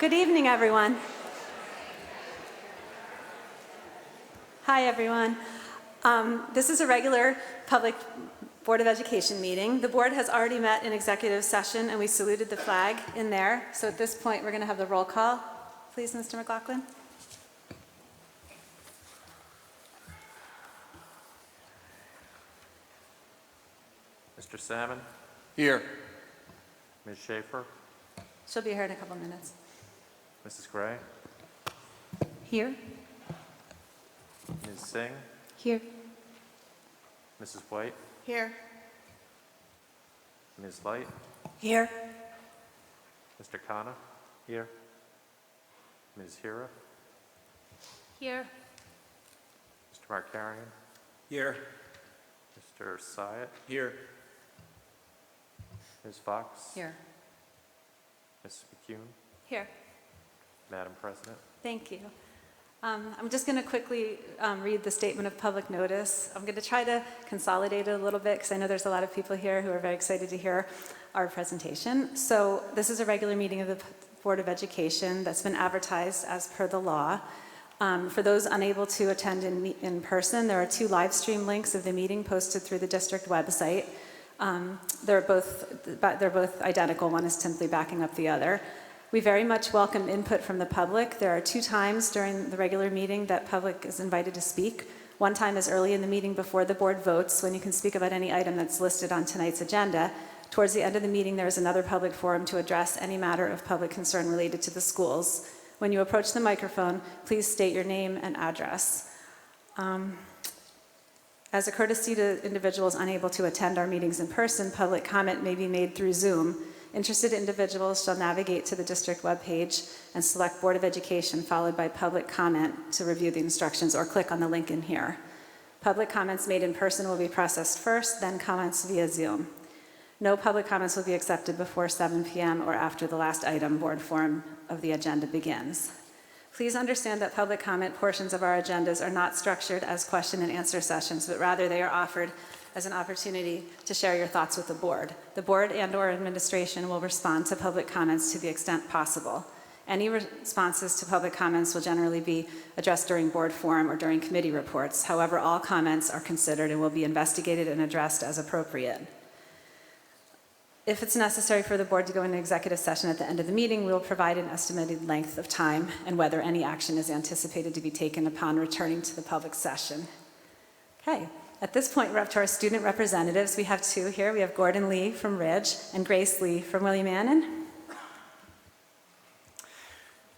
Good evening, everyone. Hi, everyone. This is a regular public Board of Education meeting. The board has already met in executive session, and we saluted the flag in there. So at this point, we're going to have the roll call. Please, Mr. McLaughlin. Mr. Salmon? Here. Ms. Schaefer? She'll be here in a couple minutes. Mrs. Gray? Here. Ms. Singh? Here. Mrs. White? Here. Ms. Light? Here. Mr. Khanna? Here. Ms. Hira? Here. Mr. Markarian? Here. Mr. Syatt? Here. Ms. Fox? Here. Mrs. McCune? Here. Madam President? Thank you. I'm just going to quickly read the statement of public notice. I'm going to try to consolidate it a little bit because I know there's a lot of people here who are very excited to hear our presentation. So this is a regular meeting of the Board of Education that's been advertised as per the law. For those unable to attend in person, there are 2 live stream links of the meeting posted through the district website. They're both identical. One is simply backing up the other. We very much welcome input from the public. There are 2 times during the regular meeting that public is invited to speak. One time is early in the meeting before the board votes, when you can speak about any item that's listed on tonight's agenda. Towards the end of the meeting, there is another public forum to address any matter of public concern related to the schools. When you approach the microphone, please state your name and address. As a courtesy to individuals unable to attend our meetings in person, public comment may be made through Zoom. Interested individuals shall navigate to the district webpage and select Board of Education, followed by public comment to review the instructions, or click on the link in here. Public comments made in person will be processed first, then comments via Zoom. No public comments will be accepted before 7 p.m. or after the last item board forum of the agenda begins. Please understand that public comment portions of our agendas are not structured as question and answer sessions, but rather they are offered as an opportunity to share your thoughts with the board. The board and/or administration will respond to public comments to the extent possible. Any responses to public comments will generally be addressed during board forum or during committee reports. However, all comments are considered and will be investigated and addressed as appropriate. If it's necessary for the board to go into executive session at the end of the meeting, we will provide an estimated length of time and whether any action is anticipated to be taken upon returning to the public session. Okay. At this point, we're up to our student representatives. We have 2 here. We have Gordon Lee from Ridge and Grace Lee from William Annan.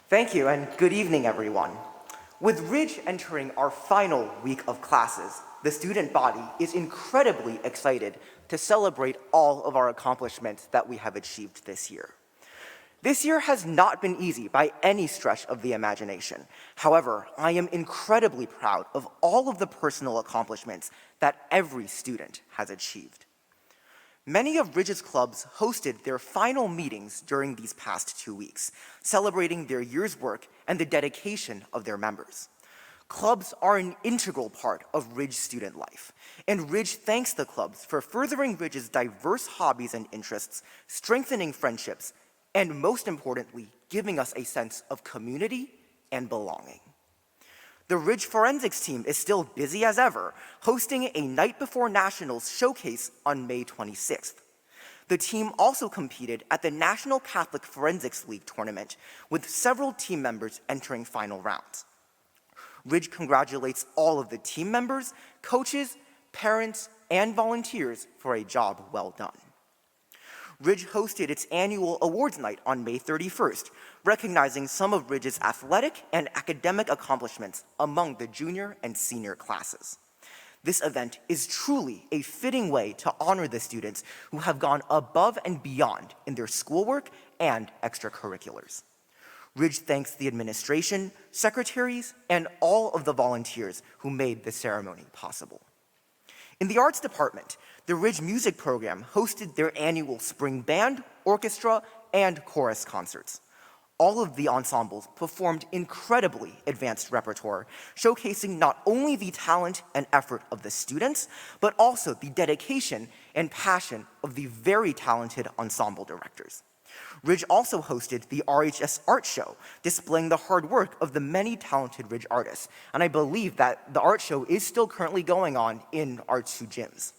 Thank you, and good evening, everyone. With Ridge entering our final week of classes, the student body is incredibly excited to celebrate all of our accomplishments that we have achieved this year. This year has not been easy by any stretch of the imagination. However, I am incredibly proud of all of the personal accomplishments that every student has achieved. Many of Ridge's clubs hosted their final meetings during these past 2 weeks, celebrating their year's work and the dedication of their members. Clubs are an integral part of Ridge student life, and Ridge thanks the clubs for furthering Ridge's diverse hobbies and interests, strengthening friendships, and most importantly, giving us a sense of community and belonging. The Ridge Forensics team is still busy as ever, hosting a Night Before Nationals showcase on May 26th. The team also competed at the National Catholic Forensics League tournament, with several team members entering final rounds. Ridge congratulates all of the team members, coaches, parents, and volunteers for a job well done. Ridge hosted its annual awards night on May 31st, recognizing some of Ridge's athletic and academic accomplishments among the junior and senior classes. This event is truly a fitting way to honor the students who have gone above and beyond in their schoolwork and extracurriculars. Ridge thanks the administration, secretaries, and all of the volunteers who made the ceremony possible. In the arts department, the Ridge Music Program hosted their annual spring band, orchestra, and chorus concerts. All of the ensembles performed incredibly advanced repertoire, showcasing not only the talent and effort of the students, but also the dedication and passion of the very talented ensemble directors. Ridge also hosted the RHS Art Show, displaying the hard work of the many talented Ridge artists, and I believe that the art show is still currently going on in our 2 gyms.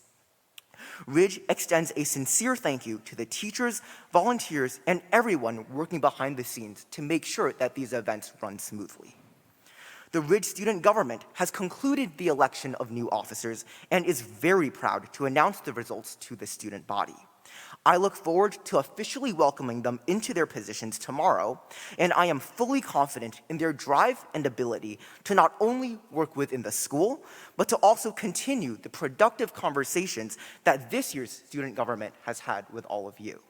Ridge extends a sincere thank you to the teachers, volunteers, and everyone working behind the scenes to make sure that these events run smoothly. The Ridge student government has concluded the election of new officers and is very proud to announce the results to the student body. I look forward to officially welcoming them into their positions tomorrow, and I am fully confident in their drive and ability to not only work within the school, but to also continue the productive conversations that this year's student government has had with all of you.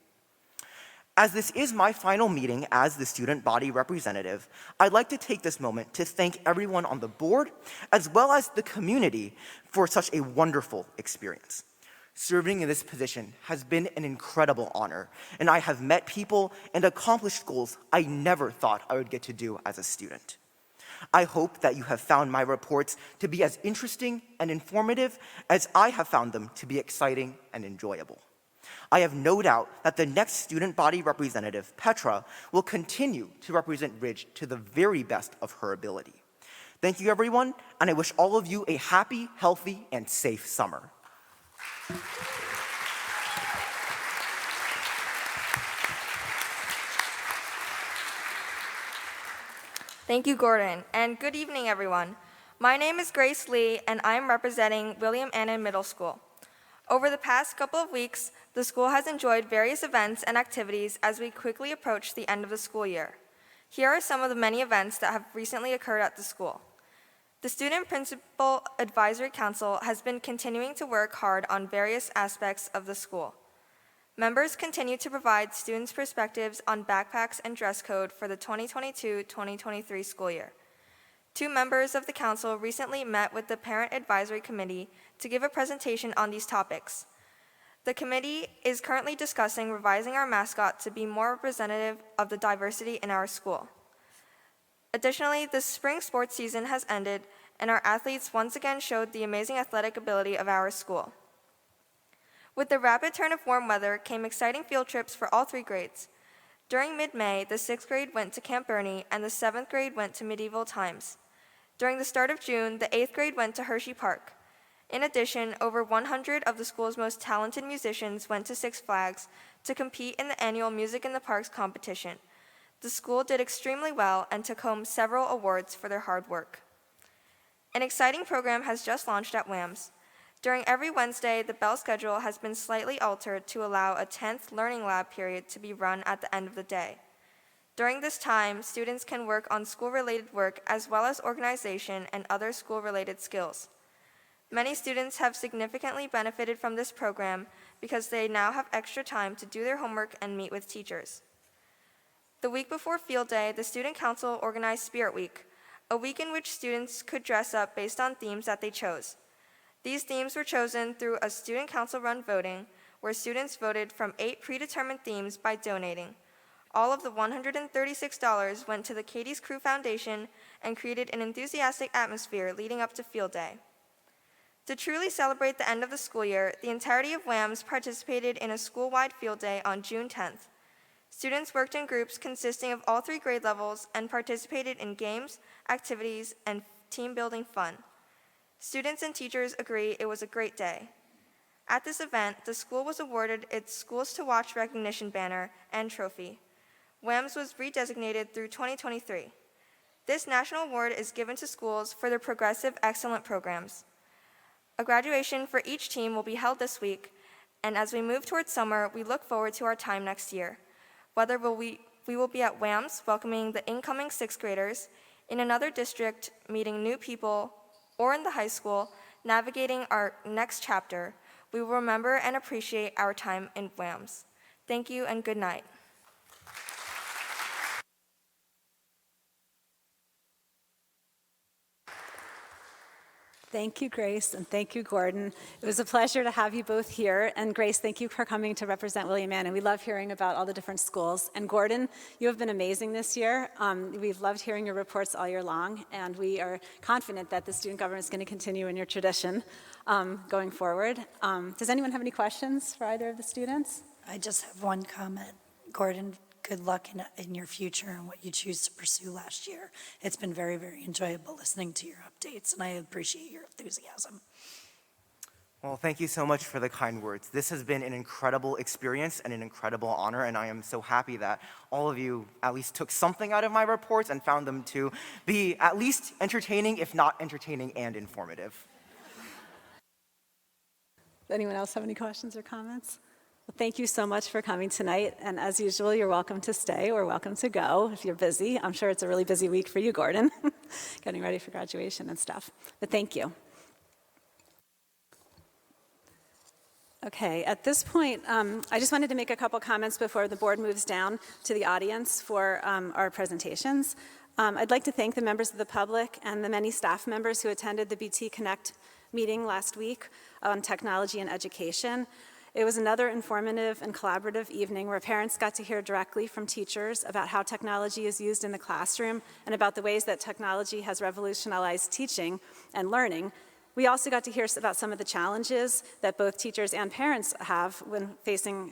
As this is my final meeting as the student body representative, I'd like to take this moment to thank everyone on the board, as well as the community, for such a wonderful experience. Serving in this position has been an incredible honor, and I have met people and accomplished goals I never thought I would get to do as a student. I hope that you have found my reports to be as interesting and informative as I have found them to be exciting and enjoyable. I have no doubt that the next student body representative, Petra, will continue to represent Ridge to the very best of her ability. Thank you, everyone, and I wish all of you a happy, healthy, and safe summer. Thank you, Gordon, and good evening, everyone. My name is Grace Lee, and I am representing William Annan Middle School. Over the past couple of weeks, the school has enjoyed various events and activities as we quickly approach the end of the school year. Here are some of the many events that have recently occurred at the school. The Student Principal Advisory Council has been continuing to work hard on various aspects of the school. Members continue to provide students' perspectives on backpacks and dress code for the 2022-2023 school year. 2 members of the council recently met with the Parent Advisory Committee to give a presentation on these topics. The committee is currently discussing revising our mascot to be more representative of the diversity in our school. Additionally, the spring sports season has ended, and our athletes once again showed the amazing athletic ability of our school. With the rapid turn of warm weather came exciting field trips for all 3 grades. During mid-May, the 6th grade went to Camp Bernie, and the 7th grade went to Medieval Times. During the start of June, the 8th grade went to Hershey Park. In addition, over 100 of the school's most talented musicians went to Six Flags to compete in the annual Music in the Parks competition. The school did extremely well and took home several awards for their hard work. An exciting program has just launched at Wamps. During every Wednesday, the bell schedule has been slightly altered to allow a 10th Learning Lab period to be run at the end of the day. During this time, students can work on school-related work as well as organization and other school-related skills. Many students have significantly benefited from this program because they now have extra time to do their homework and meet with teachers. The week before Field Day, the Student Council organized Spirit Week, a week in which students could dress up based on themes that they chose. These themes were chosen through a Student Council-run voting, where students voted from 8 predetermined themes by donating. All of the $136 went to the Katie's Crew Foundation and created an enthusiastic atmosphere leading up to Field Day. To truly celebrate the end of the school year, the entirety of Wamps participated in a school-wide Field Day on June 10th. Students worked in groups consisting of all 3 grade levels and participated in games, activities, and team-building fun. Students and teachers agree it was a great day. At this event, the school was awarded its Schools to Watch recognition banner and trophy. Wamps was redesignated through 2023. This national award is given to schools for their progressive excellent programs. A graduation for each team will be held this week, and as we move towards summer, we look forward to our time next year. Whether we will be at Wamps welcoming the incoming 6th graders, in another district meeting new people, or in the high school navigating our next chapter, we will remember and appreciate our time in Wamps. Thank you and good night. Thank you, Grace, and thank you, Gordon. It was a pleasure to have you both here. And Grace, thank you for coming to represent William Annan. We love hearing about all the different schools. And Gordon, you have been amazing this year. We've loved hearing your reports all year long, and we are confident that the student government is going to continue in your tradition going forward. Does anyone have any questions for either of the students? I just have one comment. Gordon, good luck in your future and what you choose to pursue last year. It's been very, very enjoyable listening to your updates, and I appreciate your enthusiasm. Well, thank you so much for the kind words. This has been an incredible experience and an incredible honor, and I am so happy that all of you at least took something out of my reports and found them to be at least entertaining, if not entertaining and informative. Does anyone else have any questions or comments? Well, thank you so much for coming tonight, and as usual, you're welcome to stay or welcome to go if you're busy. I'm sure it's a really busy week for you, Gordon, getting ready for graduation and stuff, but thank you. Okay, at this point, I just wanted to make a couple comments before the board moves down to the audience for our presentations. I'd like to thank the members of the public and the many staff members who attended the BT Connect meeting last week on technology and education. It was another informative and collaborative evening where parents got to hear directly from teachers about how technology is used in the classroom and about the ways that technology has revolutionized teaching and learning. We also got to hear about some of the challenges that both teachers and parents have when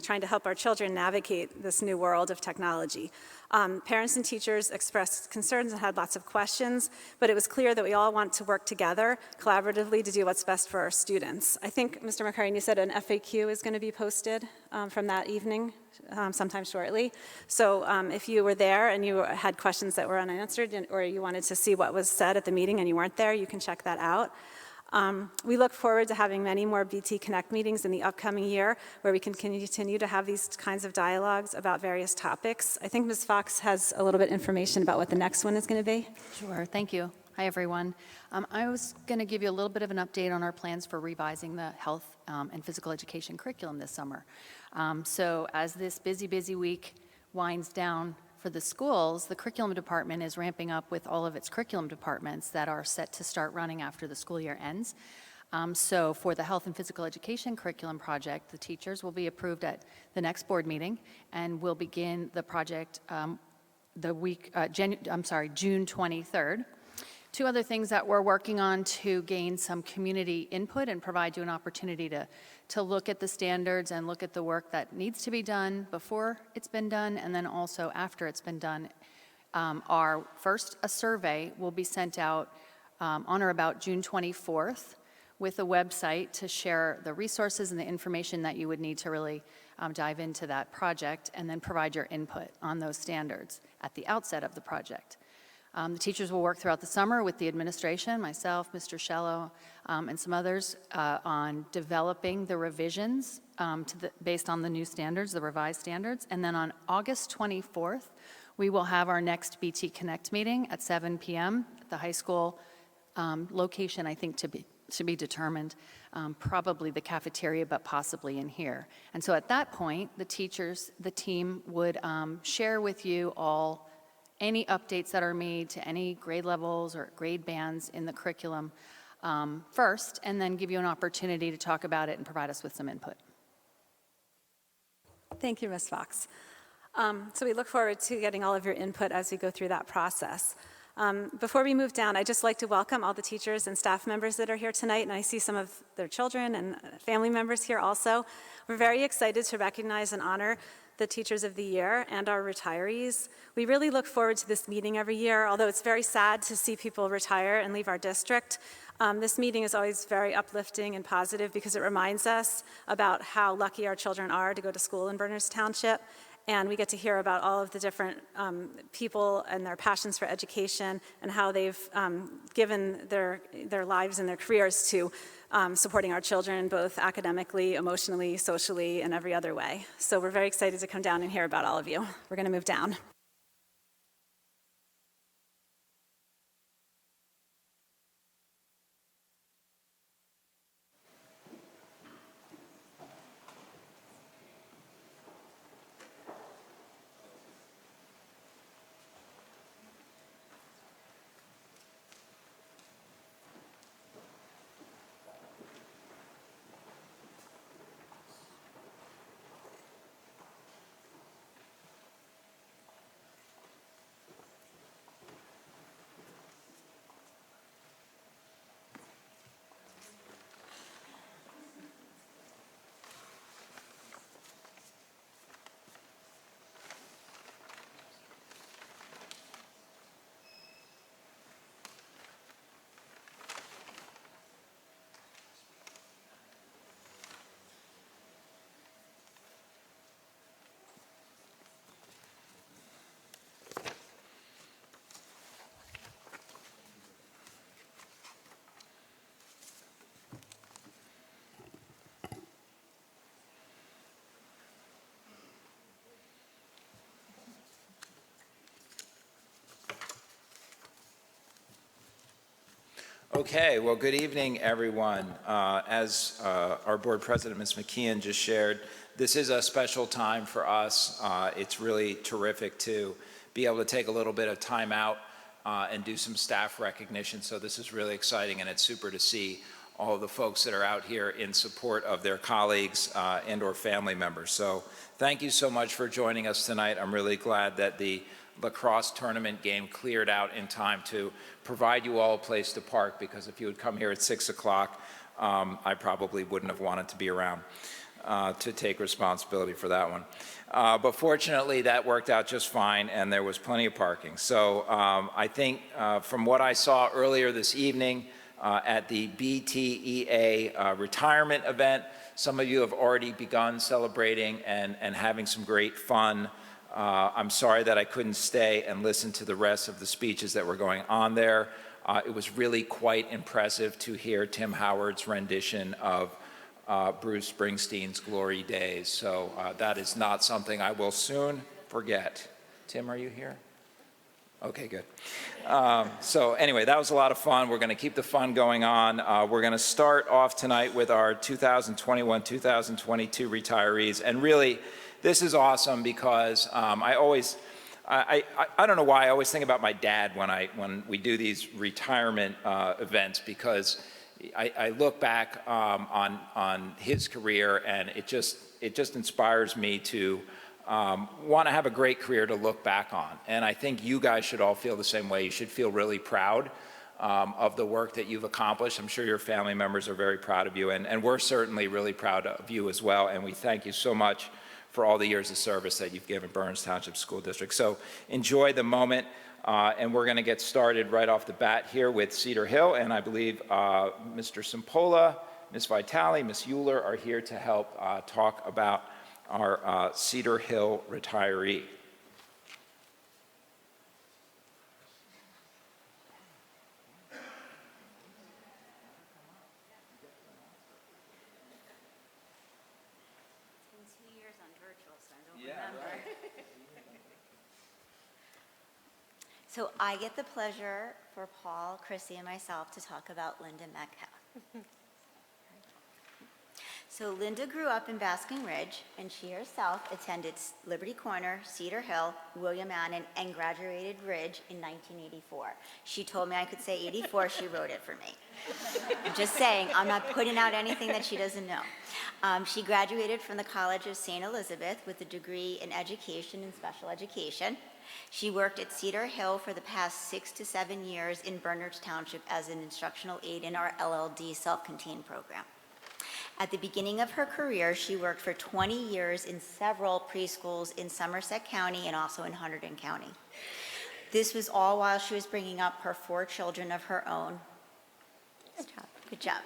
trying to help our children navigate this new world of technology. Parents and teachers expressed concerns and had lots of questions, but it was clear that we all want to work together collaboratively to do what's best for our students. I think, Mr. McCarty, you said an FAQ is going to be posted from that evening sometime shortly. So if you were there and you had questions that were unanswered or you wanted to see what was said at the meeting and you weren't there, you can check that out. We look forward to having many more BT Connect meetings in the upcoming year where we can continue to have these kinds of dialogues about various topics. I think Ms. Fox has a little bit of information about what the next one is going to be. Sure, thank you. Hi, everyone. I was going to give you a little bit of an update on our plans for revising the health and physical education curriculum this summer. So as this busy week winds down for the schools, the curriculum department is ramping up with all of its curriculum departments that are set to start running after the school year ends. So for the health and physical education curriculum project, the teachers will be approved at the next board meeting, and we'll begin the project June 23rd. Two other things that we're working on to gain some community input and provide you an opportunity to look at the standards and look at the work that needs to be done before it's been done and then also after it's been done. A survey will be sent out on or about June 24th with a website to share the resources and the information that you would need to really dive into that project and then provide your input on those standards at the outset of the project. The teachers will work throughout the summer with the administration, myself, Mr. Shello, and some others on developing the revisions based on the new standards, the revised standards. And then on August 24th, we will have our next BT Connect meeting at 7 p.m. at the high school location, I think, to be determined, probably the cafeteria, but possibly in here. And so at that point, the team would share with you all any updates that are made to any grade levels or grade bands in the curriculum first, and then give you an opportunity to talk about it and provide us with some input. Thank you, Ms. Fox. So we look forward to getting all of your input as we go through that process. Before we move down, I'd just like to welcome all the teachers and staff members that are here tonight, and I see some of their children and family members here also. We're very excited to recognize and honor the Teachers of the Year and our retirees. We really look forward to this meeting every year, although it's very sad to see people retire and leave our district. This meeting is always very uplifting and positive because it reminds us about how lucky our children are to go to school in Berners Township. And we get to hear about all of the different people and their passions for education and how they've given their lives and their careers to supporting our children, both academically, emotionally, socially, and every other way. So we're very excited to come down and hear about all of you. We're going to move down. Okay, well, good evening, everyone. As our board president, Ms. McKeon, just shared, this is a special time for us. It's really terrific to be able to take a little bit of time out and do some staff recognition. So this is really exciting, and it's super to see all of the folks that are out here in support of their colleagues and or family members. So thank you so much for joining us tonight. I'm really glad that the lacrosse tournament game cleared out in time to provide you all a place to park, because if you had come here at 6 o'clock, I probably wouldn't have wanted to be around to take responsibility for that one. But fortunately, that worked out just fine, and there was plenty of parking. So I think from what I saw earlier this evening at the BTEA retirement event, some of you have already begun celebrating and having some great fun. I'm sorry that I couldn't stay and listen to the rest of the speeches that were going on there. It was really quite impressive to hear Tim Howard's rendition of Bruce Springsteen's Glory Days. So that is not something I will soon forget. Tim, are you here? Okay, good. So anyway, that was a lot of fun. We're going to keep the fun going on. We're going to start off tonight with our 2021-2022 retirees. And really, this is awesome because I don't know why I always think about my dad when we do these retirement events, because I look back on his career, and it just inspires me to want to have a great career to look back on. And I think you guys should all feel the same way. You should feel really proud of the work that you've accomplished. I'm sure your family members are very proud of you, and we're certainly really proud of you as well. And we thank you so much for all the years of service that you've given Burns Township School District. So enjoy the moment, and we're going to get started right off the bat here with Cedar Hill, and I believe Mr. Simpola, Ms. Vitale, Ms. Euler are here to help talk about our Cedar Hill retiree. So I get the pleasure for Paul, Chrissy, and myself to talk about Linda Metcalf. So Linda grew up in Basking Ridge, and she herself attended Liberty Corner, Cedar Hill, William Annan, and graduated Ridge in 1984. She told me I could say 84, she wrote it for me. I'm just saying, I'm not putting out anything that she doesn't know. She graduated from the College of St. Elizabeth with a degree in education and special education. She worked at Cedar Hill for the past 6 to 7 years in Bernards Township as an instructional aide in our LLD self-contained program. At the beginning of her career, she worked for 20 years in several preschools in Somerset County and also in Hunterdon County. This was all while she was bringing up her 4 children of her own. Good job.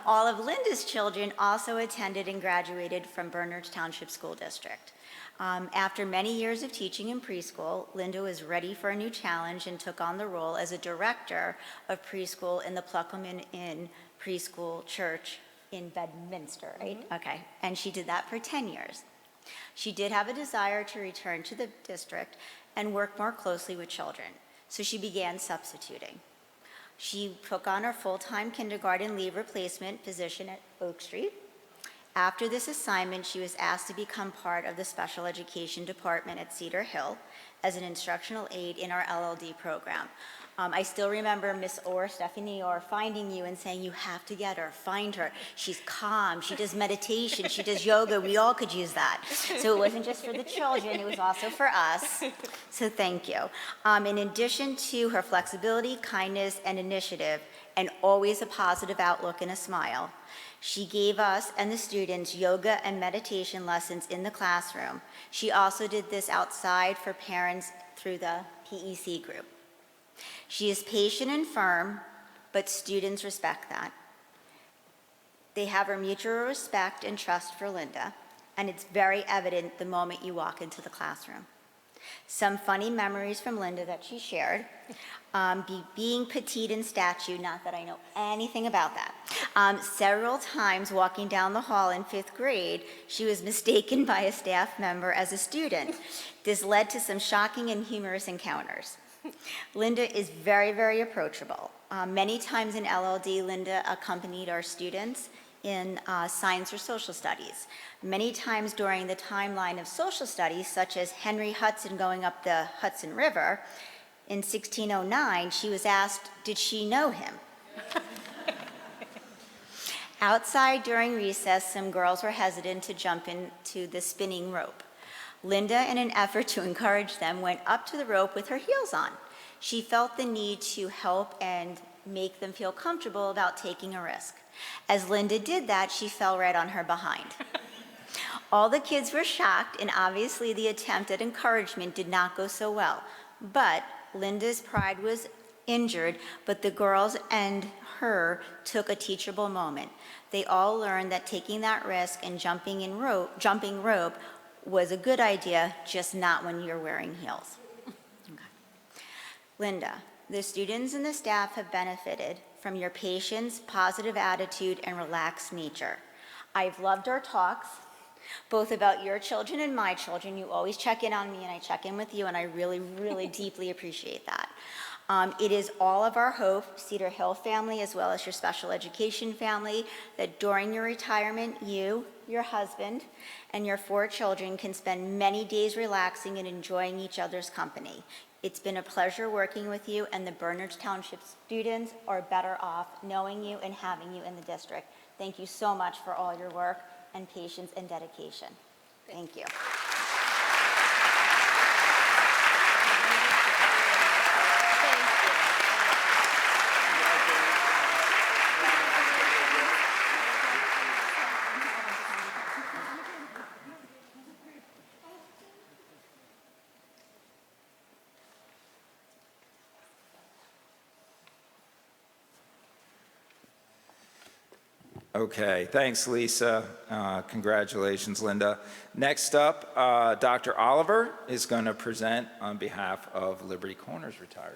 All of Linda's children also attended and graduated from Bernards Township School District. After many years of teaching in preschool, Linda was ready for a new challenge and took on the role as a director of preschool in the Pluckerman Inn Preschool Church in Bedminster, right? Mm-hmm. Okay, and she did that for 10 years. She did have a desire to return to the district and work more closely with children, so she began substituting. She took on her full-time kindergarten leave replacement position at Oak Street. After this assignment, she was asked to become part of the special education department at Cedar Hill as an instructional aide in our LLD program. I still remember Miss Orr, Stephanie Orr, finding you and saying, you have to get her, find her. She's calm, she does meditation, she does yoga, we all could use that. So it wasn't just for the children, it was also for us. So thank you. In addition to her flexibility, kindness, and initiative, and always a positive outlook and a smile, she gave us and the students yoga and meditation lessons in the classroom. She also did this outside for parents through the PEC group. She is patient and firm, but students respect that. They have her mutual respect and trust for Linda, and it's very evident the moment you walk into the classroom. Some funny memories from Linda that she shared. Being petite in stature, not that I know anything about that. Several times walking down the hall in 5th grade, she was mistaken by a staff member as a student. This led to some shocking and humorous encounters. Linda is very, very approachable. Many times in LLD, Linda accompanied our students in science or social studies. Many times during the timeline of social studies, such as Henry Hudson going up the Hudson River, in 1609, she was asked, did she know him? Outside during recess, some girls were hesitant to jump into the spinning rope. Linda, in an effort to encourage them, went up to the rope with her heels on. She felt the need to help and make them feel comfortable about taking a risk. As Linda did that, she fell right on her behind. All the kids were shocked, and obviously the attempt at encouragement did not go so well. But Linda's pride was injured, but the girls and her took a teachable moment. They all learned that taking that risk and jumping rope was a good idea, just not when you're wearing heels. Okay. Linda, the students and the staff have benefited from your patience, positive attitude, and relaxed nature. I've loved our talks, both about your children and my children. You always check in on me, and I check in with you, and I really, really deeply appreciate that. It is all of our hope, Cedar Hill family, as well as your special education family, that during your retirement, you, your husband, and your 4 children can spend many days relaxing and enjoying each other's company. It's been a pleasure working with you, and the Berners Township students are better off knowing you and having you in the district. Thank you so much for all your work and patience and dedication. Thank you. Okay, thanks, Lisa. Congratulations, Linda. Next up, Dr. Oliver is going to present on behalf of Liberty Corners retiree.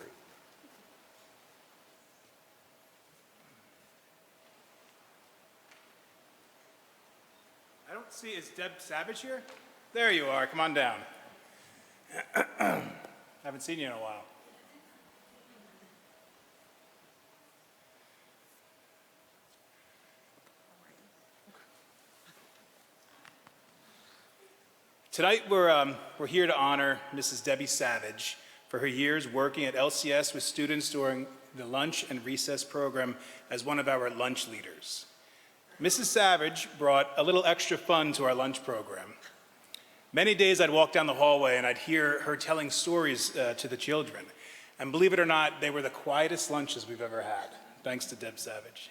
I don't see, is Deb Savage here? There you are, come on down. Haven't seen you in a while. Tonight we're here to honor Mrs. Debbie Savage for her years working at LCS with students during the lunch and recess program as one of our lunch leaders. Mrs. Savage brought a little extra fun to our lunch program. Many days I'd walk down the hallway and I'd hear her telling stories to the children. And believe it or not, they were the quietest lunches we've ever had, thanks to Deb Savage.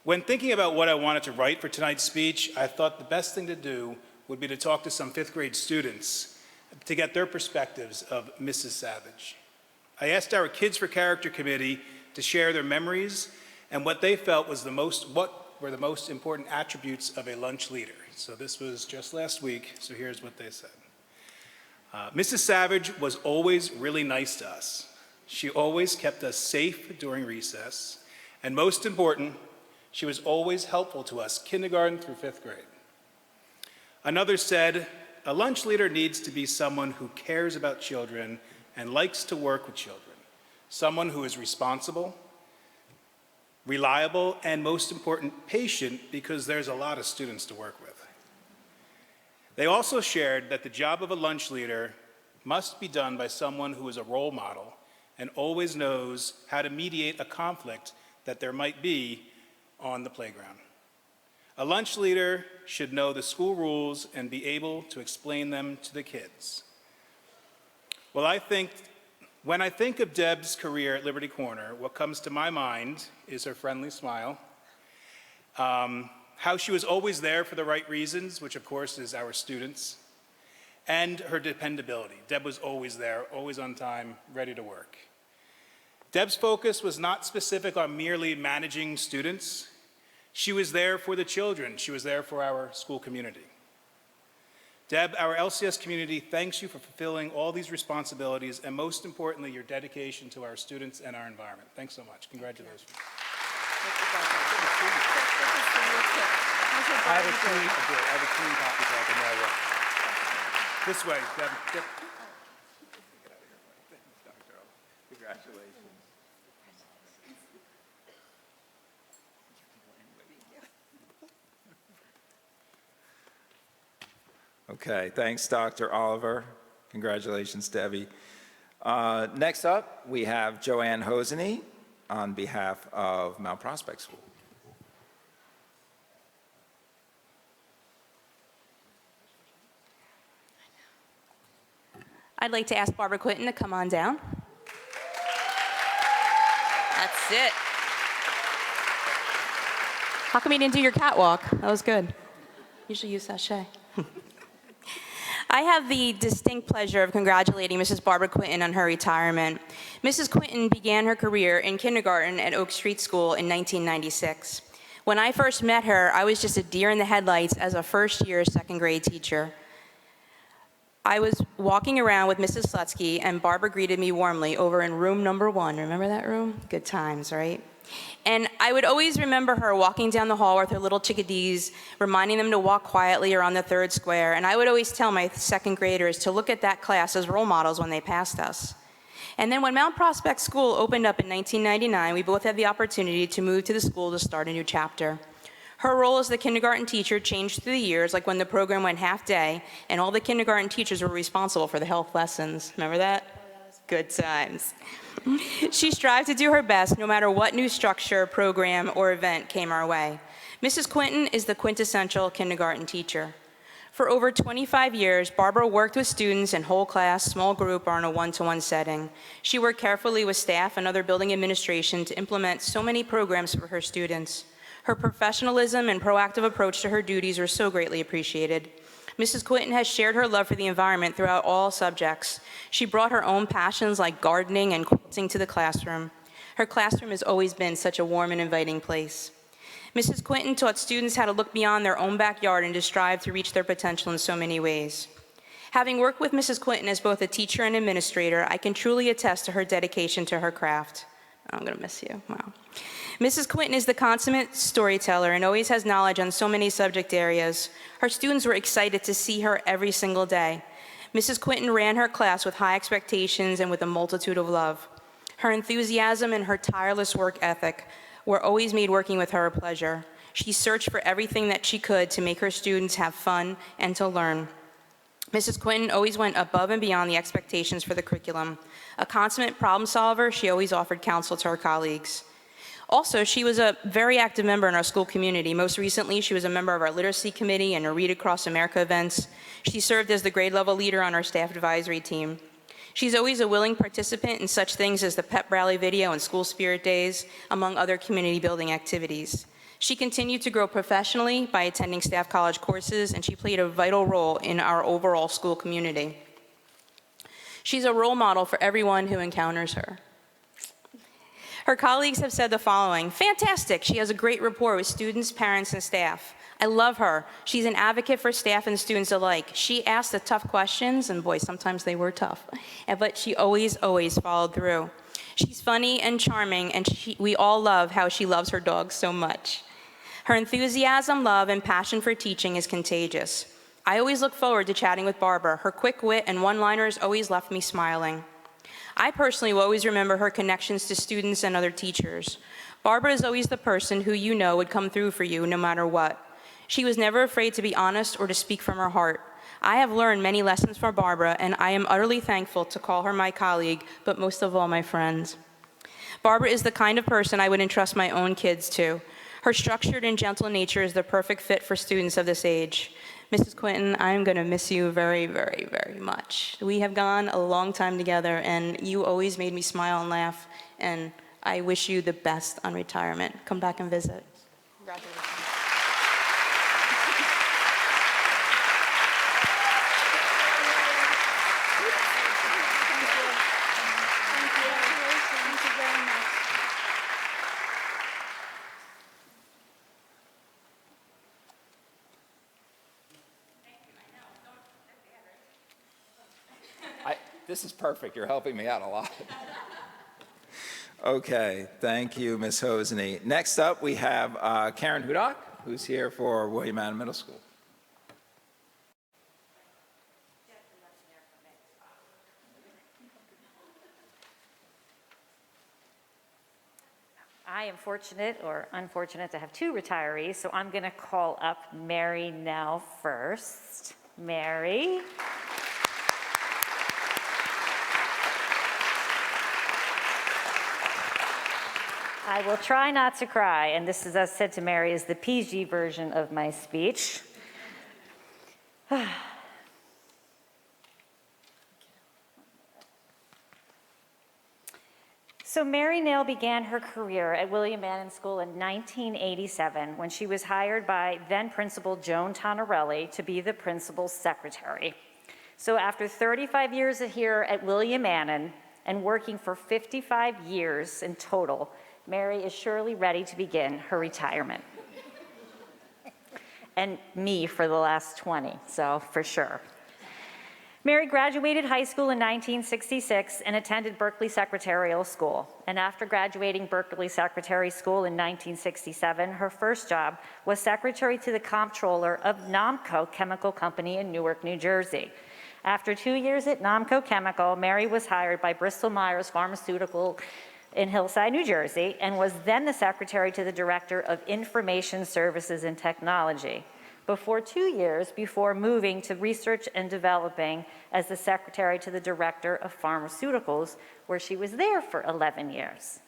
When thinking about what I wanted to write for tonight's speech, I thought the best thing to do would be to talk to some 5th grade students to get their perspectives of Mrs. Savage. I asked our Kids for Character committee to share their memories and what they felt was what were the most important attributes of a lunch leader. So this was just last week, so here's what they said. Mrs. Savage was always really nice to us. She always kept us safe during recess, and most important, she was always helpful to us, kindergarten through 5th grade. Another said, a lunch leader needs to be someone who cares about children and likes to work with children, someone who is responsible, reliable, and most important, patient, because there's a lot of students to work with. They also shared that the job of a lunch leader must be done by someone who is a role model and always knows how to mediate a conflict that there might be on the playground. A lunch leader should know the school rules and be able to explain them to the kids. Well, when I think of Deb's career at Liberty Corner, what comes to my mind is her friendly smile, how she was always there for the right reasons, which of course is our students, and her dependability. Deb was always there, always on time, ready to work. Deb's focus was not specific on merely managing students. She was there for the children. She was there for our school community. Deb, our LCS community thanks you for fulfilling all these responsibilities and most importantly, your dedication to our students and our environment. Thanks so much. Congratulations. I have a clean copy so I can mail you. This way, Deb. Okay, thanks, Dr. Oliver. Congratulations, Debbie. Next up, we have Joanne Hosany on behalf of Mount Prospect School. I'd like to ask Barbara Quinton to come on down. That's it. How come you didn't do your catwalk? That was good. Usually you sashay. I have the distinct pleasure of congratulating Mrs. Barbara Quinton on her retirement. Mrs. Quinton began her career in kindergarten at Oak Street School in 1996. When I first met her, I was just a deer in the headlights as a first-year second grade teacher. I was walking around with Mrs. Slutsky, and Barbara greeted me warmly over in room number 1. Remember that room? Good times, right? And I would always remember her walking down the hall with her little chickadees, reminding them to walk quietly around the third square. And I would always tell my second graders to look at that class as role models when they passed us. And then when Mount Prospect School opened up in 1999, we both had the opportunity to move to the school to start a new chapter. Her role as the kindergarten teacher changed through the years, like when the program went half day, and all the kindergarten teachers were responsible for the health lessons. Remember that? Good times. She strived to do her best no matter what new structure, program, or event came our way. Mrs. Quinton is the quintessential kindergarten teacher. For over 25 years, Barbara worked with students in whole class, small group, or in a one-to-one setting. She worked carefully with staff and other building administration to implement so many programs for her students. Her professionalism and proactive approach to her duties were so greatly appreciated. Mrs. Quinton has shared her love for the environment throughout all subjects. She brought her own passions like gardening and quilting to the classroom. Her classroom has always been such a warm and inviting place. Mrs. Quinton taught students how to look beyond their own backyard and to strive to reach their potential in so many ways. Having worked with Mrs. Quinton as both a teacher and administrator, I can truly attest to her dedication to her craft. I'm gonna miss you, wow. Mrs. Quinton is the consummate storyteller and always has knowledge on so many subject areas. Her students were excited to see her every single day. Mrs. Quinton ran her class with high expectations and with a multitude of love. Her enthusiasm and her tireless work ethic were always made working with her a pleasure. She searched for everything that she could to make her students have fun and to learn. Mrs. Quinton always went above and beyond the expectations for the curriculum. A consummate problem solver, she always offered counsel to her colleagues. Also, she was a very active member in our school community. Most recently, she was a member of our literacy committee and our Read Across America events. She served as the grade level leader on our staff advisory team. She's always a willing participant in such things as the pep rally video and school spirit days, among other community building activities. She continued to grow professionally by attending staff college courses, and she played a vital role in our overall school community. She's a role model for everyone who encounters her. Her colleagues have said the following: fantastic, she has a great rapport with students, parents, and staff. I love her. She's an advocate for staff and students alike. She asked the tough questions, and boy, sometimes they were tough, but she always followed through. She's funny and charming, and we all love how she loves her dogs so much. Her enthusiasm, love, and passion for teaching is contagious. I always look forward to chatting with Barbara. Her quick wit and one-liners always left me smiling. I personally will always remember her connections to students and other teachers. Barbara is always the person who you know would come through for you no matter what. She was never afraid to be honest or to speak from her heart. I have learned many lessons from Barbara, and I am utterly thankful to call her my colleague, but most of all my friend. Barbara is the kind of person I would entrust my own kids to. Her structured and gentle nature is the perfect fit for students of this age. Mrs. Quinton, I'm going to miss you very, very, very much. We have gone a long time together, and you always made me smile and laugh, and I wish you the best on retirement. Come back and visit. Congratulations. This is perfect. You're helping me out a lot. Okay, thank you, Ms. Hosany. Next up, we have Karen Hudak, who's here for William Allen Middle School. I am fortunate or unfortunate to have two retirees, so I'm going to call up Mary now first. Mary. I will try not to cry, and this, as I said to Mary, is the PG version of my speech. So Mary Nail began her career at William Manning School in 1987 when she was hired by then Principal Joan Tonarelli to be the principal's secretary. So after 35 years here at William Manning and working for 55 years in total, Mary is surely ready to begin her retirement. And me for the last 20, so for sure. Mary graduated high school in 1966 and attended Berkeley Secretarial School. And after graduating Berkeley Secretary School in 1967, her first job was secretary to the comptroller of Nomco Chemical Company in Newark, New Jersey. After 2 years at Nomco Chemical, Mary was hired by Bristol-Myers Pharmaceutical in Hillside, New Jersey, and was then the secretary to the Director of Information Services and Technology. Before 2 years before moving to research and developing as the secretary to the Director of Pharmaceuticals, where she was there for 11 years.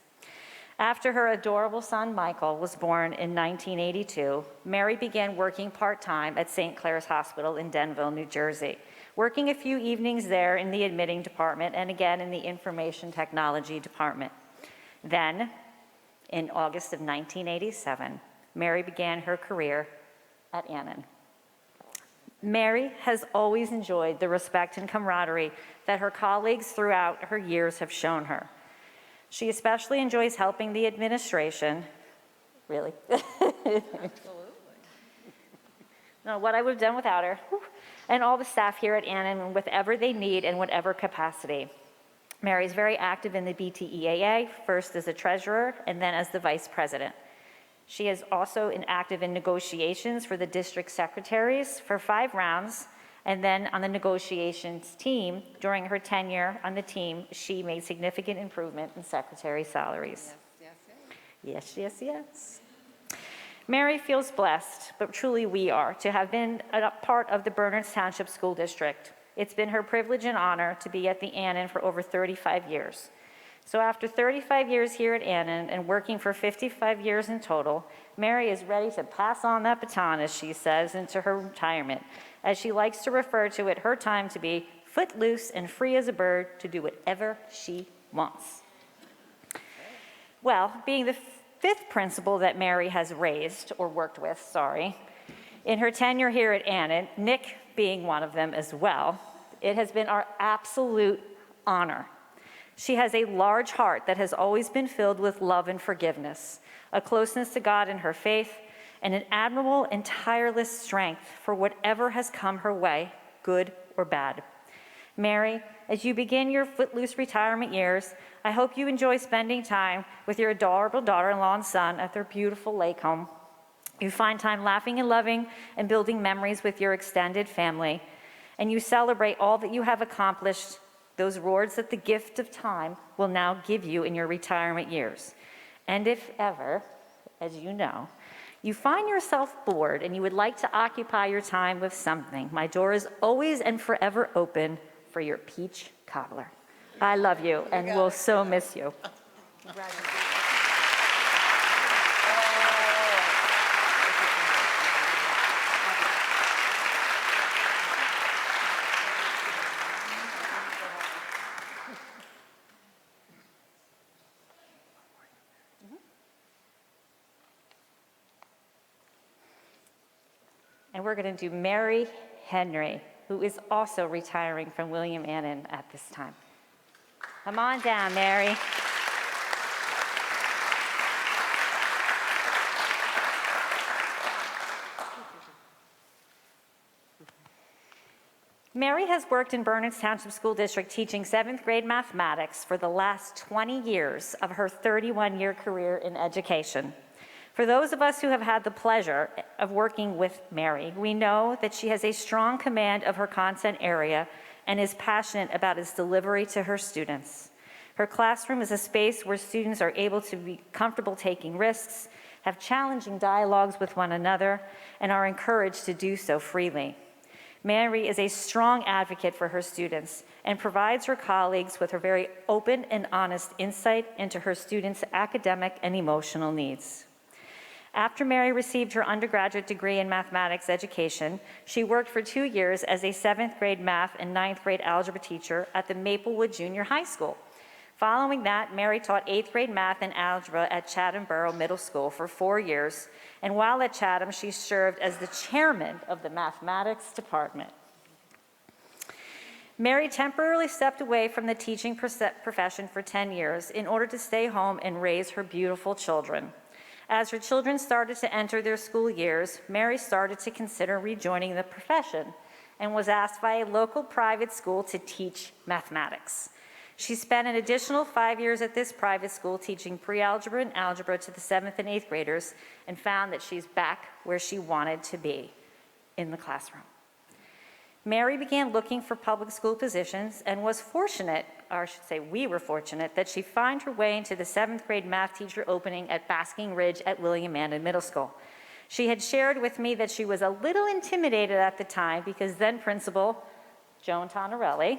After her adorable son, Michael, was born in 1982, Mary began working part-time at St. Clair's Hospital in Denville, New Jersey, working a few evenings there in the admitting department and again in the information technology department. Then, in August of 1987, Mary began her career at Annan. Mary has always enjoyed the respect and camaraderie that her colleagues throughout her years have shown her. She especially enjoys helping the administration, really. No, what I would have done without her, and all the staff here at Annan in whatever they need in whatever capacity. Mary is very active in the BTEAA, first as a treasurer and then as the vice president. She is also active in negotiations for the district secretaries for 5 rounds, and then on the negotiations team. During her tenure on the team, she made significant improvement in secretary salaries. Yes, yes, yes. Mary feels blessed, but truly we are, to have been a part of the Bernards Township School District. It's been her privilege and honor to be at the Annan for over 35 years. So after 35 years here at Annan and working for 55 years in total, Mary is ready to pass on that baton, as she says, into her retirement, as she likes to refer to it, her time to be footloose and free as a bird to do whatever she wants. Well, being the 5th principal that Mary has raised, or worked with, sorry, in her tenure here at Annan, Nick being one of them as well, it has been our absolute honor. She has a large heart that has always been filled with love and forgiveness, a closeness to God in her faith, and an admirable and tireless strength for whatever has come her way, good or bad. Mary, as you begin your footloose retirement years, I hope you enjoy spending time with your adorable daughter-in-law and son at their beautiful lake home. You find time laughing and loving and building memories with your extended family, and you celebrate all that you have accomplished, those rewards that the gift of time will now give you in your retirement years. And if ever, as you know, you find yourself bored and you would like to occupy your time with something, my door is always and forever open for your peach cobbler. I love you and will so miss you. And we're going to do Mary Henry, who is also retiring from William Annan at this time. Come on down, Mary. Mary has worked in Bernards Township School District teaching 7th grade mathematics for the last 20 years of her 31-year career in education. For those of us who have had the pleasure of working with Mary, we know that she has a strong command of her content area and is passionate about its delivery to her students. Her classroom is a space where students are able to be comfortable taking risks, have challenging dialogues with one another, and are encouraged to do so freely. Mary is a strong advocate for her students and provides her colleagues with her very open and honest insight into her students' academic and emotional needs. After Mary received her undergraduate degree in mathematics education, she worked for 2 years as a 7th grade math and 9th grade algebra teacher at the Maplewood Junior High School. Following that, Mary taught 8th grade math and algebra at Chatham Borough Middle School for 4 years, and while at Chatham, she served as the chairman of the mathematics department. Mary temporarily stepped away from the teaching profession for 10 years in order to stay home and raise her beautiful children. As her children started to enter their school years, Mary started to consider rejoining the profession and was asked by a local private school to teach mathematics. She spent an additional 5 years at this private school teaching pre-algebra and algebra to the 7th and 8th graders and found that she's back where she wanted to be, in the classroom. Mary began looking for public school positions and was fortunate, or I should say we were fortunate, that she found her way into the 7th grade math teacher opening at Basking Ridge at William Andon Middle School. She had shared with me that she was a little intimidated at the time because then Principal Joan Tonarelli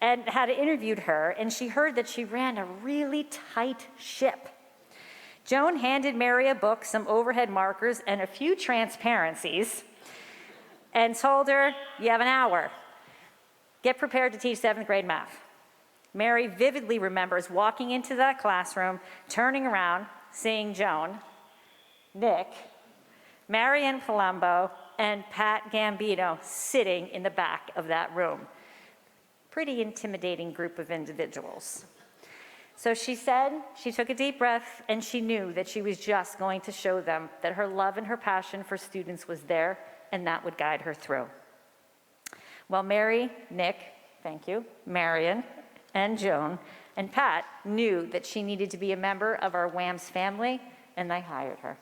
had interviewed her, and she heard that she ran a really tight ship. Joan handed Mary a book, some overhead markers, and a few transparencies, and told her, "You have an hour. Get prepared to teach 7th grade math." Mary vividly remembers walking into that classroom, turning around, seeing Joan, Nick, Marianne Colombo, and Pat Gambino sitting in the back of that room. Pretty intimidating group of individuals. So she said, she took a deep breath, and she knew that she was just going to show them that her love and her passion for students was there, and that would guide her through. Well, Mary, Nick, thank you, Marion, and Joan, and Pat knew that she needed to be a member of our Wamps family, and they hired her.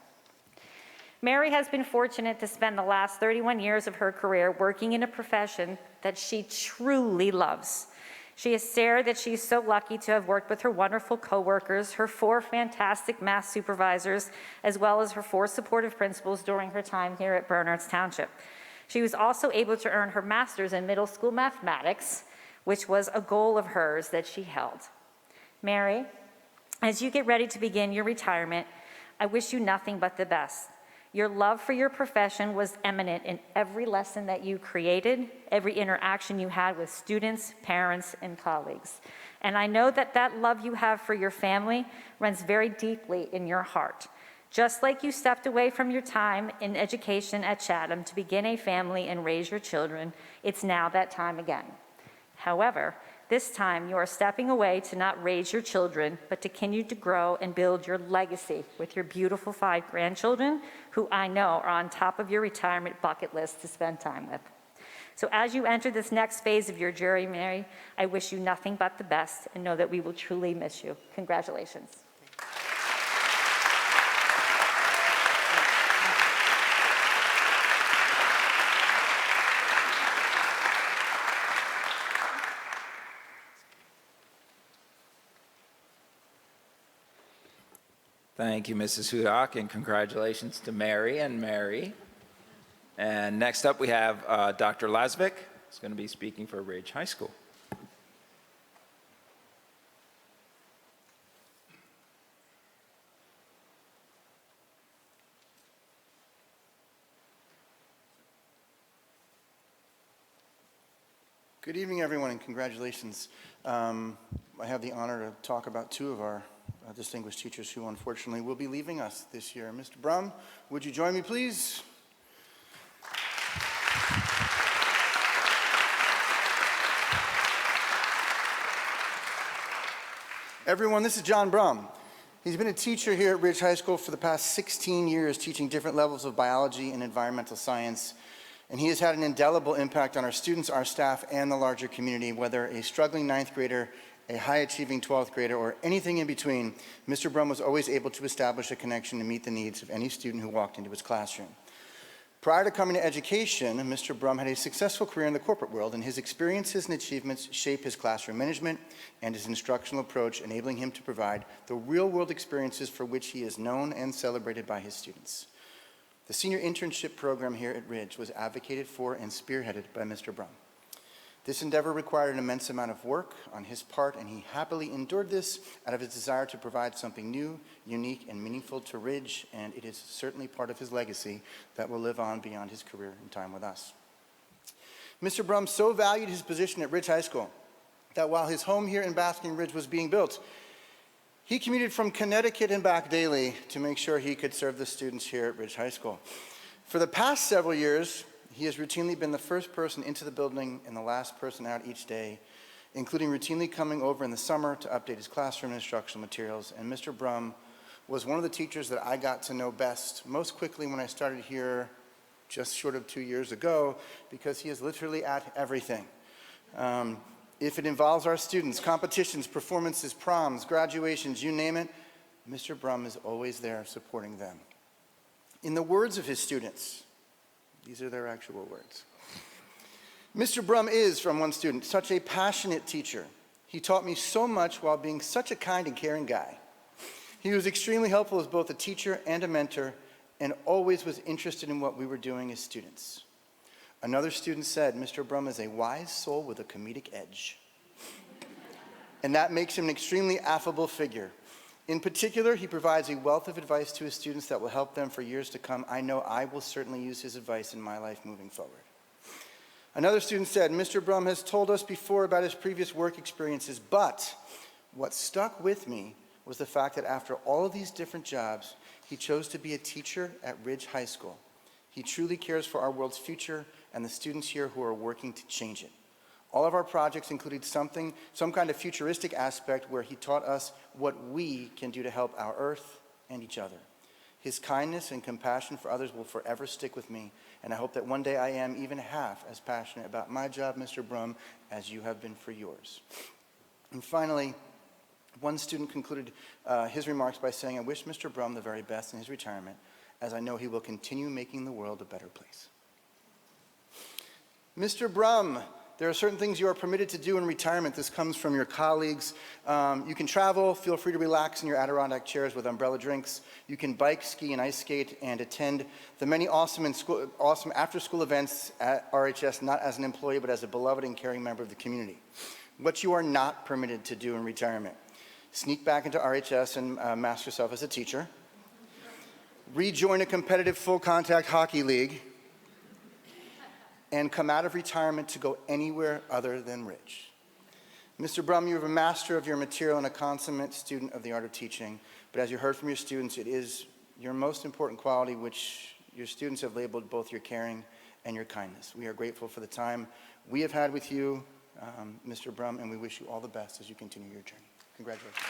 Mary has been fortunate to spend the last 31 years of her career working in a profession that she truly loves. She has shared that she's so lucky to have worked with her wonderful coworkers, her 4 fantastic math supervisors, as well as her 4 supportive principals during her time here at Bernards Township. She was also able to earn her master's in middle school mathematics, which was a goal of hers that she held. Mary, as you get ready to begin your retirement, I wish you nothing but the best. Your love for your profession was eminent in every lesson that you created, every interaction you had with students, parents, and colleagues. And I know that that love you have for your family runs very deeply in your heart. Just like you stepped away from your time in education at Chatham to begin a family and raise your children, it's now that time again. However, this time you are stepping away to not raise your children, but to continue to grow and build your legacy with your beautiful 5 grandchildren, who I know are on top of your retirement bucket list to spend time with. So as you enter this next phase of your journey, Mary, I wish you nothing but the best and know that we will truly miss you. Congratulations. Thank you, Mrs. Hudak, and congratulations to Mary and Mary. And next up, we have Dr. Lasvik, who's going to be speaking for Ridge High School. Good evening, everyone, and congratulations. I have the honor to talk about 2 of our distinguished teachers who unfortunately will be leaving us this year. Mr. Brum, would you join me, please? Everyone, this is John Brum. He's been a teacher here at Ridge High School for the past 16 years, teaching different levels of biology and environmental science. And he has had an indelible impact on our students, our staff, and the larger community, whether a struggling 9th grader, a high-achieving 12th grader, or anything in between. Mr. Brum was always able to establish a connection and meet the needs of any student who walked into his classroom. Prior to coming to education, Mr. Brum had a successful career in the corporate world, and his experiences and achievements shape his classroom management and his instructional approach, enabling him to provide the real-world experiences for which he is known and celebrated by his students. The senior internship program here at Ridge was advocated for and spearheaded by Mr. Brum. This endeavor required an immense amount of work on his part, and he happily endured this out of his desire to provide something new, unique, and meaningful to Ridge, and it is certainly part of his legacy that will live on beyond his career and time with us. Mr. Brum so valued his position at Ridge High School that while his home here in Basking Ridge was being built, he commuted from Connecticut and back daily to make sure he could serve the students here at Ridge High School. For the past several years, he has routinely been the first person into the building and the last person out each day, including routinely coming over in the summer to update his classroom and instructional materials. And Mr. Brum was one of the teachers that I got to know best most quickly when I started here just short of 2 years ago, because he is literally at everything. If it involves our students, competitions, performances, proms, graduations, you name it, Mr. Brum is always there supporting them. In the words of his students, these are their actual words. Mr. Brum is, from one student, such a passionate teacher. He taught me so much while being such a kind and caring guy. He was extremely helpful as both a teacher and a mentor, and always was interested in what we were doing as students. Another student said, Mr. Brum is a wise soul with a comedic edge. And that makes him an extremely affable figure. In particular, he provides a wealth of advice to his students that will help them for years to come. I know I will certainly use his advice in my life moving forward. Another student said, Mr. Brum has told us before about his previous work experiences, but what stuck with me was the fact that after all of these different jobs, he chose to be a teacher at Ridge High School. He truly cares for our world's future and the students here who are working to change it. All of our projects included some kind of futuristic aspect where he taught us what we can do to help our earth and each other. His kindness and compassion for others will forever stick with me, and I hope that one day I am even half as passionate about my job, Mr. Brum, as you have been for yours. And finally, one student concluded his remarks by saying, I wish Mr. Brum the very best in his retirement, as I know he will continue making the world a better place. Mr. Brum, there are certain things you are permitted to do in retirement. This comes from your colleagues. You can travel, feel free to relax in your Adirondack chairs with umbrella drinks. You can bike, ski, and ice skate, and attend the many awesome after-school events at RHS, not as an employee, but as a beloved and caring member of the community. What you are not permitted to do in retirement: sneak back into RHS and mask yourself as a teacher, rejoin a competitive full-contact hockey league, and come out of retirement to go anywhere other than Ridge. Mr. Brum, you are a master of your material and a consummate student of the art of teaching, but as you heard from your students, it is your most important quality, which your students have labeled both your caring and your kindness. We are grateful for the time we have had with you, Mr. Brum, and we wish you all the best as you continue your journey. Congratulations.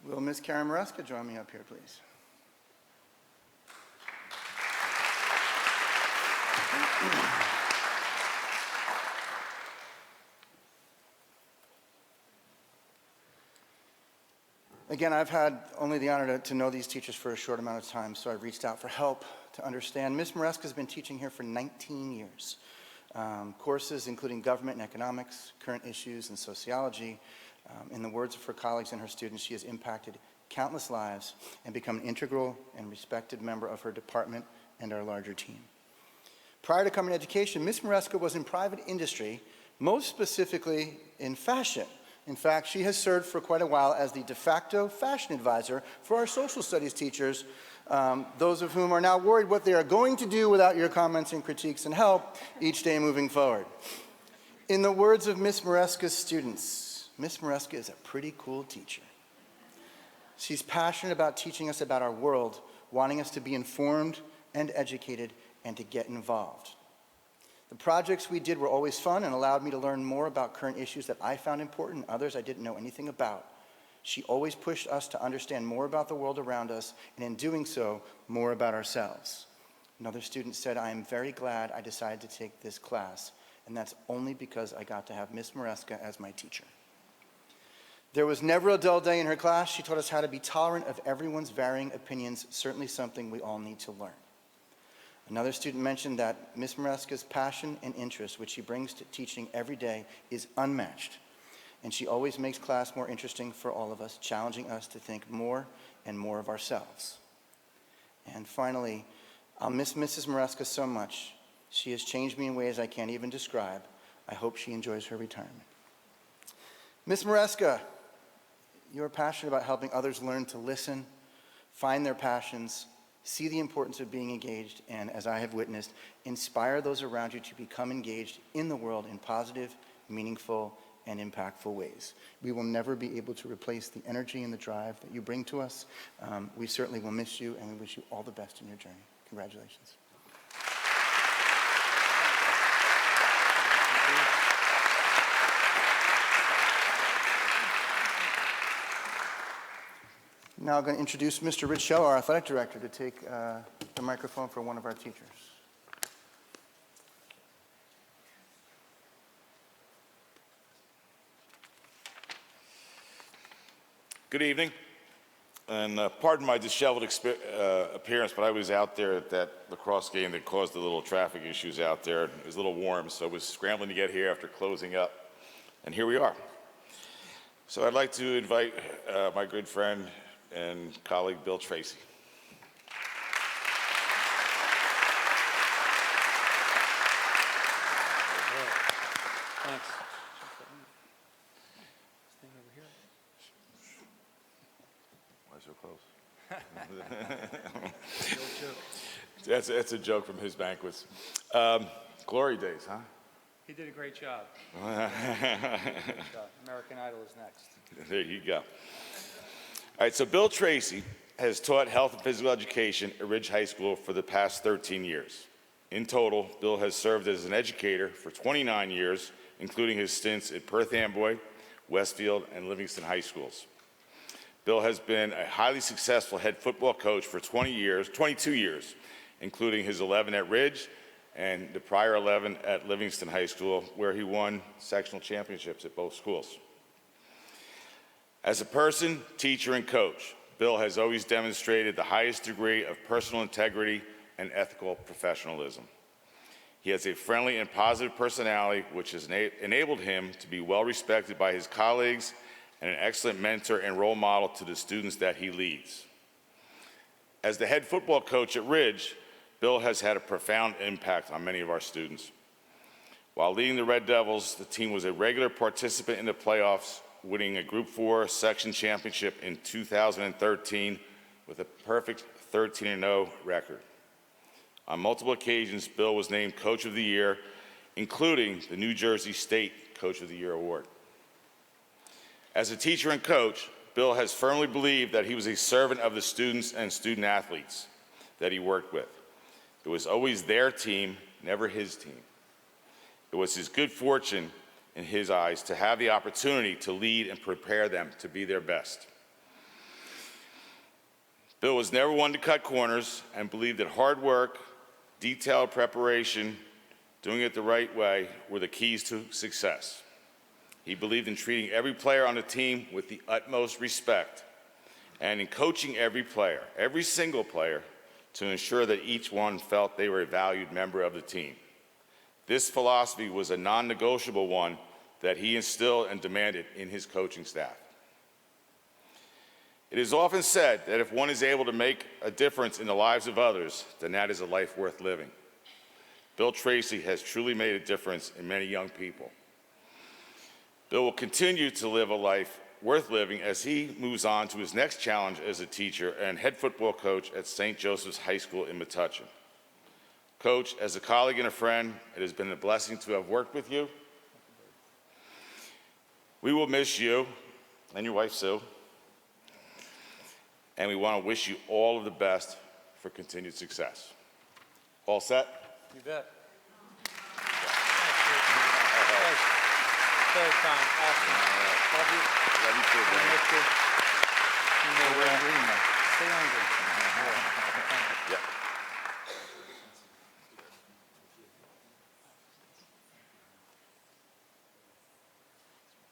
Will Ms. Karen Maresca join me up here, please? Again, I've had only the honor to know these teachers for a short amount of time, so I reached out for help to understand. Ms. Maresca has been teaching here for 19 years. Courses including government and economics, current issues, and sociology. In the words of her colleagues and her students, she has impacted countless lives and become an integral and respected member of her department and our larger team. Prior to coming to education, Ms. Maresca was in private industry, most specifically in fashion. In fact, she has served for quite a while as the de facto fashion advisor for our social studies teachers, those of whom are now worried what they are going to do without your comments and critiques and help each day moving forward. In the words of Ms. Maresca's students, Ms. Maresca is a pretty cool teacher. She's passionate about teaching us about our world, wanting us to be informed and educated and to get involved. The projects we did were always fun and allowed me to learn more about current issues that I found important and others I didn't know anything about. She always pushed us to understand more about the world around us, and in doing so, more about ourselves. Another student said, I am very glad I decided to take this class, and that's only because I got to have Ms. Maresca as my teacher. There was never a dull day in her class. She taught us how to be tolerant of everyone's varying opinions, certainly something we all need to learn. Another student mentioned that Ms. Mareska's passion and interest, which she brings to teaching every day, is unmatched. And she always makes class more interesting for all of us, challenging us to think more and more of ourselves. And finally, I'll miss Mrs. Mareska so much. She has changed me in ways I can't even describe. I hope she enjoys her retirement. Ms. Mareska, you are passionate about helping others learn to listen, find their passions, see the importance of being engaged, and, as I have witnessed, inspire those around you to become engaged in the world in positive, meaningful, and impactful ways. We will never be able to replace the energy and the drive that you bring to us. We certainly will miss you, and we wish you all the best in your journey. Congratulations. Now I'm going to introduce Mr. Rich Shell, our athletic director, to take the microphone for one of our teachers. Good evening, and pardon my disheveled appearance, but I was out there at that lacrosse game that caused the little traffic issues out there. It was a little warm, so I was scrambling to get here after closing up, and here we are. So I'd like to invite my good friend and colleague, Bill Tracy. Thanks. Why so close? That's a joke from his banquets. Glory days, huh? He did a great job. American Idol is next. There you go. All right, so Bill Tracy has taught health and physical education at Ridge High School for the past 13 years. In total, Bill has served as an educator for 29 years, including his stints at Perth Amboy, Westfield, and Livingston High Schools. Bill has been a highly successful head football coach for 22 years, including his 11 at Ridge and the prior 11 at Livingston High School, where he won sectional championships at both schools. As a person, teacher, and coach, Bill has always demonstrated the highest degree of personal integrity and ethical professionalism. He has a friendly and positive personality, which has enabled him to be well respected by his colleagues and an excellent mentor and role model to the students that he leads. As the head football coach at Ridge, Bill has had a profound impact on many of our students. While leading the Red Devils, the team was a regular participant in the playoffs, winning a Group 4 section championship in 2013 with a perfect 13-0 record. On multiple occasions, Bill was named Coach of the Year, including the New Jersey State Coach of the Year award. As a teacher and coach, Bill has firmly believed that he was a servant of the students and student athletes that he worked with. It was always their team, never his team. It was his good fortune in his eyes to have the opportunity to lead and prepare them to be their best. Bill was never one to cut corners and believed that hard work, detailed preparation, doing it the right way were the keys to success. He believed in treating every player on the team with the utmost respect and in coaching every player, every single player, to ensure that each one felt they were a valued member of the team. This philosophy was a non-negotiable one that he instilled and demanded in his coaching staff. It is often said that if one is able to make a difference in the lives of others, then that is a life worth living. Bill Tracy has truly made a difference in many young people. Bill will continue to live a life worth living as he moves on to his next challenge as a teacher and head football coach at St. Joseph's High School in Metuchen. Coach, as a colleague and a friend, it has been a blessing to have worked with you. We will miss you and your wife, Sue, and we want to wish you all of the best for continued success. All set? You bet. Very kind. Awesome. Love you. Love you too, man. Miss you. You know where I'm reading now. Stay hungry. Yeah.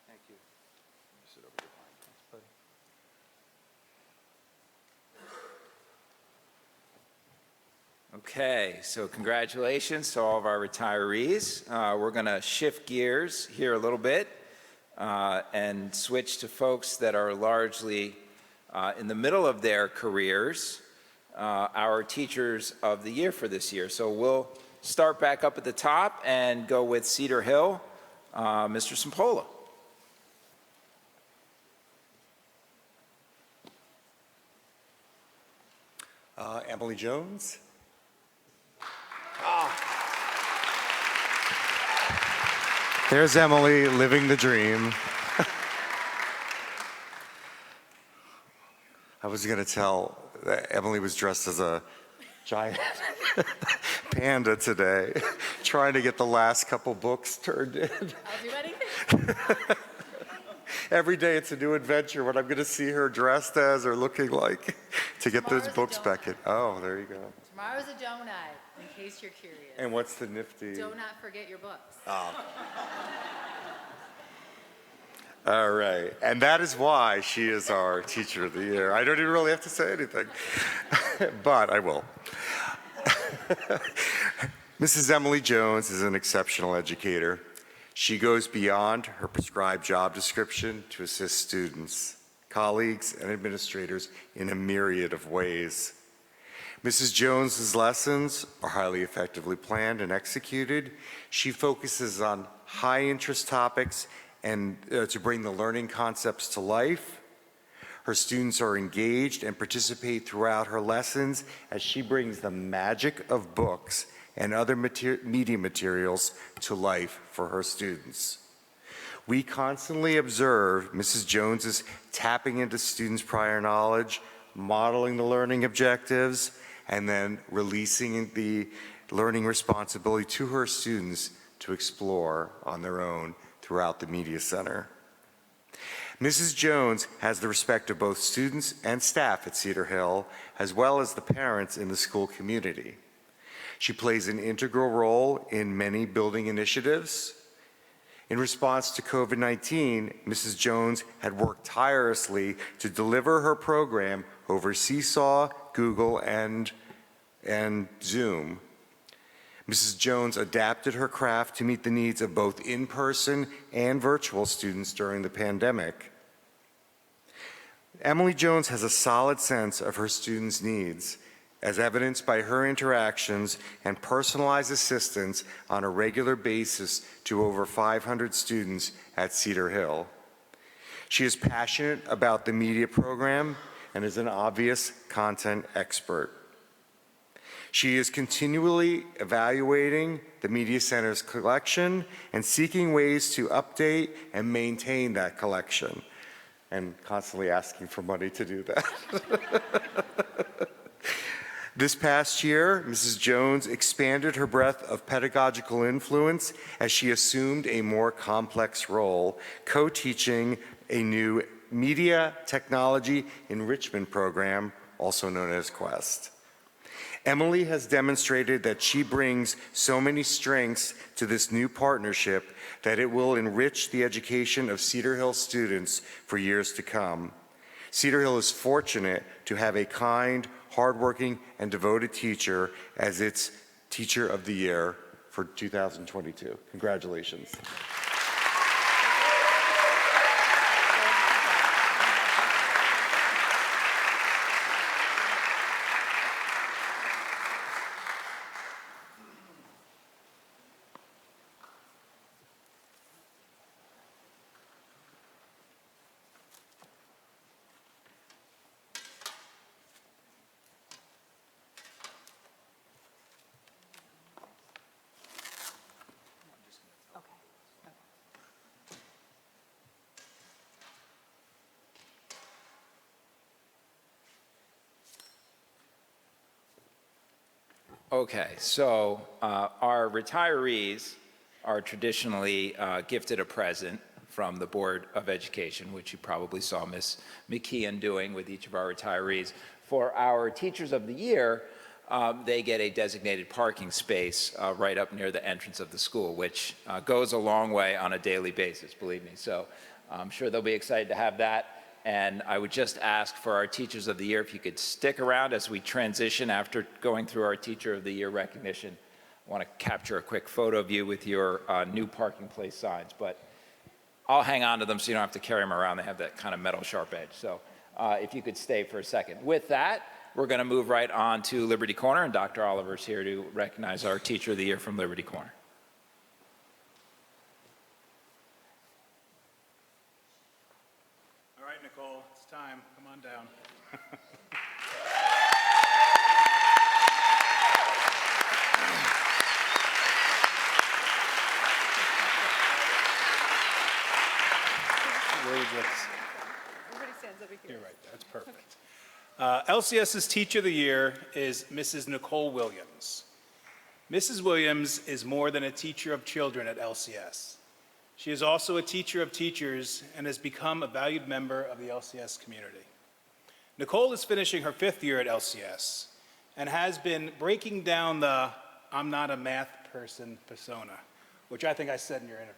Thank you. Sit over here. Thanks, buddy. Okay, so congratulations to all of our retirees. We're going to shift gears here a little bit and switch to folks that are largely in the middle of their careers, our teachers of the year for this year. So we'll start back up at the top and go with Cedar Hill, Mr. Sampola. Emily Jones. There's Emily living the dream. I was going to tell that Emily was dressed as a giant panda today, trying to get the last couple books turned in. I'll do anything. Every day it's a new adventure what I'm going to see her dressed as or looking like to get those books back in. Oh, there you go. Tomorrow's a donut, in case you're curious. And what's the nifty? Do not forget your books. Oh. All right. And that is why she is our Teacher of the Year. I don't even really have to say anything, but I will. Mrs. Emily Jones is an exceptional educator. She goes beyond her prescribed job description to assist students, colleagues, and administrators in a myriad of ways. Mrs. Jones's lessons are highly effectively planned and executed. She focuses on high-interest topics and to bring the learning concepts to life. Her students are engaged and participate throughout her lessons as she brings the magic of books and other media materials to life for her students. We constantly observe Mrs. Jones's tapping into students' prior knowledge, modeling the learning objectives, and then releasing the learning responsibility to her students to explore on their own throughout the Media Center. Mrs. Jones has the respect of both students and staff at Cedar Hill, as well as the parents in the school community. She plays an integral role in many building initiatives. In response to COVID-19, Mrs. Jones had worked tirelessly to deliver her program over Seesaw, Google, and Zoom. Mrs. Jones adapted her craft to meet the needs of both in-person and virtual students during the pandemic. Emily Jones has a solid sense of her students' needs, as evidenced by her interactions and personalized assistance on a regular basis to over 500 students at Cedar Hill. She is passionate about the media program and is an obvious content expert. She is continually evaluating the Media Center's collection and seeking ways to update and maintain that collection, and constantly asking for money to do that. This past year, Mrs. Jones expanded her breadth of pedagogical influence as she assumed a more complex role, co-teaching a new media technology enrichment program, also known as Quest. Emily has demonstrated that she brings so many strengths to this new partnership that it will enrich the education of Cedar Hill students for years to come. Cedar Hill is fortunate to have a kind, hardworking, and devoted teacher as its Teacher of the Year for 2022. Congratulations. Okay, so our retirees are traditionally gifted a present from the Board of Education, which you probably saw Ms. McKeon doing with each of our retirees. For our Teachers of the Year, they get a designated parking space right up near the entrance of the school, which goes a long way on a daily basis, believe me. So I'm sure they'll be excited to have that. And I would just ask for our Teachers of the Year if you could stick around as we transition after going through our Teacher of the Year recognition. I want to capture a quick photo of you with your new parking place signs, but I'll hang on to them so you don't have to carry them around. They have that kind of metal sharp edge. So if you could stay for a second. With that, we're going to move right on to Liberty Corner, and Dr. Oliver's here to recognize our Teacher of the Year from Liberty Corner. All right, Nicole, it's time. Come on down. Everybody stands over here. You're right, that's perfect. LCS's Teacher of the Year is Mrs. Nicole Williams. Mrs. Williams is more than a teacher of children at LCS. She is also a teacher of teachers and has become a valued member of the LCS community. Nicole is finishing her 5th year at LCS and has been breaking down the "I'm not a math person" persona, which I think I said in your interview.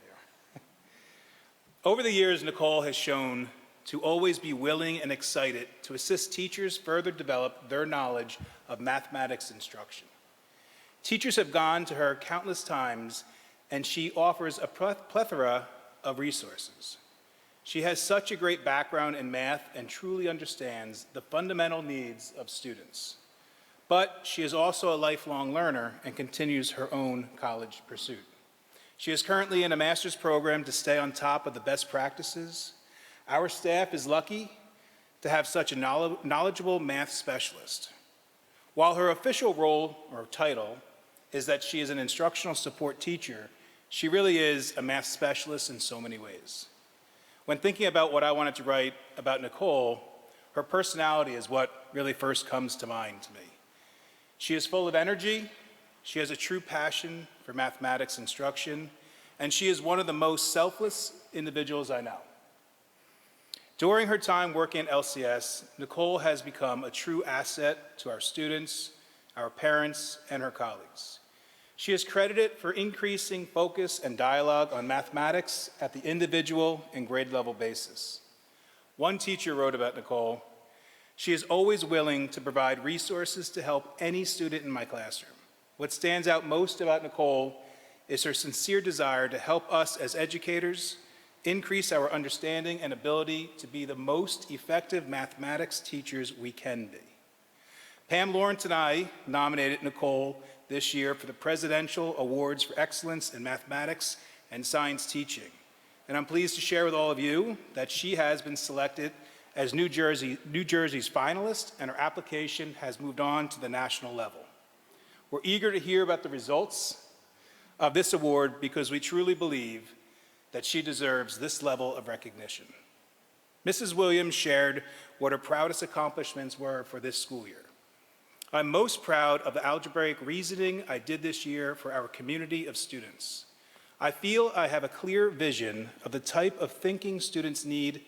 Over the years, Nicole has shown to always be willing and excited to assist teachers further develop their knowledge of mathematics instruction. Teachers have gone to her countless times, and she offers a plethora of resources. She has such a great background in math and truly understands the fundamental needs of students. But she is also a lifelong learner and continues her own college pursuit. She is currently in a master's program to stay on top of the best practices. Our staff is lucky to have such a knowledgeable math specialist. While her official role or title is that she is an instructional support teacher, she really is a math specialist in so many ways. When thinking about what I wanted to write about Nicole, her personality is what really first comes to mind to me. She is full of energy, she has a true passion for mathematics instruction, and she is one of the most selfless individuals I know. During her time working at LCS, Nicole has become a true asset to our students, our parents, and her colleagues. She is credited for increasing focus and dialogue on mathematics at the individual and grade level basis. One teacher wrote about Nicole, "She is always willing to provide resources to help any student in my classroom. What stands out most about Nicole is her sincere desire to help us as educators increase our understanding and ability to be the most effective mathematics teachers we can be." Pam Lawrence and I nominated Nicole this year for the Presidential Awards for Excellence in Mathematics and Science Teaching. And I'm pleased to share with all of you that she has been selected as New Jersey's finalist, and her application has moved on to the national level. We're eager to hear about the results of this award because we truly believe that she deserves this level of recognition. Mrs. Williams shared what her proudest accomplishments were for this school year. "I'm most proud of the algebraic reasoning I did this year for our community of students. I feel I have a clear vision of the type of thinking students need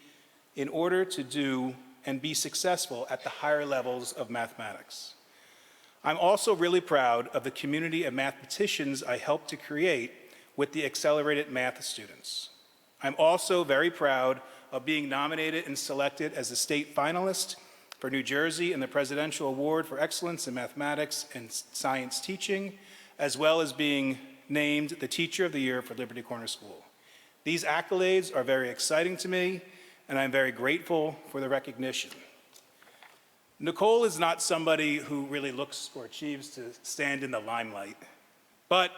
in order to do and be successful at the higher levels of mathematics. I'm also really proud of the community of mathematicians I helped to create with the accelerated math students. I'm also very proud of being nominated and selected as a state finalist for New Jersey in the Presidential Award for Excellence in Mathematics and Science Teaching, as well as being named the Teacher of the Year for Liberty Corner School. These accolades are very exciting to me, and I'm very grateful for the recognition." Nicole is not somebody who really looks or achieves to stand in the limelight, but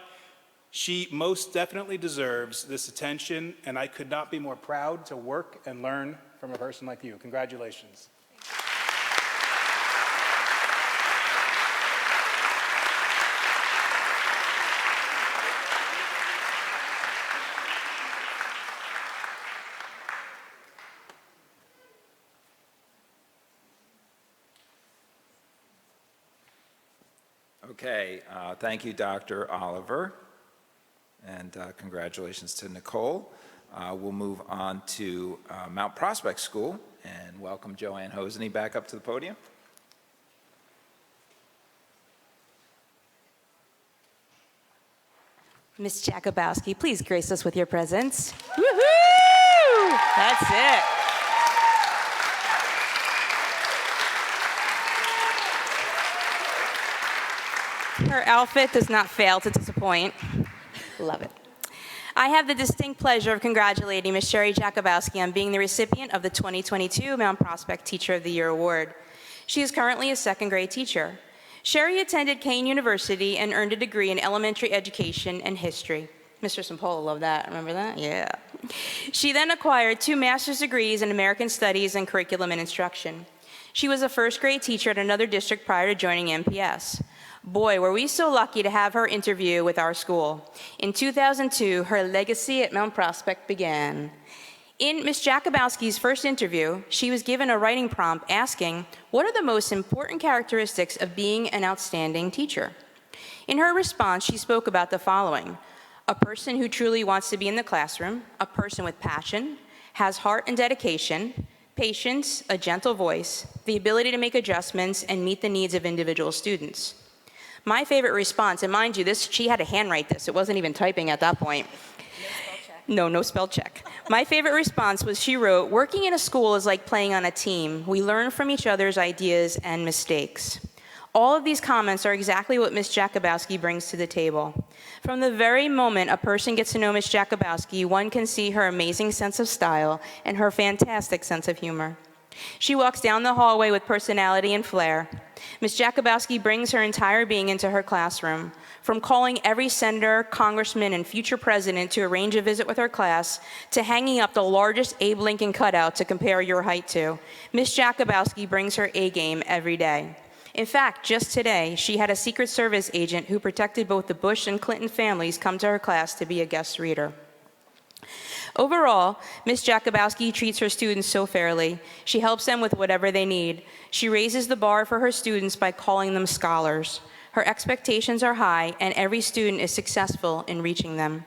she most definitely deserves this attention, and I could not be more proud to work and learn from a person like you. Congratulations. Okay, thank you, Dr. Oliver, and congratulations to Nicole. We'll move on to Mount Prospect School and welcome Joanne Hosney back up to the podium. Ms. Jakubowski, please grace us with your presence. Woohoo! That's it. Her outfit does not fail to disappoint. Love it. I have the distinct pleasure of congratulating Ms. Sherry Jakubowski on being the recipient of the 2022 Mount Prospect Teacher of the Year Award. She is currently a second grade teacher. Sherry attended Kean University and earned a degree in elementary education and history. Mr. Sampola loved that, remember that? Yeah. She then acquired 2 master's degrees in American Studies and Curriculum and Instruction. She was a first grade teacher at another district prior to joining MPS. Boy, were we so lucky to have her interview with our school. In 2002, her legacy at Mount Prospect began. In Ms. Jakubowski's first interview, she was given a writing prompt asking, what are the most important characteristics of being an outstanding teacher? In her response, she spoke about the following: a person who truly wants to be in the classroom, a person with passion, has heart and dedication, patience, a gentle voice, the ability to make adjustments and meet the needs of individual students. My favorite response, and mind you, she had to handwrite this. It wasn't even typing at that point. No spell check. My favorite response was she wrote, working in a school is like playing on a team. We learn from each other's ideas and mistakes. All of these comments are exactly what Ms. Jakubowski brings to the table. From the very moment a person gets to know Ms. Jakubowski, one can see her amazing sense of style and her fantastic sense of humor. She walks down the hallway with personality and flair. Ms. Jakubowski brings her entire being into her classroom. From calling every senator, congressman, and future president to arrange a visit with her class, to hanging up the largest Abe Lincoln cutout to compare your height to, Ms. Jakubowski brings her A game every day. In fact, just today, she had a Secret Service agent who protected both the Bush and Clinton families come to her class to be a guest reader. Overall, Ms. Jakubowski treats her students so fairly. She helps them with whatever they need. She raises the bar for her students by calling them scholars. Her expectations are high, and every student is successful in reaching them.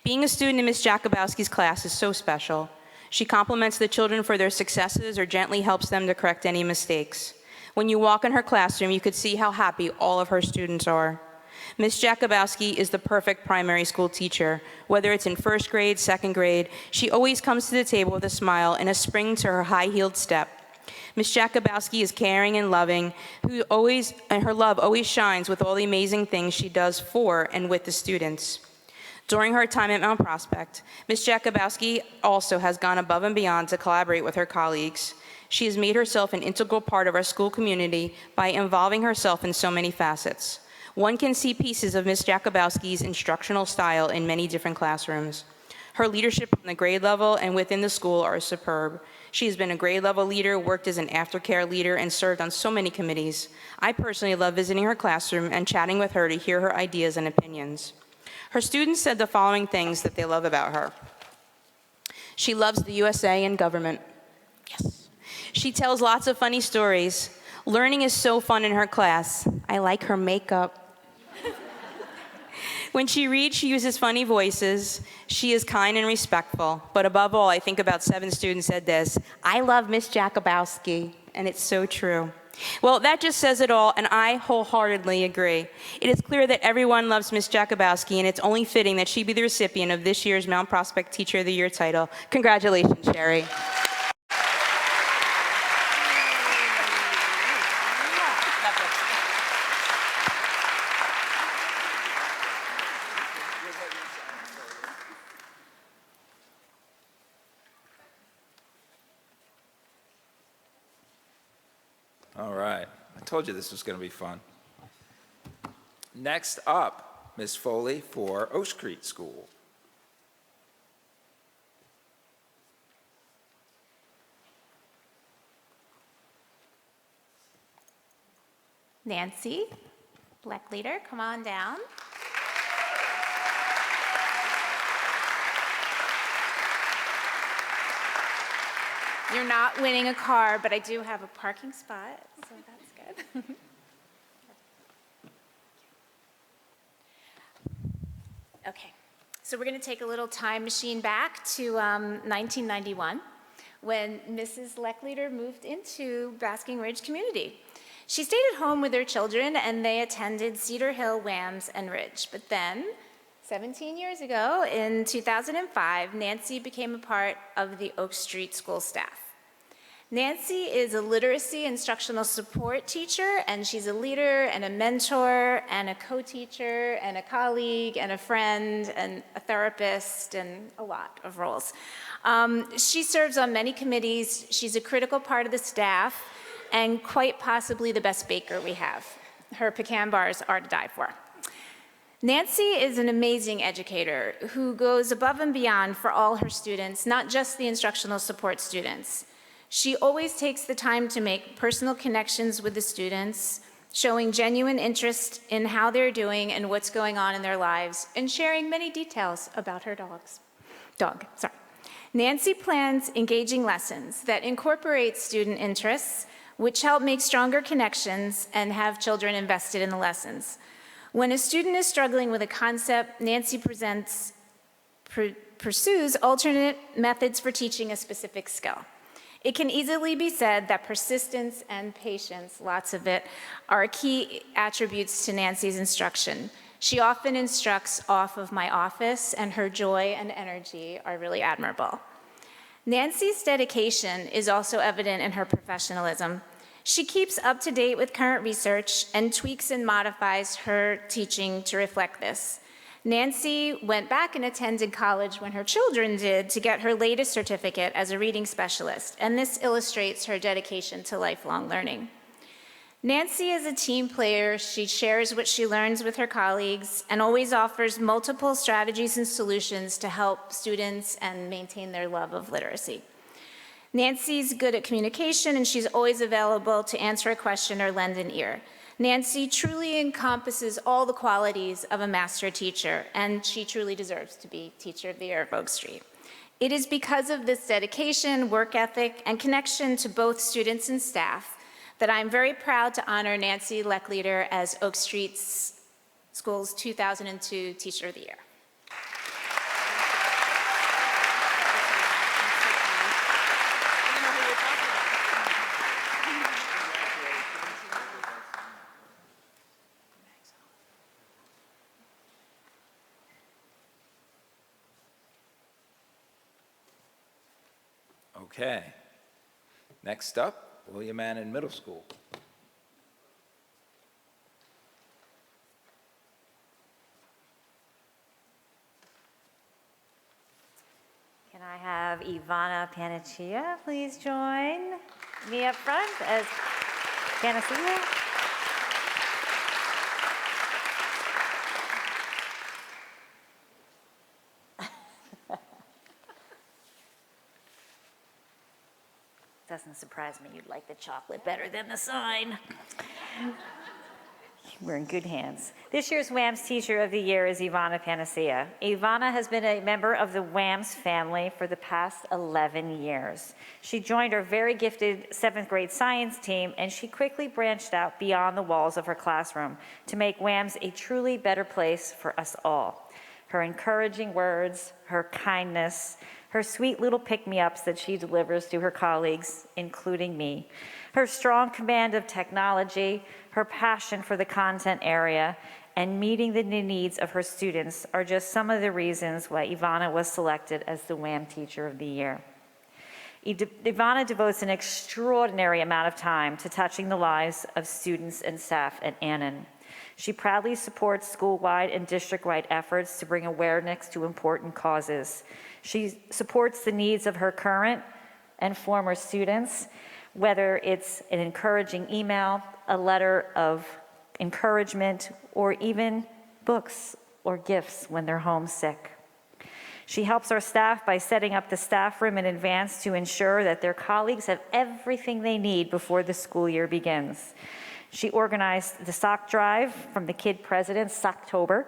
Being a student in Ms. Jakubowski's class is so special. She compliments the children for their successes or gently helps them to correct any mistakes. When you walk in her classroom, you could see how happy all of her students are. Ms. Jakubowski is the perfect primary school teacher. Whether it's in first grade, second grade, she always comes to the table with a smile and a spring to her high-heeled step. Ms. Jakubowski is caring and loving, and her love always shines with all the amazing things she does for and with the students. During her time at Mount Prospect, Ms. Jakubowski also has gone above and beyond to collaborate with her colleagues. She has made herself an integral part of our school community by involving herself in so many facets. One can see pieces of Ms. Jakubowski's instructional style in many different classrooms. Her leadership on the grade level and within the school are superb. She has been a grade level leader, worked as an aftercare leader, and served on so many committees. I personally love visiting her classroom and chatting with her to hear her ideas and opinions. Her students said the following things that they love about her. She loves the USA and government. Yes. She tells lots of funny stories. Learning is so fun in her class. I like her makeup. When she reads, she uses funny voices. She is kind and respectful. But above all, I think about 7 students said this, I love Miss Jakubowski, and it's so true. Well, that just says it all, and I wholeheartedly agree. It is clear that everyone loves Miss Jakubowski, and it's only fitting that she be the recipient of this year's Mount Prospect Teacher of the Year title. Congratulations, Sherry. All right. I told you this was going to be fun. Next up, Ms. Foley for Oak Street School. Nancy, Black Leader, come on down. You're not winning a car, but I do have a parking spot, so that's good. Okay, so we're going to take a little time machine back to 1991 when Mrs. Leckleader moved into Basking Ridge community. She stayed at home with her children and they attended Cedar Hill, Wamps, and Ridge. But then, 17 years ago, in 2005, Nancy became a part of the Oak Street school staff. Nancy is a literacy instructional support teacher, and she's a leader and a mentor and a co-teacher and a colleague and a friend and a therapist and a lot of roles. She serves on many committees. She's a critical part of the staff and quite possibly the best baker we have. Her pecan bars are to die for. Nancy is an amazing educator who goes above and beyond for all her students, not just the instructional support students. She always takes the time to make personal connections with the students, showing genuine interest in how they're doing and what's going on in their lives, and sharing many details about her dog. Nancy plans engaging lessons that incorporate student interests, which help make stronger connections and have children invested in the lessons. When a student is struggling with a concept, Nancy pursues alternate methods for teaching a specific skill. It can easily be said that persistence and patience, lots of it, are key attributes to Nancy's instruction. She often instructs off of my office, and her joy and energy are really admirable. Nancy's dedication is also evident in her professionalism. She keeps up to date with current research and tweaks and modifies her teaching to reflect this. Nancy went back and attended college when her children did to get her latest certificate as a reading specialist, and this illustrates her dedication to lifelong learning. Nancy is a team player. She shares what she learns with her colleagues and always offers multiple strategies and solutions to help students and maintain their love of literacy. Nancy's good at communication, and she's always available to answer a question or lend an ear. Nancy truly encompasses all the qualities of a master teacher, and she truly deserves to be Teacher of the Year of Oak Street. It is because of this dedication, work ethic, and connection to both students and staff that I'm very proud to honor Nancy Leckleader as Oak Street School's 2002 Teacher of the Year. Okay. Next up, William Annan Middle School. Can I have Ivana Panacea please join me up front as Panacea? Doesn't surprise me you'd like the chocolate better than the sign. We're in good hands. This year's Wamps Teacher of the Year is Ivana Panacea. Ivana has been a member of the Wamps family for the past 11 years. She joined our very gifted 7th grade science team, and she quickly branched out beyond the walls of her classroom to make Wamps a truly better place for us all. Her encouraging words, her kindness, her sweet little pick-me-ups that she delivers to her colleagues, including me, her strong command of technology, her passion for the content area, and meeting the needs of her students are just some of the reasons why Ivana was selected as the WAM Teacher of the Year. Ivana devotes an extraordinary amount of time to touching the lives of students and staff at Annan. She proudly supports school-wide and district-wide efforts to bring awareness to important causes. She supports the needs of her current and former students, whether it's an encouraging email, a letter of encouragement, or even books or gifts when they're homesick. She helps our staff by setting up the staff room in advance to ensure that their colleagues have everything they need before the school year begins. She organized the sock drive from the Kid Presidents Socktober,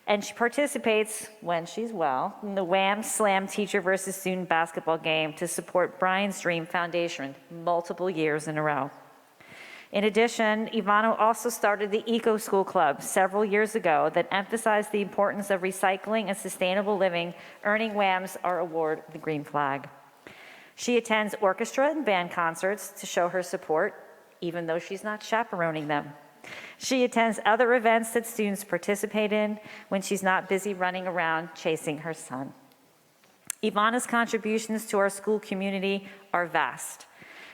and she participates, when she's well, in the Wham Slam Teacher versus Student basketball game to support Brian's Dream Foundation multiple years in a row. In addition, Ivana also started the Eco School Club several years ago that emphasized the importance of recycling and sustainable living, earning Wham's our award, the Green Flag. She attends orchestra and band concerts to show her support, even though she's not chaperoning them. She attends other events that students participate in when she's not busy running around chasing her son. Ivana's contributions to our school community are vast.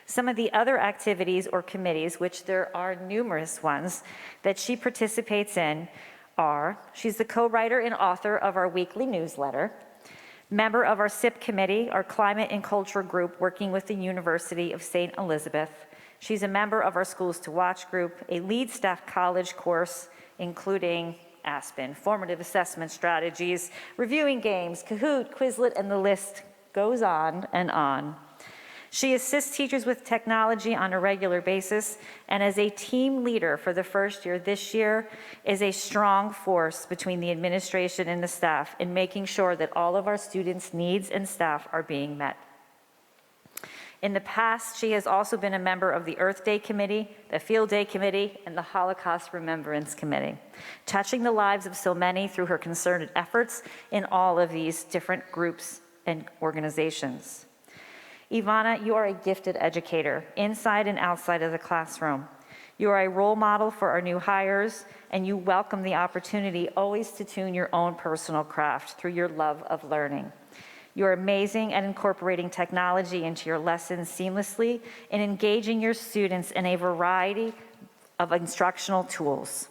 Some of the other activities or committees, which there are numerous ones, that she participates in are, she's the co-writer and author of our weekly newsletter, member of our SIP committee, our climate and culture group working with the University of St. Elizabeth. She's a member of our Schools to Watch group, a lead staff college course, including Aspen, formative assessment strategies, reviewing games, Kahoot, Quizlet, and the list goes on and on. She assists teachers with technology on a regular basis, and as a team leader for the first year this year, is a strong force between the administration and the staff in making sure that all of our students' needs and staff are being met. In the past, she has also been a member of the Earth Day Committee, the Field Day Committee, and the Holocaust Remembrance Committee, touching the lives of so many through her concerted efforts in all of these different groups and organizations. Ivana, you are a gifted educator, inside and outside of the classroom. You are a role model for our new hires, and you welcome the opportunity always to tune your own personal craft through your love of learning. You are amazing at incorporating technology into your lessons seamlessly and engaging your students in a variety of instructional tools.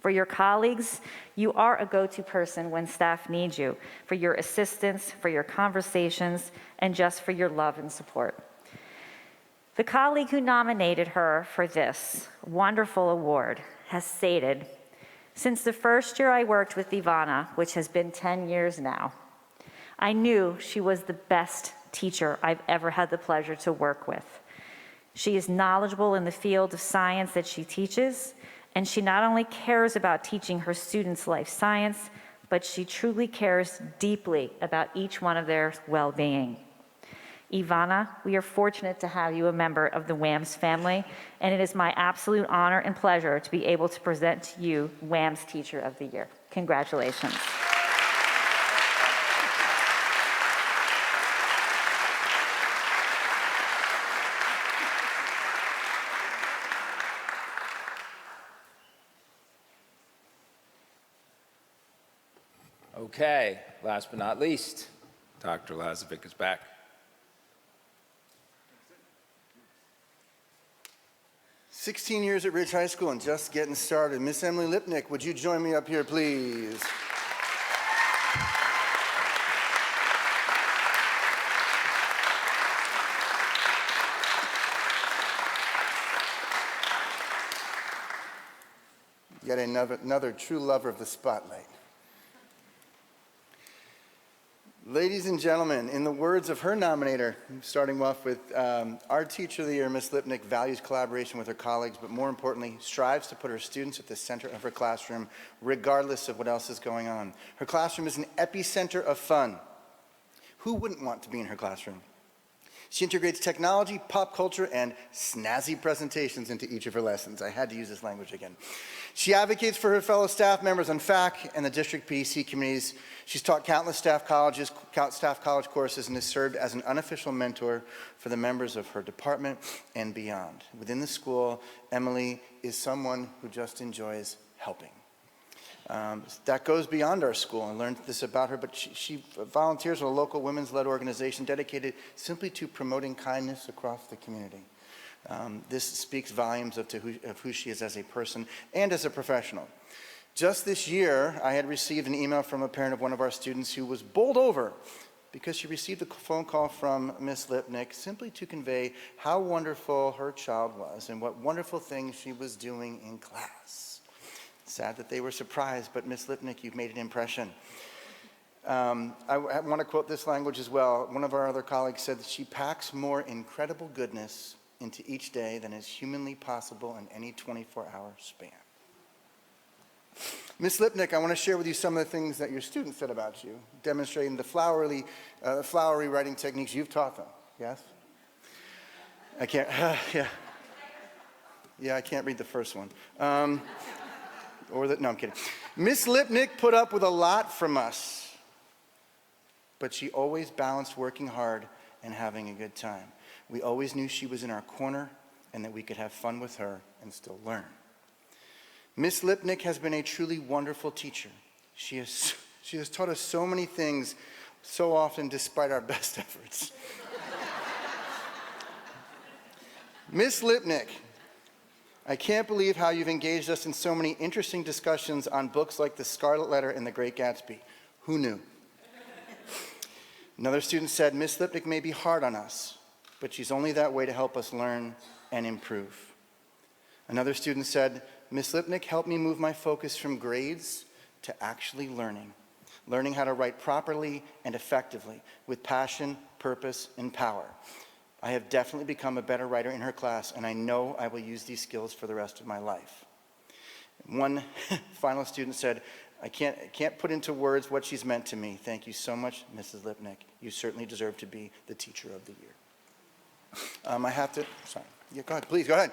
For your colleagues, you are a go-to person when staff need you, for your assistance, for your conversations, and just for your love and support. The colleague who nominated her for this wonderful award has stated, "Since the first year I worked with Ivana, which has been 10 years now, I knew she was the best teacher I've ever had the pleasure to work with. She is knowledgeable in the field of science that she teaches, and she not only cares about teaching her students life science, but she truly cares deeply about each one of their well-being." Ivana, we are fortunate to have you a member of the Wamps family, and it is my absolute honor and pleasure to be able to present to you Wamps Teacher of the Year. Congratulations. Okay, last but not least, Dr. Lazovic is back. "16 years at Ridge High School and just getting started." Miss Emily Lipnick, would you join me up here, please? Yet another true lover of the spotlight. Ladies and gentlemen, in the words of her nominator, starting off with our Teacher of the Year, Ms. Lipnick values collaboration with her colleagues, but more importantly, strives to put her students at the center of her classroom, regardless of what else is going on. Her classroom is an epicenter of fun. Who wouldn't want to be in her classroom? She integrates technology, pop culture, and snazzy presentations into each of her lessons. I had to use this language again. She advocates for her fellow staff members on FAC and the district PEC committees. She's taught countless staff college courses and has served as an unofficial mentor for the members of her department and beyond. Within the school, Emily is someone who just enjoys helping. That goes beyond our school. I learned this about her, but she volunteers with a local women's-led organization dedicated simply to promoting kindness across the community. This speaks volumes of who she is as a person and as a professional. Just this year, I had received an email from a parent of one of our students who was bowled over because she received a phone call from Miss Lipnick simply to convey how wonderful her child was and what wonderful things she was doing in class. Sad that they were surprised, but Miss Lipnick, you've made an impression. I want to quote this language as well. One of our other colleagues said that she packs more incredible goodness into each day than is humanly possible in any 24-hour span. Ms. Lipnick, I want to share with you some of the things that your students said about you, demonstrating the flowery writing techniques you've taught them. Yes? I can't, yeah, I can't read the first one. No, I'm kidding. Ms. Lipnick put up with a lot from us, but she always balanced working hard and having a good time. We always knew she was in our corner and that we could have fun with her and still learn. Ms. Lipnick has been a truly wonderful teacher. She has taught us so many things, so often despite our best efforts. Miss Lipnick, I can't believe how you've engaged us in so many interesting discussions on books like The Scarlet Letter and The Great Gatsby. Who knew? Another student said, Miss Lipnick may be hard on us, but she's only that way to help us learn and improve. Another student said, Miss Lipnick helped me move my focus from grades to actually learning how to write properly and effectively with passion, purpose, and power. I have definitely become a better writer in her class, and I know I will use these skills for the rest of my life. One final student said, I can't put into words what she's meant to me. Thank you so much, Mrs. Lipnick. You certainly deserve to be the Teacher of the Year. I have to, sorry. Yeah, go ahead, please, go ahead.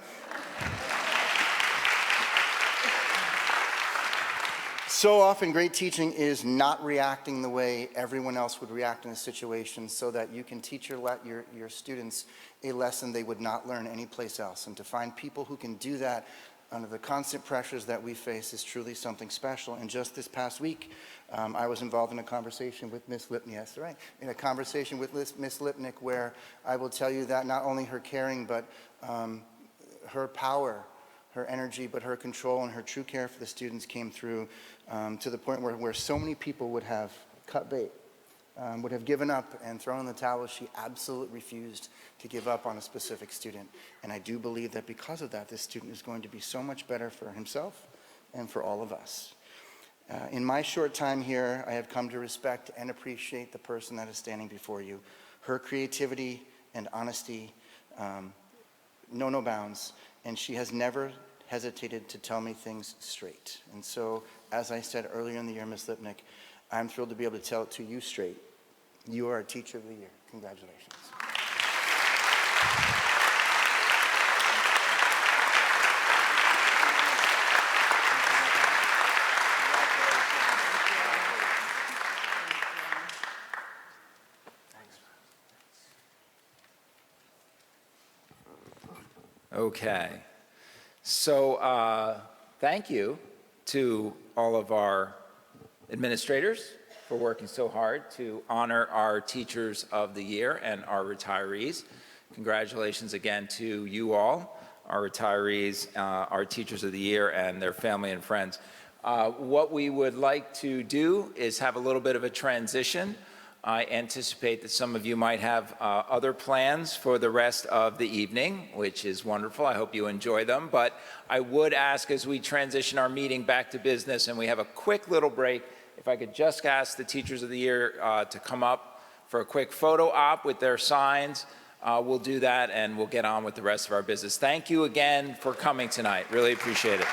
So often, great teaching is not reacting the way everyone else would react in a situation so that you can teach your students a lesson they would not learn anyplace else. And to find people who can do that under the constant pressures that we face is truly something special. And just this past week, I was involved in a conversation with Miss Lipnick, yes, right, in a conversation with Miss Lipnick where I will tell you that not only her caring, but her power, her energy, but her control and her true care for the students came through to the point where so many people would have cut bait, would have given up and thrown in the towel. She absolutely refused to give up on a specific student. And I do believe that because of that, this student is going to be so much better for himself and for all of us. In my short time here, I have come to respect and appreciate the person that is standing before you. Her creativity and honesty know no bounds, and she has never hesitated to tell me things straight. And so, as I said earlier in the year, Ms. Lipnick, I'm thrilled to be able to tell it to you straight. You are a Teacher of the Year. Congratulations. Okay. So thank you to all of our administrators for working so hard to honor our Teachers of the Year and our retirees. Congratulations again to you all, our retirees, our Teachers of the Year, and their family and friends. What we would like to do is have a little bit of a transition. I anticipate that some of you might have other plans for the rest of the evening, which is wonderful. I hope you enjoy them. But I would ask, as we transition our meeting back to business and we have a quick little break, if I could just ask the Teachers of the Year to come up for a quick photo op with their signs. We'll do that and we'll get on with the rest of our business. Thank you again for coming tonight. Really appreciate it.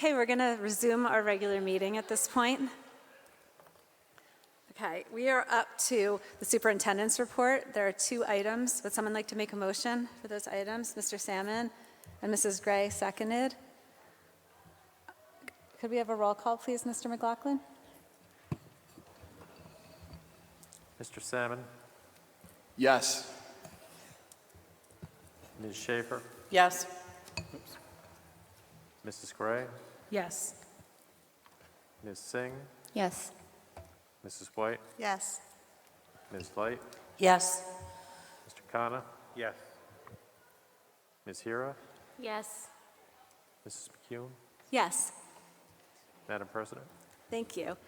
Okay, we're going to resume our regular meeting at this point. Okay, we are up to the superintendent's report. There are 2 items. Would someone like to make a motion for those items? Mr. Salmon and Mrs. Gray seconded. Could we have a roll call, please, Mr. McLaughlin? Mr. Salmon, Yes. Ms. Schaefer, Yes. Mrs. Gray, Yes. Ms. Singh, Yes. Mrs. White, Yes. Ms. Light, Yes. Mr. Khanna, Yes. Ms. Hira, Yes. Mrs. McCune, Yes. Madam President. Thank you.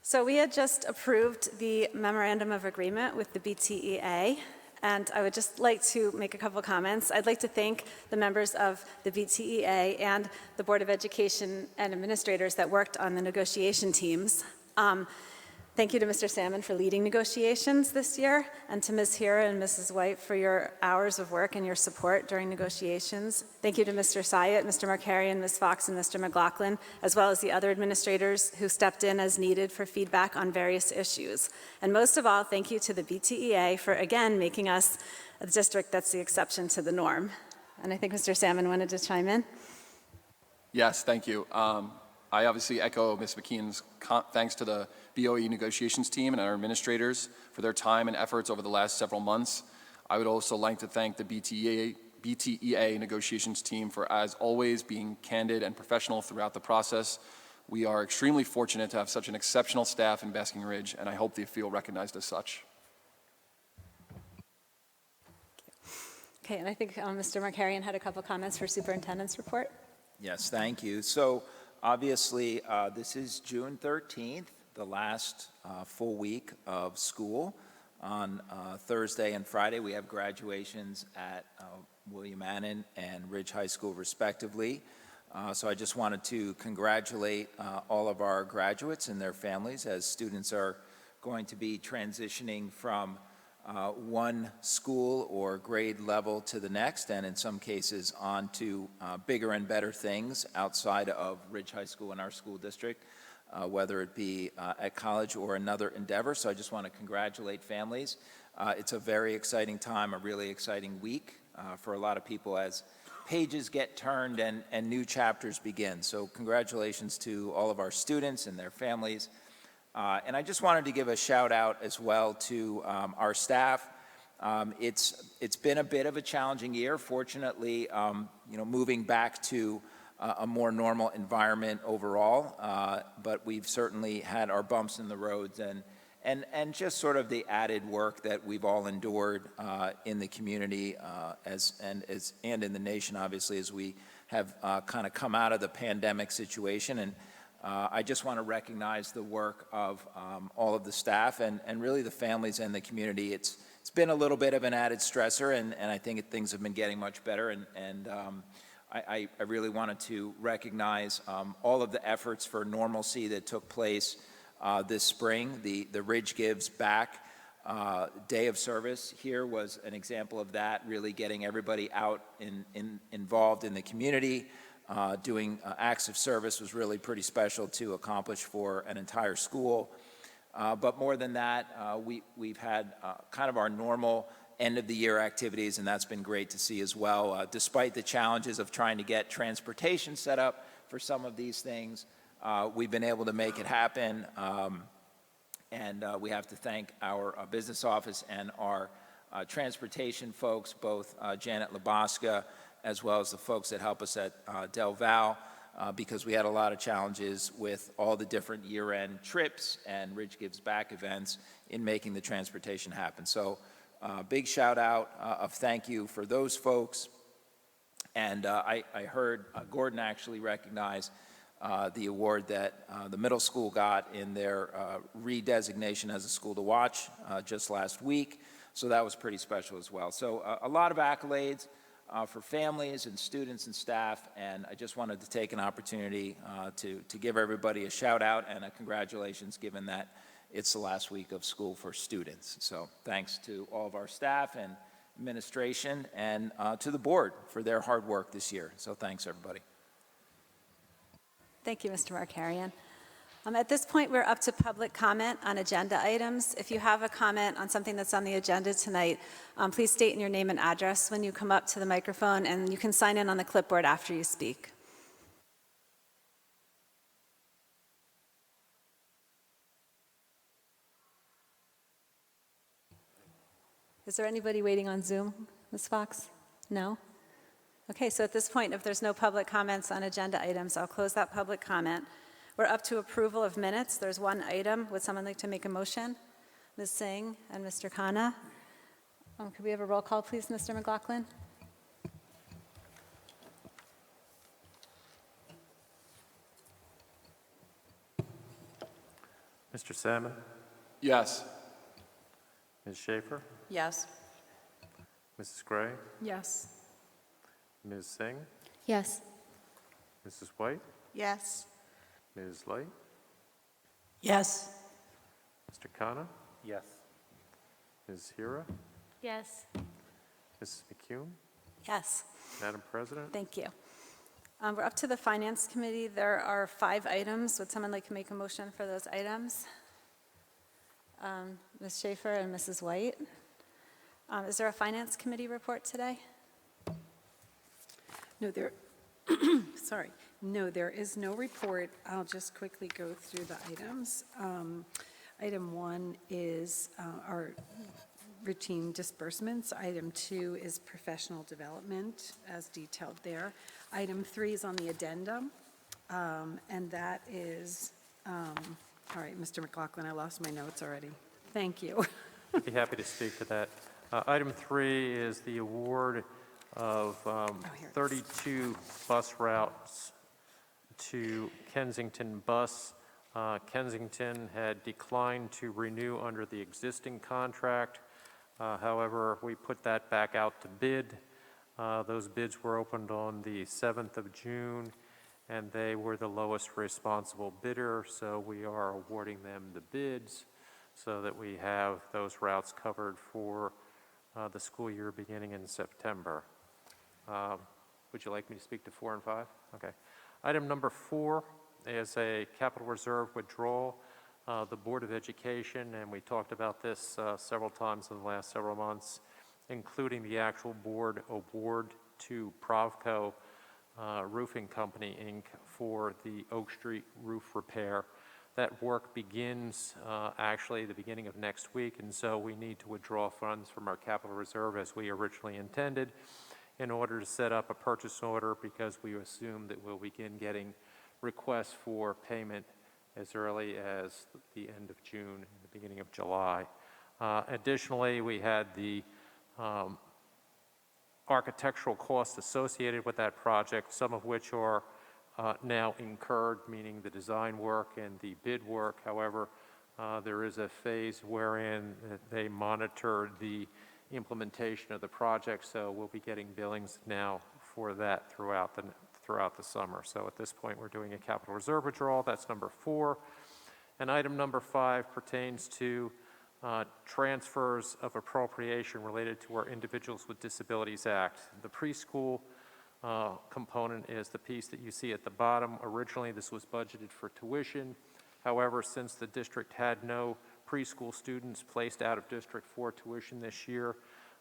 So we had just approved the memorandum of agreement with the BTEA, and I would just like to make a couple comments. I'd like to thank the members of the BTEA and the Board of Education and administrators that worked on the negotiation teams. Thank you to Mr. Salmon for leading negotiations this year, and to Ms. Hira and Mrs. White for your hours of work and your support during negotiations. Thank you to Mr. Syed, Mr. Markarian, Ms. Fox, and Mr. McLaughlin, as well as the other administrators who stepped in as needed for feedback on various issues. And most of all, thank you to the BTEA for, again, making us a district that's the exception to the norm. And I think Mr. Salmon wanted to chime in. Yes, thank you. I obviously echo Ms. McKeon's thanks to the BOE negotiations team and our administrators for their time and efforts over the last several months. I would also like to thank the BTEA negotiations team for, as always, being candid and professional throughout the process. We are extremely fortunate to have such an exceptional staff in Basking Ridge, and I hope they feel recognized as such. Okay, and I think Mr. Markarian had a couple comments for superintendent's report. Yes, thank you. So obviously, this is June 13th, the last full week of school. On Thursday and Friday, we have graduations at William Annan and Ridge High School, respectively. So I just wanted to congratulate all of our graduates and their families, as students are going to be transitioning from one school or grade level to the next, and in some cases on to bigger and better things outside of Ridge High School in our school district, whether it be at college or another endeavor. So I just want to congratulate families. It's a very exciting time, a really exciting week for a lot of people as pages get turned and new chapters begin. So congratulations to all of our students and their families. And I just wanted to give a shout out as well to our staff. It's been a bit of a challenging year. Fortunately, moving back to a more normal environment overall, but we've certainly had our bumps in the roads and just sort of the added work that we've all endured in the community and in the nation, obviously, as we have kind of come out of the pandemic situation. And I just want to recognize the work of all of the staff and really the families and the community. It's been a little bit of an added stressor, and I think things have been getting much better. I really wanted to recognize all of the efforts for normalcy that took place this spring. The Ridge Gives Back Day of Service here was an example of that, really getting everybody out involved in the community. Doing acts of service was really pretty special to accomplish for an entire school. But more than that, we've had kind of our normal end-of-the-year activities, and that's been great to see as well. Despite the challenges of trying to get transportation set up for some of these things, we've been able to make it happen. And we have to thank our business office and our transportation folks, both Janet Labaska, as well as the folks that help us at Del Val, because we had a lot of challenges with all the different year-end trips and Ridge Gives Back events in making the transportation happen. So big shout out of thank you for those folks. And I heard Gordon actually recognize the award that the middle school got in their redesignation as a school to watch just last week. So that was pretty special as well. So a lot of accolades for families and students and staff, and I just wanted to take an opportunity to give everybody a shout out and a congratulations, given that it's the last week of school for students. So thanks to all of our staff and administration and to the board for their hard work this year. So thanks, everybody. Thank you, Mr. Markarian. At this point, we're up to public comment on agenda items. If you have a comment on something that's on the agenda tonight, please state in your name and address when you come up to the microphone, and you can sign in on the clipboard after you speak. Is there anybody waiting on Zoom, Ms. Fox? No? Okay, so at this point, if there's no public comments on agenda items, I'll close that public comment. We're up to approval of minutes. There's one item. Would someone like to make a motion? Ms. Singh and Mr. Khanna. Could we have a roll call, please, Mr. McLaughlin? Mr. Salmon? Yes. Ms. Schaefer? Yes. Mrs. Gray? Yes. Ms. Singh? Yes. Mrs. White? Yes. Ms. Light? Yes. Mr. Khanna? Yes. Ms. Hira? Yes. Mrs. McCune? Yes. Madam President? Thank you. We're up to the Finance Committee. There are 5 items. Would someone like to make a motion for those items? Ms. Schaefer and Mrs. White. Is there a Finance Committee report today? No, sorry. No, there is no report. I'll just quickly go through the items. Item 1 is our routine disbursements. Item 2 is professional development, as detailed there. Item 3 is on the addendum, and that is, all right, Mr. McLaughlin, I lost my notes already. Thank you. I'd be happy to speak to that. Item 3 is the award of 32 bus routes to Kensington Bus. Kensington had declined to renew under the existing contract. However, we put that back out to bid. Those bids were opened on the 7th of June, and they were the lowest responsible bidder, so we are awarding them the bids so that we have those routes covered for the school year beginning in September. Would you like me to speak to 4 and 5? Okay. Item number 4 is a capital reserve withdrawal. The Board of Education, and we talked about this several times in the last several months, including the actual board award to Provco Roofing Company, Inc. for the Oak Street roof repair. That work begins actually the beginning of next week, and so we need to withdraw funds from our capital reserve as we originally intended in order to set up a purchase order, because we assume that we'll begin getting requests for payment as early as the end of June and the beginning of July. Additionally, we had the architectural costs associated with that project, some of which are now incurred, meaning the design work and the bid work. However, there is a phase wherein they monitor the implementation of the project, so we'll be getting billings now for that throughout the summer. So at this point, we're doing a capital reserve withdrawal. That's number 4. And item number 5 pertains to transfers of appropriation related to our Individuals with Disabilities Act. The preschool component is the piece that you see at the bottom. Originally, this was budgeted for tuition. However, since the district had no preschool students placed out of district for tuition this year,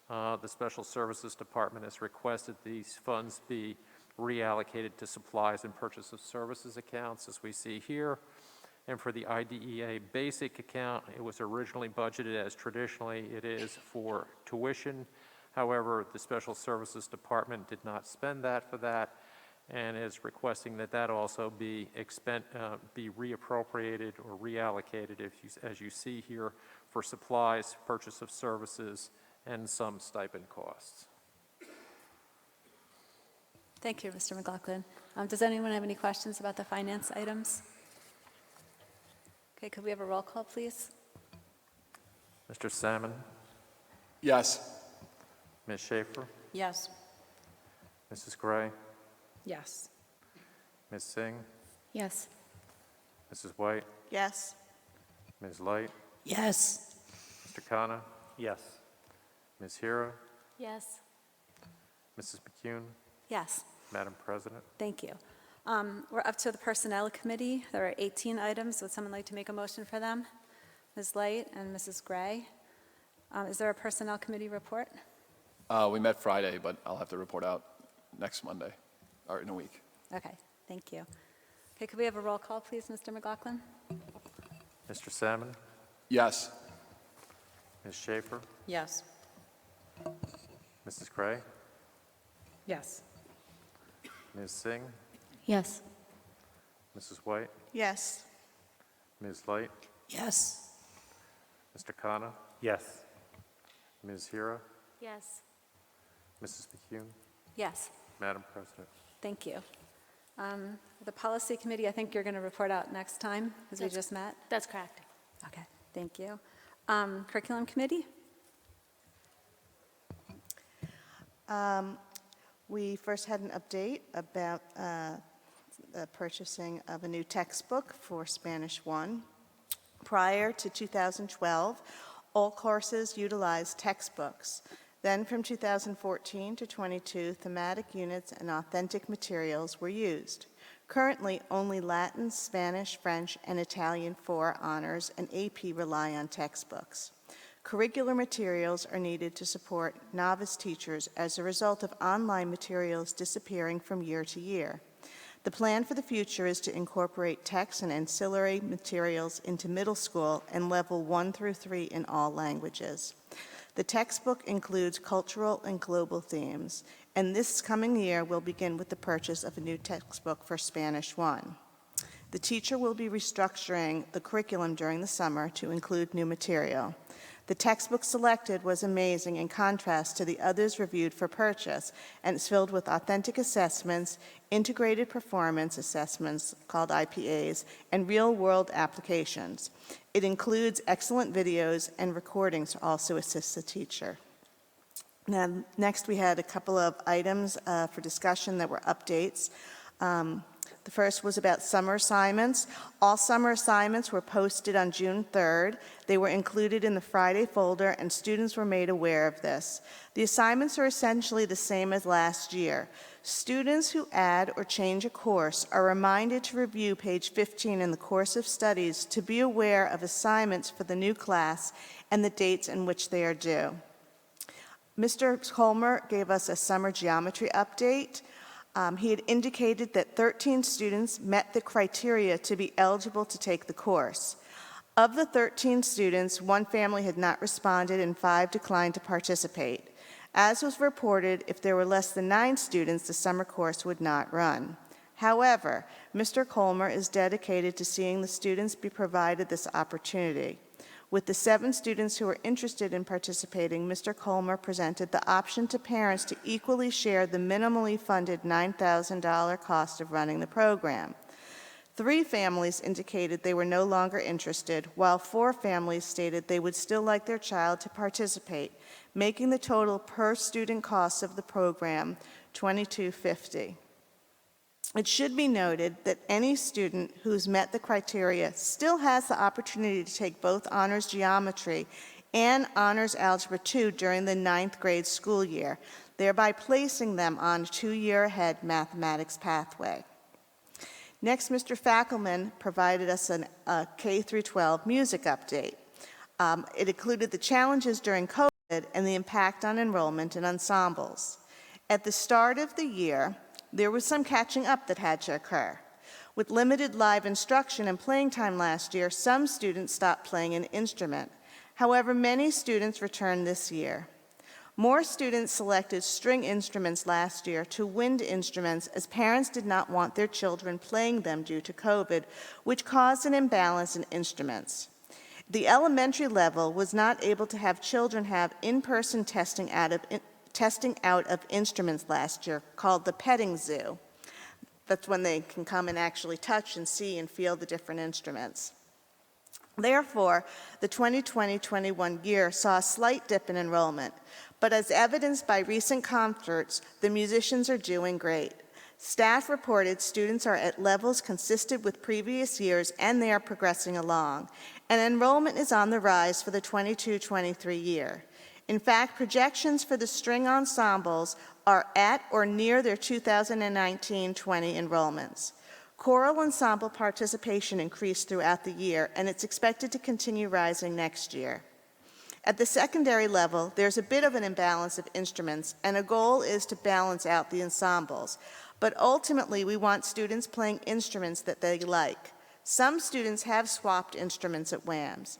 the Special Services Department has requested these funds be reallocated to supplies and purchase of services accounts, as we see here. And for the IDEA basic account, it was originally budgeted, as traditionally it is, for tuition. However, the Special Services Department did not spend that for that, and is requesting that that also be reappropriated or reallocated, as you see here, for supplies, purchase of services, and some stipend costs. Thank you, Mr. McLaughlin. Does anyone have any questions about the finance items? Okay, could we have a roll call, please? Mr. Salmon? Yes. Ms. Schaefer? Yes. Mrs. Gray? Yes. Ms. Singh? Yes. Mrs. White? Yes. Ms. Light? Yes. Mr. Khanna? Yes. Ms. Hira? Yes. Mrs. McCune? Yes. Madam President? Thank you. We're up to the Personnel Committee. There are 18 items. Would someone like to make a motion for them? Ms. Light and Mrs. Gray. Is there a Personnel Committee report? We met Friday, but I'll have to report out next Monday, or in a week. Okay, thank you. Okay, could we have a roll call, please, Mr. McLaughlin? Mr. Salmon, Yes. Ms. Schaefer, Yes. Mrs. Gray, Yes. Ms. Singh, Yes. Mrs. White, Yes. Ms. Light, Yes. Mr. Khanna, Yes. Ms. Hira, Yes. Mrs. McCune, Yes. Madam President. Thank you. The Policy Committee, I think you're going to report out next time, as we just met? That's correct. Okay, thank you. Curriculum Committee? We first had an update about the purchasing of a new textbook for Spanish 1. Prior to 2012, all courses utilized textbooks. Then from 2014 to 22, thematic units and authentic materials were used. Currently, only Latin, Spanish, French, and Italian 4 honors and AP rely on textbooks. Curricular materials are needed to support novice teachers as a result of online materials disappearing from year to year. The plan for the future is to incorporate text and ancillary materials into middle school and level 1 through 3 in all languages. The textbook includes cultural and global themes, and this coming year will begin with the purchase of a new textbook for Spanish 1. The teacher will be restructuring the curriculum during the summer to include new material. The textbook selected was amazing in contrast to the others reviewed for purchase, and it's filled with authentic assessments, integrated performance assessments called IPAs, and real-world applications. It includes excellent videos and recordings to also assist the teacher. Now, next we had a couple of items for discussion that were updates. The first was about summer assignments. All summer assignments were posted on June 3rd. They were included in the Friday folder, and students were made aware of this. The assignments are essentially the same as last year. Students who add or change a course are reminded to review page 15 in the course of studies to be aware of assignments for the new class and the dates in which they are due. Mr. Colmer gave us a summer geometry update. He had indicated that 13 students met the criteria to be eligible to take the course. Of the 13 students, 1 family had not responded and 5 declined to participate. As was reported, if there were less than 9 students, the summer course would not run. However, Mr. Colmer is dedicated to seeing the students be provided this opportunity. With the 7 students who were interested in participating, Mr. Colmer presented the option to parents to equally share the minimally funded $9,000 cost of running the program. 3 families indicated they were no longer interested, while 4 families stated they would still like their child to participate, making the total per student cost of the program $22.50. It should be noted that any student who's met the criteria still has the opportunity to take both Honors Geometry and Honors Algebra 2 during the 9th grade school year, thereby placing them on a 2-year-ahead mathematics pathway. Next, Mr. Fackelman provided us a K-12 music update. It included the challenges during COVID and the impact on enrollment in ensembles. At the start of the year, there was some catching up that had to occur. With limited live instruction and playing time last year, some students stopped playing an instrument. However, many students returned this year. More students selected string instruments last year to wind instruments as parents did not want their children playing them due to COVID, which caused an imbalance in instruments. The elementary level was not able to have children have in-person testing out of instruments last year, called the petting zoo. That's when they can come and actually touch and see and feel the different instruments. Therefore, the 2020-21 year saw a slight dip in enrollment, but as evidenced by recent concerts, the musicians are doing great. Staff reported students are at levels consistent with previous years and they are progressing along, and enrollment is on the rise for the 22-23 year. In fact, projections for the string ensembles are at or near their 2019-20 enrollments. Choral ensemble participation increased throughout the year, and it's expected to continue rising next year. At the secondary level, there's a bit of an imbalance of instruments, and a goal is to balance out the ensembles. But ultimately, we want students playing instruments that they like. Some students have swapped instruments at Wamps.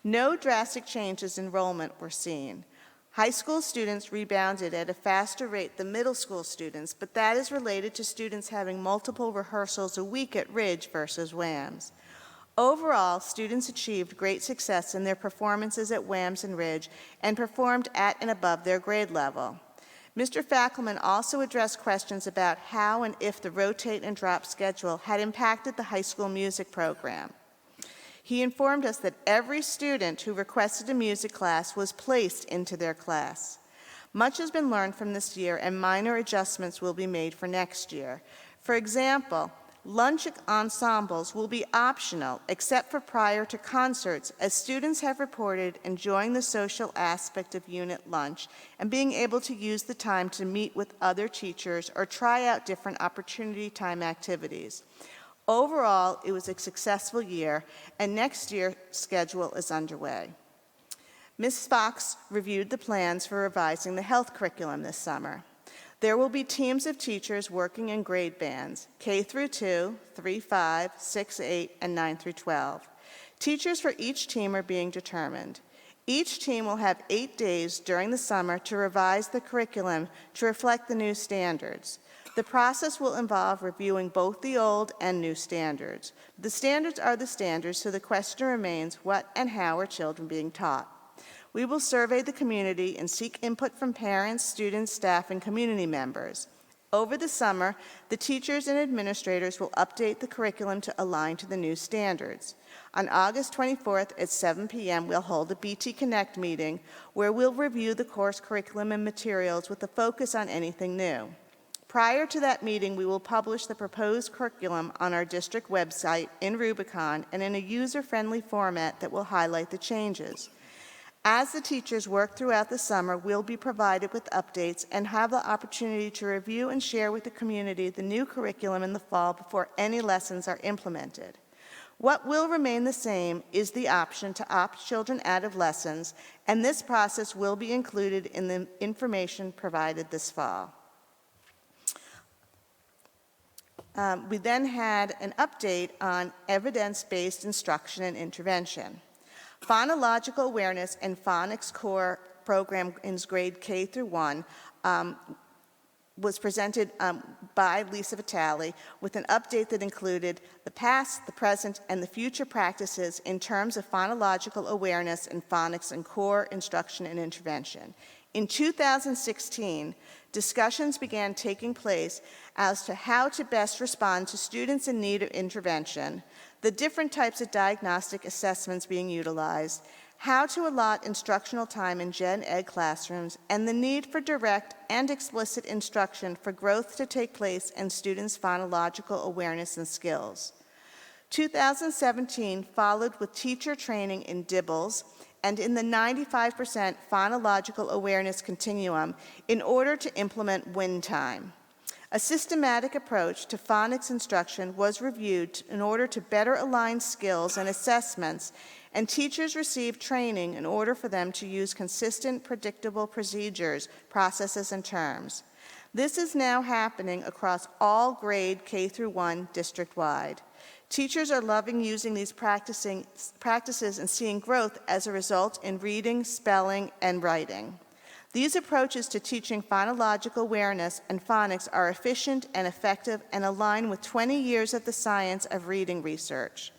No drastic changes in enrollment were seen. High school students rebounded at a faster rate than middle school students, but that is related to students having multiple rehearsals a week at Ridge versus Wamps. Overall, students achieved great success in their performances at Wamps and Ridge and performed at and above their grade level. Mr. Fackelman also addressed questions about how and if the rotate and drop schedule had impacted the high school music program. He informed us that every student who requested a music class was placed into their class. Much has been learned from this year, and minor adjustments will be made for next year. For example, lunch ensembles will be optional except for prior to concerts, as students have reported enjoying the social aspect of unit lunch and being able to use the time to meet with other teachers or try out different opportunity time activities. Overall, it was a successful year, and next year's schedule is underway. Ms. Fox reviewed the plans for revising the health curriculum this summer. There will be teams of teachers working in grade bands, K through 2, 3-5, 6-8, and 9-12. Teachers for each team are being determined. Each team will have 8 days during the summer to revise the curriculum to reflect the new standards. The process will involve reviewing both the old and new standards. The standards are the standards, so the question remains, what and how are children being taught? We will survey the community and seek input from parents, students, staff, and community members. Over the summer, the teachers and administrators will update the curriculum to align to the new standards. On August 24th at 7 p.m., we'll hold a BT Connect meeting where we'll review the course curriculum and materials with a focus on anything new. Prior to that meeting, we will publish the proposed curriculum on our district website in Rubicon and in a user-friendly format that will highlight the changes. As the teachers work throughout the summer, we'll be provided with updates and have the opportunity to review and share with the community the new curriculum in the fall before any lessons are implemented. What will remain the same is the option to opt children out of lessons, and this process will be included in the information provided this fall. We then had an update on evidence-based instruction and intervention. Phonological awareness and Phonics core program in grade K through 1 was presented by Lisa Vitale with an update that included the past, the present, and the future practices in terms of phonological awareness and phonics and core instruction and intervention. In 2016, discussions began taking place as to how to best respond to students in need of intervention, the different types of diagnostic assessments being utilized, how to allot instructional time in gen ed classrooms, and the need for direct and explicit instruction for growth to take place in students' phonological awareness and skills. 2017 followed with teacher training in DIBELS and in the 95% phonological awareness continuum in order to implement win time. A systematic approach to phonics instruction was reviewed in order to better align skills and assessments, and teachers received training in order for them to use consistent, predictable procedures, processes, and terms. This is now happening across all grade K through 1 district-wide. Teachers are loving using these practices and seeing growth as a result in reading, spelling, and writing. These approaches to teaching phonological awareness and phonics are efficient and effective and align with 20 years of the science of reading research.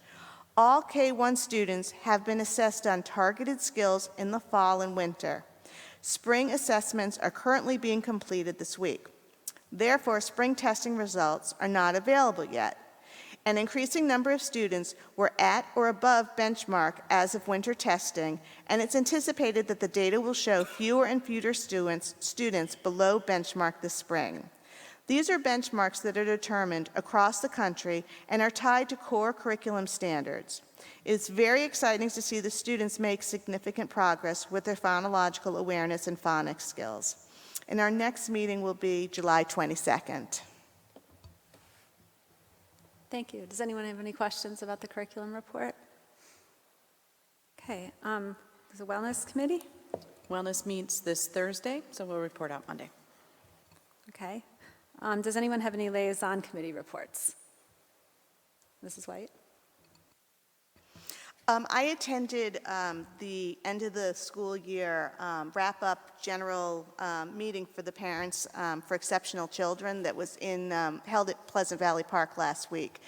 All K-1 students have been assessed on targeted skills in the fall and winter. Spring assessments are currently being completed this week. Therefore, spring testing results are not available yet. An increasing number of students were at or above benchmark as of winter testing, and it's anticipated that the data will show fewer and fewer students below benchmark this spring. These are benchmarks that are determined across the country and are tied to core curriculum standards. It's very exciting to see the students make significant progress with their phonological awareness and phonics skills. And our next meeting will be July 22nd. Thank you. Does anyone have any questions about the curriculum report? Okay, there's a wellness committee? Wellness meets this Thursday, so we'll report out Monday. Okay. Does anyone have any liaison committee reports? Mrs. White? I attended the end of the school year wrap-up general meeting for the parents for exceptional children that was held at Pleasant Valley Park last week.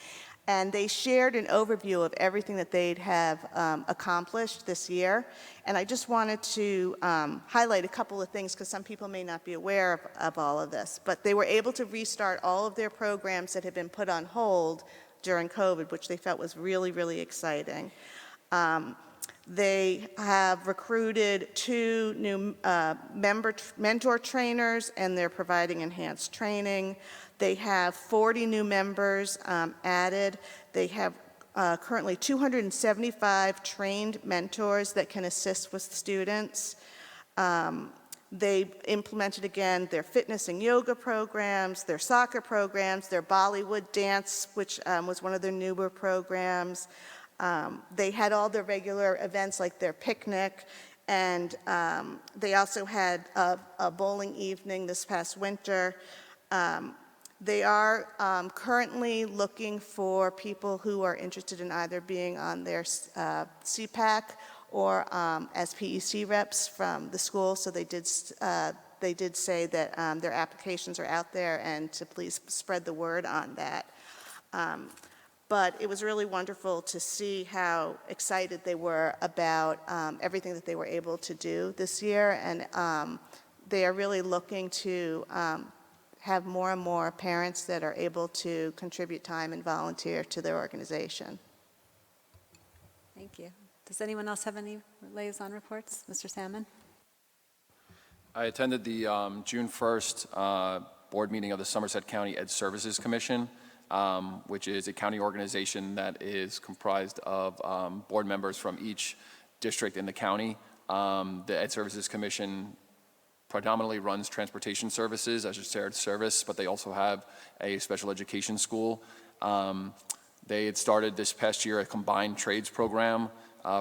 And they shared an overview of everything that they'd have accomplished this year. And I just wanted to highlight a couple of things because some people may not be aware of all of this. But they were able to restart all of their programs that had been put on hold during COVID, which they felt was really, really exciting. They have recruited 2 new mentor trainers, and they're providing enhanced training. They have 40 new members added. They have currently 275 trained mentors that can assist with students. They implemented, again, their fitness and yoga programs, their soccer programs, their Bollywood dance, which was one of their newer programs. They had all their regular events like their picnic, and they also had a bowling evening this past winter. They are currently looking for people who are interested in either being on their CPAC or as PEC reps from the school, so they did say that their applications are out there and to please spread the word on that. But it was really wonderful to see how excited they were about everything that they were able to do this year, and they are really looking to have more and more parents that are able to contribute time and volunteer to their organization. Thank you. Does anyone else have any liaison reports? Mr. Salmon? I attended the June 1st board meeting of the Somerset County Ed Services Commission, which is a county organization that is comprised of board members from each district in the county. The Ed Services Commission predominantly runs transportation services as a shared service, but they also have a special education school. They had started this past year a combined trades program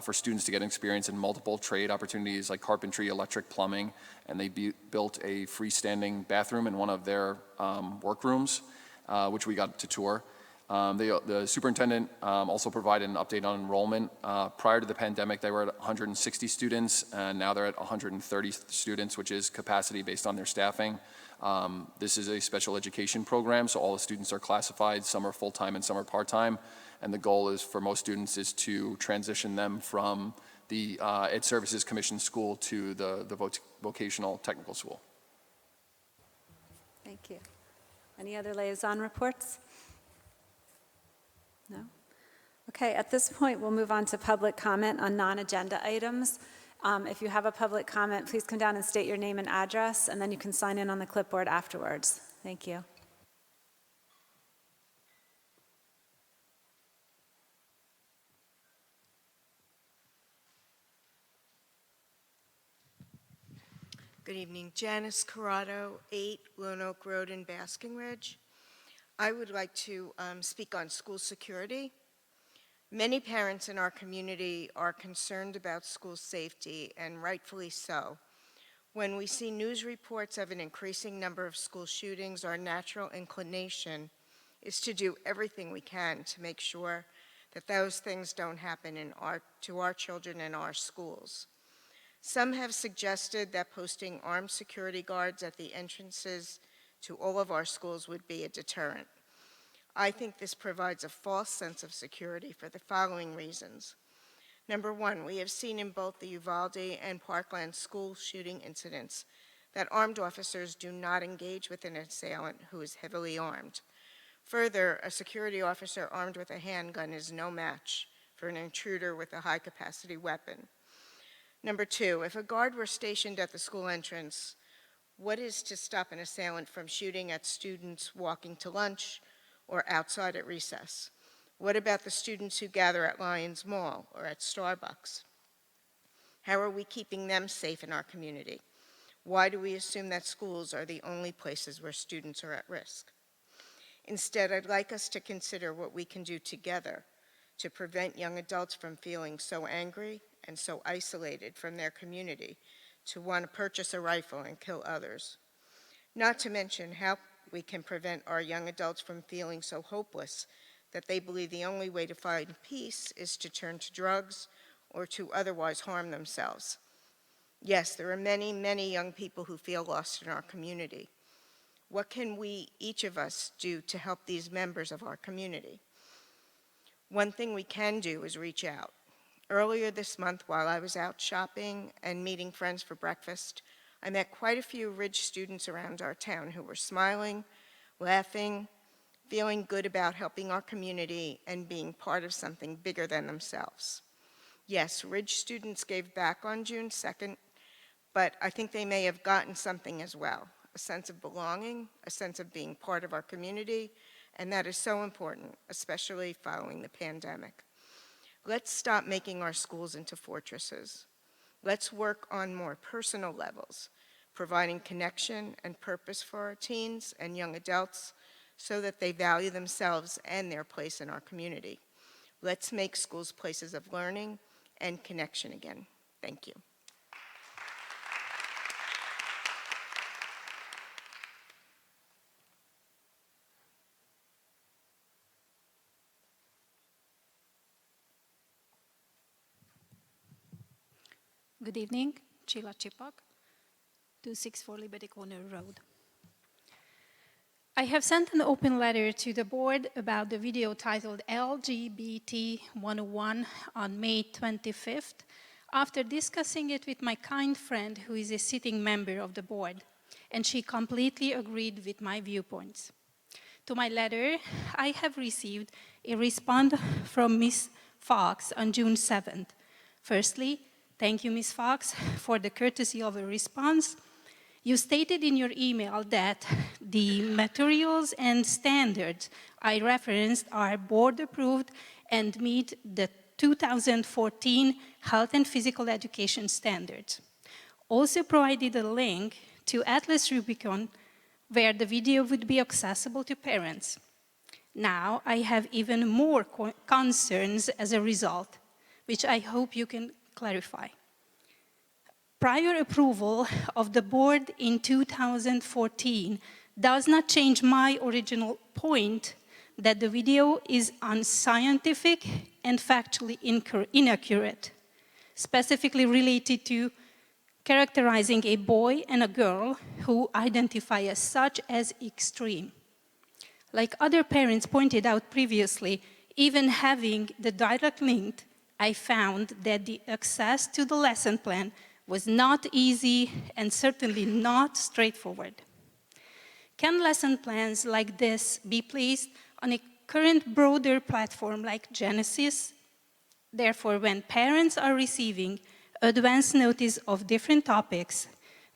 for students to get experience in multiple trade opportunities like carpentry, electric, plumbing, and they built a freestanding bathroom in one of their workrooms, which we got to tour. The superintendent also provided an update on enrollment. Prior to the pandemic, they were at 160 students, and now they're at 130 students, which is capacity based on their staffing. This is a special education program, so all the students are classified. Some are full-time and some are part-time, and the goal is for most students is to transition them from the Ed Services Commission school to the vocational technical school. Thank you. Any other liaison reports? No? Okay, at this point, we'll move on to public comment on non-agenda items. If you have a public comment, please come down and state your name and address, and then you can sign in on the clipboard afterwards. Thank you. Good evening. Janice Corrado, 8 Lone Oak Road in Basking Ridge. I would like to speak on school security. Many parents in our community are concerned about school safety, and rightfully so. When we see news reports of an increasing number of school shootings, our natural inclination is to do everything we can to make sure that those things don't happen to our children in our schools. Some have suggested that posting armed security guards at the entrances to all of our schools would be a deterrent. I think this provides a false sense of security for the following reasons. Number one, we have seen in both the Uvalde and Parkland school shooting incidents that armed officers do not engage with an assailant who is heavily armed. Further, a security officer armed with a handgun is no match for an intruder with a high-capacity weapon. Number two, if a guard were stationed at the school entrance, What is to stop an assailant from shooting at students walking to lunch or outside at recess? What about the students who gather at Lions Mall or at Starbucks? How are we keeping them safe in our community? Why do we assume that schools are the only places where students are at risk? Instead, I'd like us to consider what we can do together to prevent young adults from feeling so angry and so isolated from their community to want to purchase a rifle and kill others. Not to mention how we can prevent our young adults from feeling so hopeless that they believe the only way to find peace is to turn to drugs or to otherwise harm themselves. Yes, there are many, many young people who feel lost in our community. What can we, each of us, do to help these members of our community? One thing we can do is reach out. Earlier this month, while I was out shopping and meeting friends for breakfast, I met quite a few Ridge students around our town who were smiling, laughing, feeling good about helping our community and being part of something bigger than themselves. Yes, Ridge students gave back on June 2nd, but I think they may have gotten something as well, a sense of belonging, a sense of being part of our community, and that is so important, especially following the pandemic. Let's stop making our schools into fortresses. Let's work on more personal levels, providing connection and purpose for our teens and young adults so that they value themselves and their place in our community. Let's make schools places of learning and connection again. Thank you. Good evening, Sheila Chipak, 264 Liberty Corner Road. I have sent an open letter to the board about the video titled LGBT 101 on May 25th, after discussing it with my kind friend who is a sitting member of the board, and she completely agreed with my viewpoints. To my letter, I have received a response from Ms. Fox on June 7th. Firstly, thank you, Ms. Fox, for the courtesy of a response. You stated in your email that the materials and standards I referenced are board approved and meet the 2014 Health and Physical Education standards. Also provided a link to Atlas Rubicon where the video would be accessible to parents. Now I have even more concerns as a result, which I hope you can clarify. Prior approval of the board in 2014 does not change my original point that the video is unscientific and factually inaccurate, specifically related to characterizing a boy and a girl who identify as such as extreme. Like other parents pointed out previously, even having the direct link, I found that the access to the lesson plan was not easy and certainly not straightforward. Can lesson plans like this be placed on a current broader platform like Genesis? Therefore, when parents are receiving advance notice of different topics,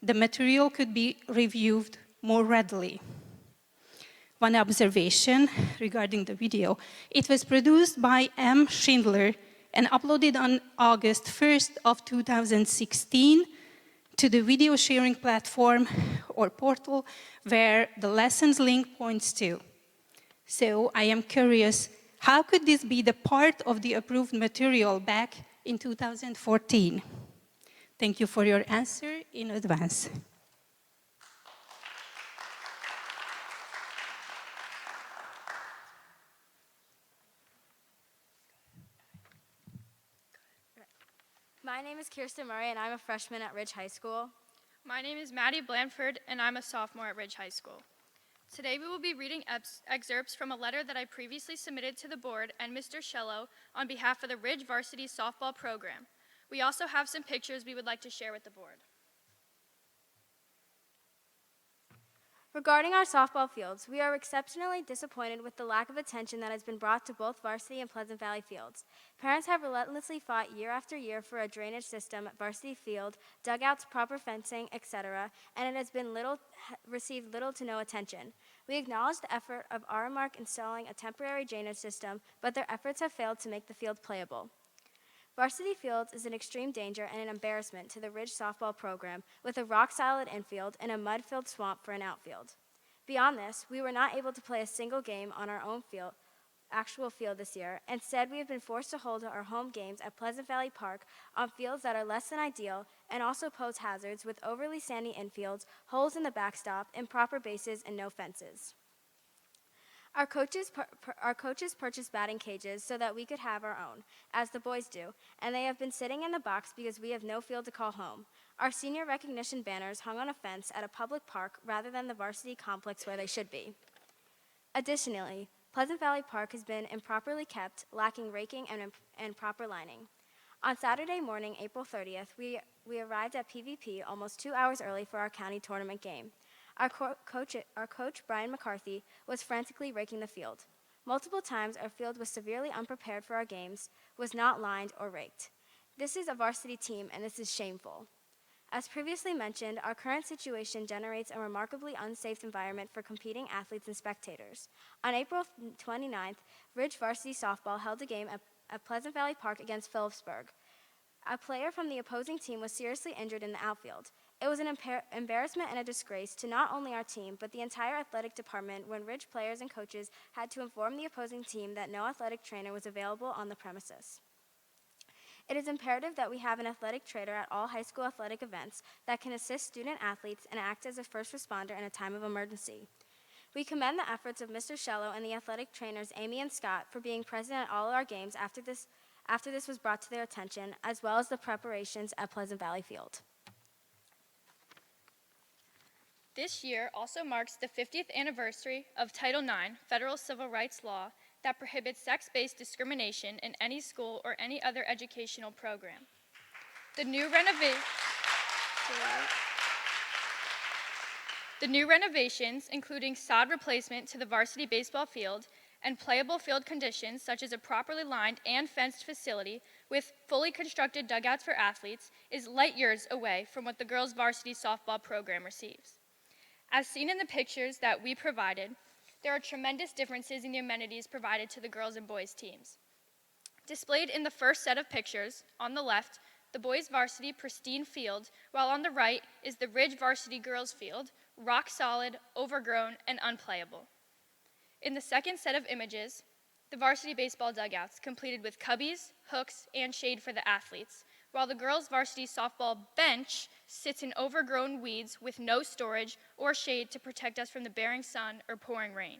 the material could be reviewed more readily. One observation regarding the video, it was produced by M. Schindler and uploaded on August 1st of 2016 to the video sharing platform or portal where the lessons link points to. So I am curious, how could this be the part of the approved material back in 2014? Thank you for your answer in advance. My name is Kirsten Murray, and I'm a freshman at Ridge High School. My name is Maddie Blanford, and I'm a sophomore at Ridge High School. Today we will be reading excerpts from a letter that I previously submitted to the board and Mr. Shello on behalf of the Ridge Varsity Softball Program. We also have some pictures we would like to share with the board. Regarding our softball fields, we are exceptionally disappointed with the lack of attention that has been brought to both varsity and Pleasant Valley fields. Parents have relentlessly fought year after year for a drainage system at varsity field, dugouts, proper fencing, etc., and it has been received little to no attention. We acknowledge the effort of RMark installing a temporary drainage system, but their efforts have failed to make the field playable. Varsity fields is an extreme danger and an embarrassment to the Ridge softball program with a rock-solid infield and a mud-filled swamp for an outfield. Beyond this, we were not able to play a single game on our own actual field this year. Instead, we have been forced to hold our home games at Pleasant Valley Park on fields that are less than ideal and also pose hazards with overly sandy infields, holes in the backstop, improper bases, and no fences. Our coaches purchased batting cages so that we could have our own, as the boys do, and they have been sitting in the box because we have no field to call home. Our senior recognition banners hung on a fence at a public park rather than the varsity complex where they should be. Additionally, Pleasant Valley Park has been improperly kept, lacking raking and proper lining. On Saturday morning, April 30th, we arrived at PVP almost 2 hours early for our county tournament game. Our coach, Brian McCarthy, was frantically raking the field. Multiple times, our field was severely unprepared for our games, was not lined or raked. This is a varsity team, and this is shameful. As previously mentioned, our current situation generates a remarkably unsafe environment for competing athletes and spectators. On April 29th, Ridge Varsity Softball held a game at Pleasant Valley Park against Phillipsburg. A player from the opposing team was seriously injured in the outfield. It was an embarrassment and a disgrace to not only our team, but the entire athletic department when Ridge players and coaches had to inform the opposing team that no athletic trainer was available on the premises. It is imperative that we have an athletic trainer at all high school athletic events that can assist student athletes and act as a first responder in a time of emergency. We commend the efforts of Mr. Shello and the athletic trainers Amy and Scott for being present at all our games after this was brought to their attention, as well as the preparations at Pleasant Valley Field. This year also marks the 50th anniversary of Title IX, federal civil rights law, that prohibits sex-based discrimination in any school or any other educational program. The new renovations, including sod replacement to the varsity baseball field and playable field conditions such as a properly lined and fenced facility with fully constructed dugouts for athletes, is light years away from what the girls' varsity softball program receives. As seen in the pictures that we provided, there are tremendous differences in the amenities provided to the girls' and boys' teams. Displayed in the first set of pictures, on the left, the boys' varsity pristine field, while on the right is the Ridge varsity girls' field, rock solid, overgrown, and unplayable. In the second set of images, the varsity baseball dugouts completed with cubbies, hooks, and shade for the athletes, while the girls' varsity softball bench sits in overgrown weeds with no storage or shade to protect us from the bearing sun or pouring rain.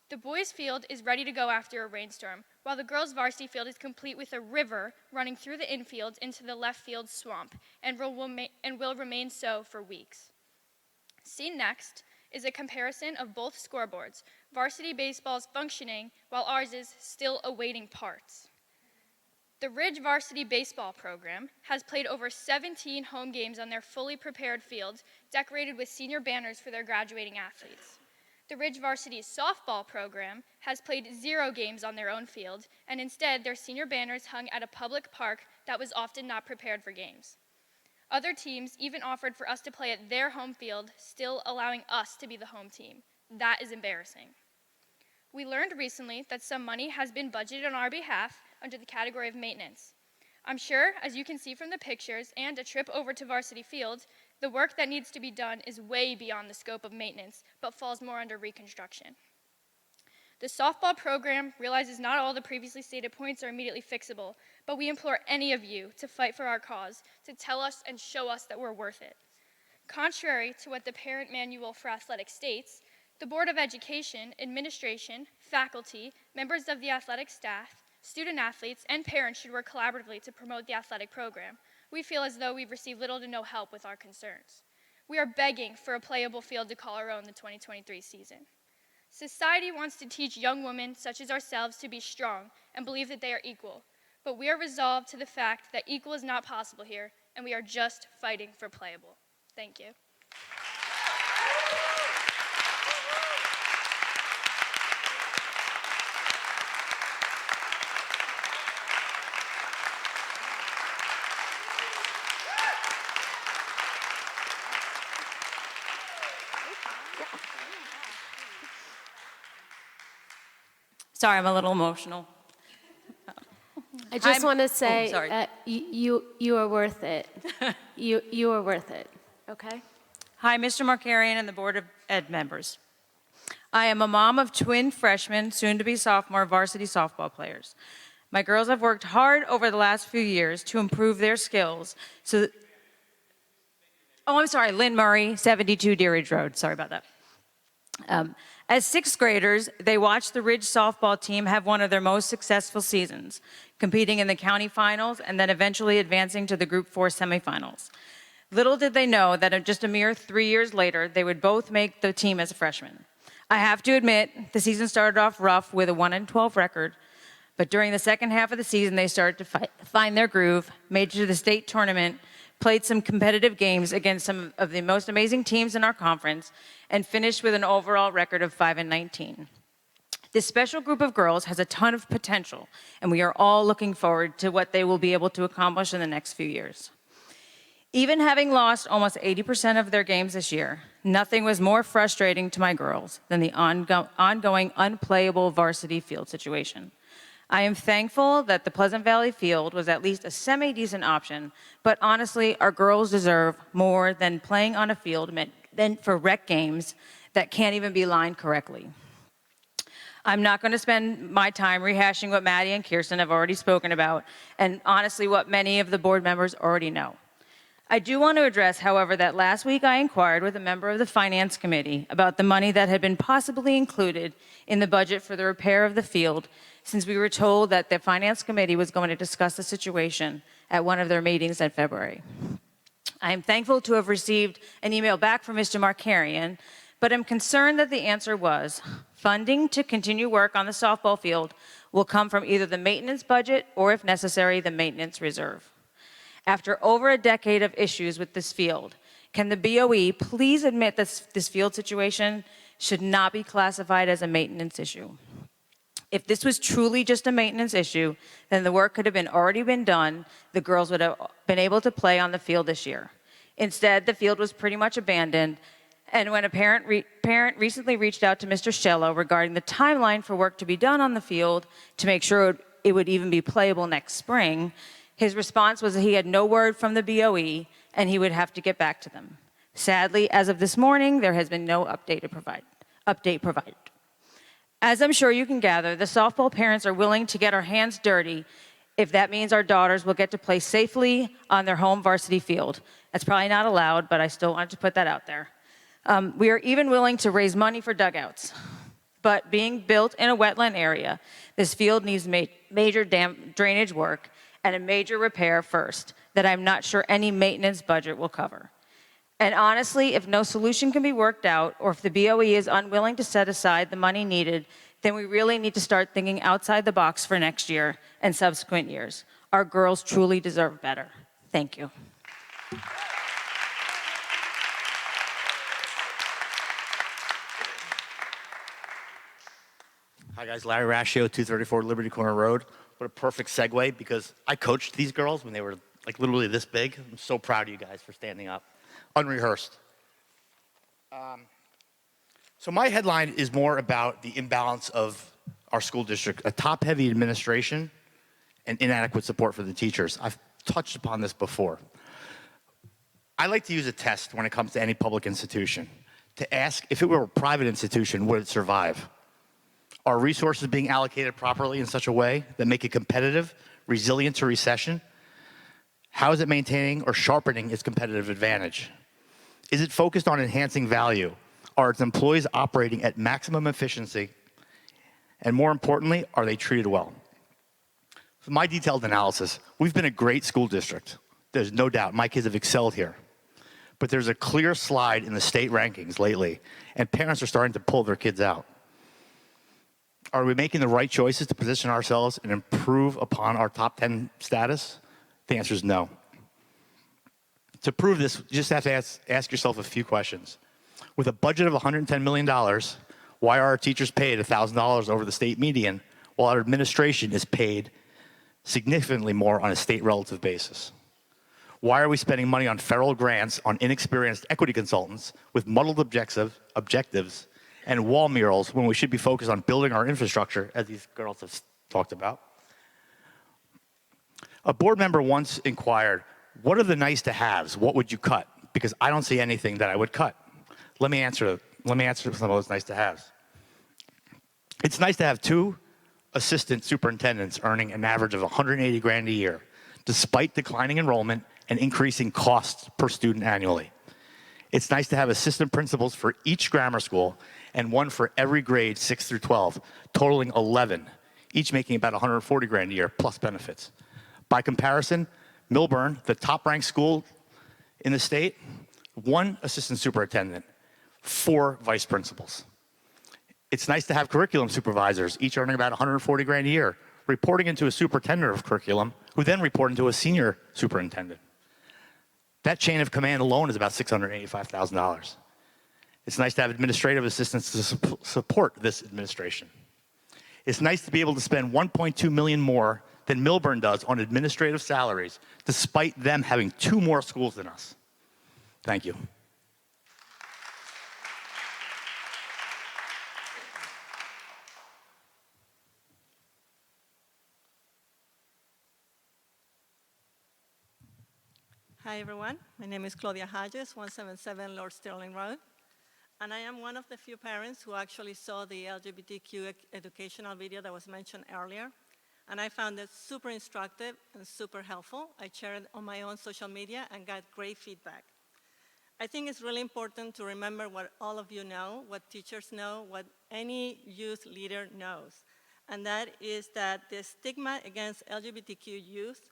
The boys' field is ready to go after a rainstorm, while the girls' varsity field is complete with a river running through the infield into the left field swamp and will remain so for weeks. Seen next is a comparison of both scoreboards, varsity baseball's functioning while ours is still awaiting parts. The Ridge varsity baseball program has played over 17 home games on their fully prepared fields, decorated with senior banners for their graduating athletes. The Ridge varsity softball program has played 0 games on their own field, and instead their senior banners hung at a public park that was often not prepared for games. Other teams even offered for us to play at their home field, still allowing us to be the home team. That is embarrassing. We learned recently that some money has been budgeted on our behalf under the category of maintenance. I'm sure, as you can see from the pictures and a trip over to varsity field, the work that needs to be done is way beyond the scope of maintenance, but falls more under reconstruction. The softball program realizes not all the previously stated points are immediately fixable, but we implore any of you to fight for our cause, to tell us and show us that we're worth it. Contrary to what the parent manual for athletics states, the Board of Education, administration, faculty, members of the athletic staff, student athletes, and parents should work collaboratively to promote the athletic program. We feel as though we've received little to no help with our concerns. We are begging for a playable field to call our own the 2023 season. Society wants to teach young women such as ourselves to be strong and believe that they are equal, but we are resolved to the fact that equal is not possible here, and we are just fighting for playable. Thank you. Sorry, I'm a little emotional. I just want to say, sorry. you are worth it. You are worth it, okay? Hi, Mr. Markarian and the Board of Ed members. I am a mom of twin freshmen, soon-to-be sophomore varsity softball players. My girls have worked hard over the last few years to improve their skills. I'm sorry, Lynn Murray, 72 Deer Ridge Road. Sorry about that. As sixth graders, they watched the Ridge softball team have one of their most successful seasons, competing in the county finals and then eventually advancing to the Group 4 semifinals. Little did they know that just a mere 3 years later, they would both make the team as a freshman. I have to admit, the season started off rough with a 1-12 record, but during the second half of the season, they started to find their groove, made it to the state tournament, played some competitive games against some of the most amazing teams in our conference, and finished with an overall record of 5-19. This special group of girls has a ton of potential, and we are all looking forward to what they will be able to accomplish in the next few years. Even having lost almost 80% of their games this year, nothing was more frustrating to my girls than the ongoing unplayable varsity field situation. I am thankful that the Pleasant Valley field was at least a semi-decent option, but honestly, our girls deserve more than playing on a field meant for rec games that can't even be lined correctly. I'm not going to spend my time rehashing what Maddie and Kirsten have already spoken about, and honestly, what many of the board members already know. I do want to address, however, that last week I inquired with a member of the Finance Committee about the money that had been possibly included in the budget for the repair of the field, since we were told that the Finance Committee was going to discuss the situation at one of their meetings in February. I am thankful to have received an email back from Mr. Markarian, but I'm concerned that the answer was funding to continue work on the softball field will come from either the maintenance budget or, if necessary, the maintenance reserve. After over a decade of issues with this field, can the BOE please admit that this field situation should not be classified as a maintenance issue? If this was truly just a maintenance issue, then the work could have already been done. The girls would have been able to play on the field this year. Instead, the field was pretty much abandoned, and when a parent recently reached out to Mr. Shello regarding the timeline for work to be done on the field to make sure it would even be playable next spring, his response was that he had no word from the BOE and he would have to get back to them. Sadly, as of this morning, there has been no update provided. As I'm sure you can gather, the softball parents are willing to get our hands dirty if that means our daughters will get to play safely on their home varsity field. That's probably not allowed, but I still wanted to put that out there. We are even willing to raise money for dugouts. But being built in a wetland area, this field needs major drainage work and a major repair first that I'm not sure any maintenance budget will cover. And honestly, if no solution can be worked out, or if the BOE is unwilling to set aside the money needed, then we really need to start thinking outside the box for next year and subsequent years. Our girls truly deserve better. Thank you. Hi guys, Larry Rascio, 234 Liberty Corner Road. What a perfect segue, because I coached these girls when they were like literally this big. I'm so proud of you guys for standing up. Unrehearsed. So my headline is more about the imbalance of our school district, a top-heavy administration and inadequate support for the teachers. I've touched upon this before. I like to use a test when it comes to any public institution to ask if it were a private institution, would it survive? Are resources being allocated properly in such a way that make it competitive, resilient to recession? How is it maintaining or sharpening its competitive advantage? Is it focused on enhancing value? Are its employees operating at maximum efficiency? And more importantly, are they treated well? For my detailed analysis, we've been a great school district. There's no doubt my kids have excelled here. But there's a clear slide in the state rankings lately, and parents are starting to pull their kids out. Are we making the right choices to position ourselves and improve upon our top 10 status? The answer is no. To prove this, you just have to ask yourself a few questions. With a budget of $110 million, why are our teachers paid $1,000 over the state median, while our administration is paid significantly more on a state relative basis? Why are we spending money on federal grants on inexperienced equity consultants with muddled objectives and wall murals when we should be focused on building our infrastructure, as these girls have talked about. A board member once inquired, what are the nice to haves? What would you cut? Because I don't see anything that I would cut. Let me answer some of those nice to haves. It's nice to have 2 assistant superintendents earning an average of $180,000 a year, despite declining enrollment and increasing costs per student annually. It's nice to have assistant principals for each grammar school and 1 for every grade 6 through 12, totaling 11, each making about $140,000 a year plus benefits. By comparison, Milburn, the top-ranked school in the state, 1 assistant superintendent, 4 vice principals. It's nice to have curriculum supervisors, each earning about $140,000 a year, reporting into a superintendent of curriculum, who then report into a senior superintendent. That chain of command alone is about $685,000. It's nice to have administrative assistants to support this administration. It's nice to be able to spend $1.2 million more than Milburn does on administrative salaries, despite them having 2 more schools than us. Thank you. Hi, everyone. My name is Claudia Hayes, 177 Lord Sterling Road. And I am one of the few parents who actually saw the LGBTQ educational video that was mentioned earlier. And I found it super instructive and super helpful. I shared it on my own social media and got great feedback. I think it's really important to remember what all of you know, what teachers know, what any youth leader knows. And that is that the stigma against LGBTQ youth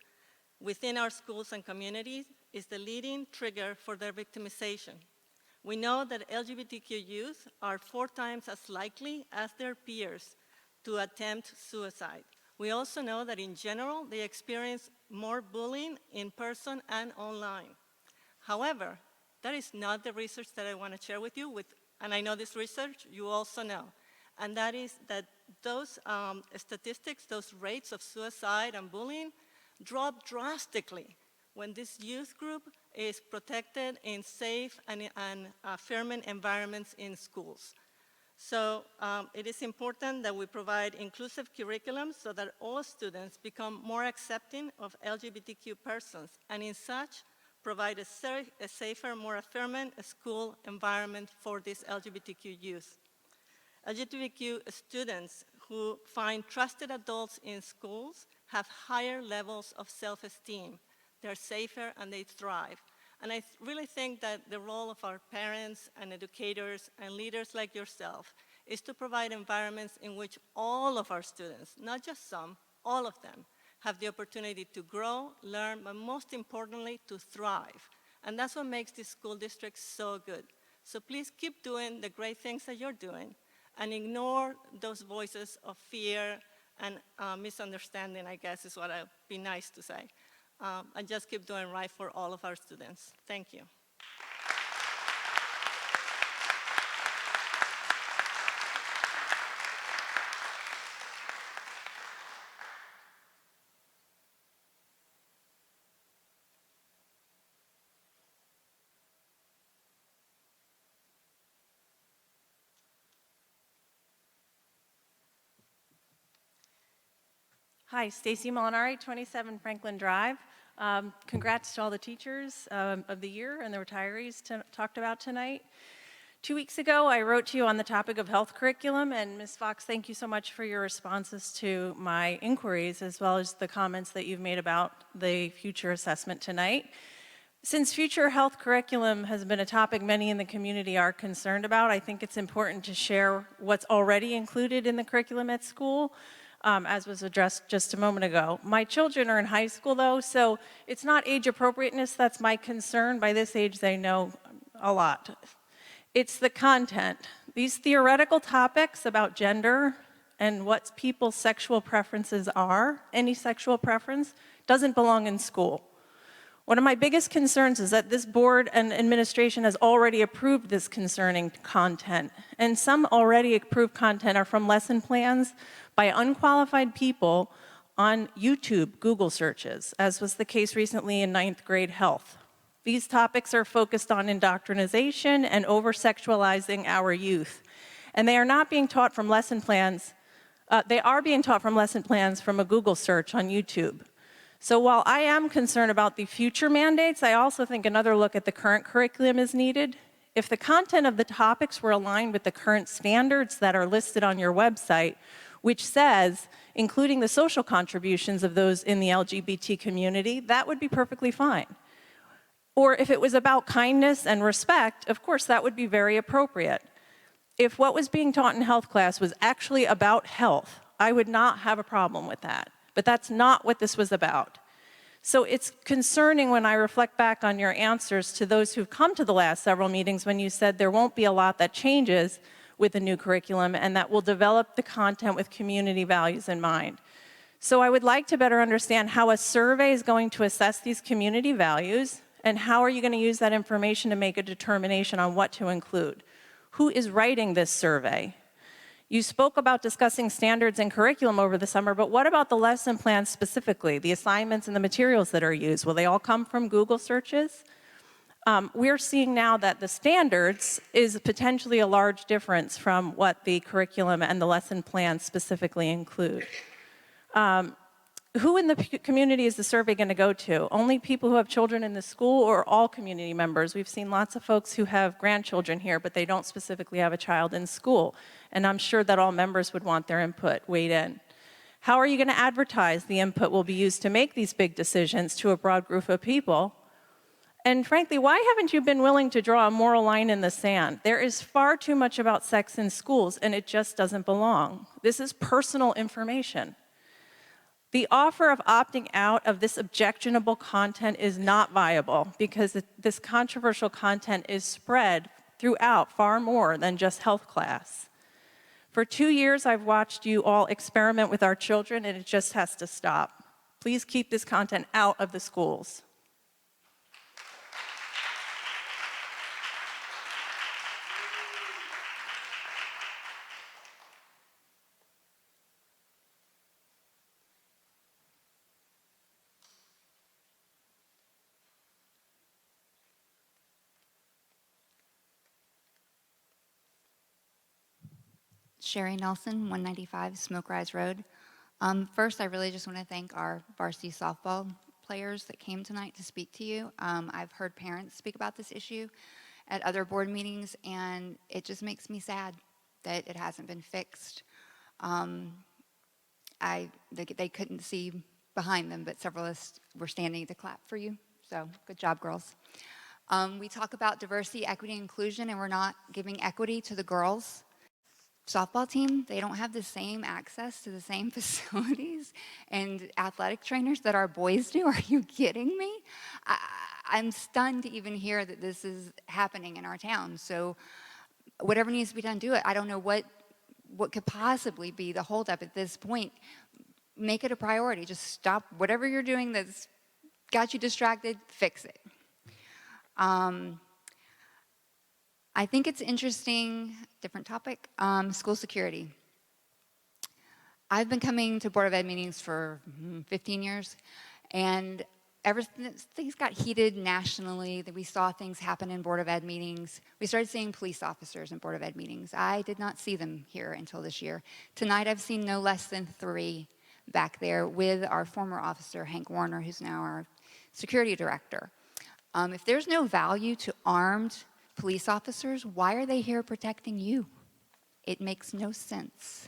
within our schools and communities is the leading trigger for their victimization. We know that LGBTQ youth are 4 times as likely as their peers to attempt suicide. We also know that in general, they experience more bullying in person and online. However, that is not the research that I want to share with you, and I know this research you also know, and that is that those statistics, those rates of suicide and bullying drop drastically when this youth group is protected in safe and affirming environments in schools. So it is important that we provide inclusive curriculum so that all students become more accepting of LGBTQ persons, and in such, provide a safer, more affirming school environment for these LGBTQ youth. LGBTQ students who find trusted adults in schools have higher levels of self-esteem. They're safer and they thrive. And I really think that the role of our parents and educators and leaders like yourself is to provide environments in which all of our students, not just some, all of them, have the opportunity to grow, learn, but most importantly, to thrive. And that's what makes this school district so good. So please keep doing the great things that you're doing and ignore those voices of fear and misunderstanding, I guess is what I'd be nice to say. And just keep doing right for all of our students. Thank you. Hi, Stacy Molinari, 27 Franklin Drive. Congrats to all the teachers of the year and the retirees talked about tonight. 2 weeks ago, I wrote to you on the topic of health curriculum, and Ms. Fox, thank you so much for your responses to my inquiries, as well as the comments that you've made about the future assessment tonight. Since future health curriculum has been a topic many in the community are concerned about, I think it's important to share what's already included in the curriculum at school, as was addressed just a moment ago. My children are in high school, though, so it's not age appropriateness that's my concern. By this age, they know a lot. It's the content. These theoretical topics about gender and what people's sexual preferences are, any sexual preference, doesn't belong in school. One of my biggest concerns is that this board and administration has already approved this concerning content, and some already approved content are from lesson plans by unqualified people on YouTube Google searches, as was the case recently in 9th grade health. These topics are focused on indoctrination and over-sexualizing our youth. And they are not being taught from lesson plans. They are being taught from lesson plans from a Google search on YouTube. So while I am concerned about the future mandates, I also think another look at the current curriculum is needed. If the content of the topics were aligned with the current standards that are listed on your website, which says, including the social contributions of those in the LGBT community, that would be perfectly fine. Or if it was about kindness and respect, of course, that would be very appropriate. If what was being taught in health class was actually about health, I would not have a problem with that. But that's not what this was about. So it's concerning when I reflect back on your answers to those who've come to the last several meetings when you said there won't be a lot that changes with the new curriculum and that we'll develop the content with community values in mind. So I would like to better understand how a survey is going to assess these community values and how are you going to use that information to make a determination on what to include. Who is writing this survey? You spoke about discussing standards and curriculum over the summer, but what about the lesson plans specifically, the assignments and the materials that are used? Will they all come from Google searches? We're seeing now that the standards is potentially a large difference from what the curriculum and the lesson plans specifically include. Who in the community is the survey going to go to? Only people who have children in the school or all community members? We've seen lots of folks who have grandchildren here, but they don't specifically have a child in school. And I'm sure that all members would want their input weighed in. How are you going to advertise the input will be used to make these big decisions to a broad group of people? And frankly, why haven't you been willing to draw a moral line in the sand? There is far too much about sex in schools, and it just doesn't belong. This is personal information. The offer of opting out of this objectionable content is not viable because this controversial content is spread throughout far more than just health class. For 2 years, I've watched you all experiment with our children, and it just has to stop. Please keep this content out of the schools. Sherry Nelson, 195 Smoke Rise Road. First, I really just want to thank our varsity softball players that came tonight to speak to you. I've heard parents speak about this issue at other board meetings, and it just makes me sad that it hasn't been fixed. They couldn't see behind them, but several of us were standing to clap for you, so good job, girls. We talk about diversity, equity, inclusion, and we're not giving equity to the girls softball team. They don't have the same access to the same facilities and athletic trainers that our boys do. Are you kidding me? I'm stunned to even hear that this is happening in our town. So whatever needs to be done, do it. I don't know what could possibly be the holdup at this point. Make it a priority. Just stop whatever you're doing that's got you distracted, fix it. I think it's interesting, different topic, school security. I've been coming to Board of Ed meetings for 15 years, and ever since things got heated nationally, that we saw things happen in Board of Ed meetings, we started seeing police officers in Board of Ed meetings. I did not see them here until this year. Tonight I've seen no less than 3 back there with our former officer, Hank Warner, who's now our security director. If there's no value to armed police officers, why are they here protecting you? It makes no sense.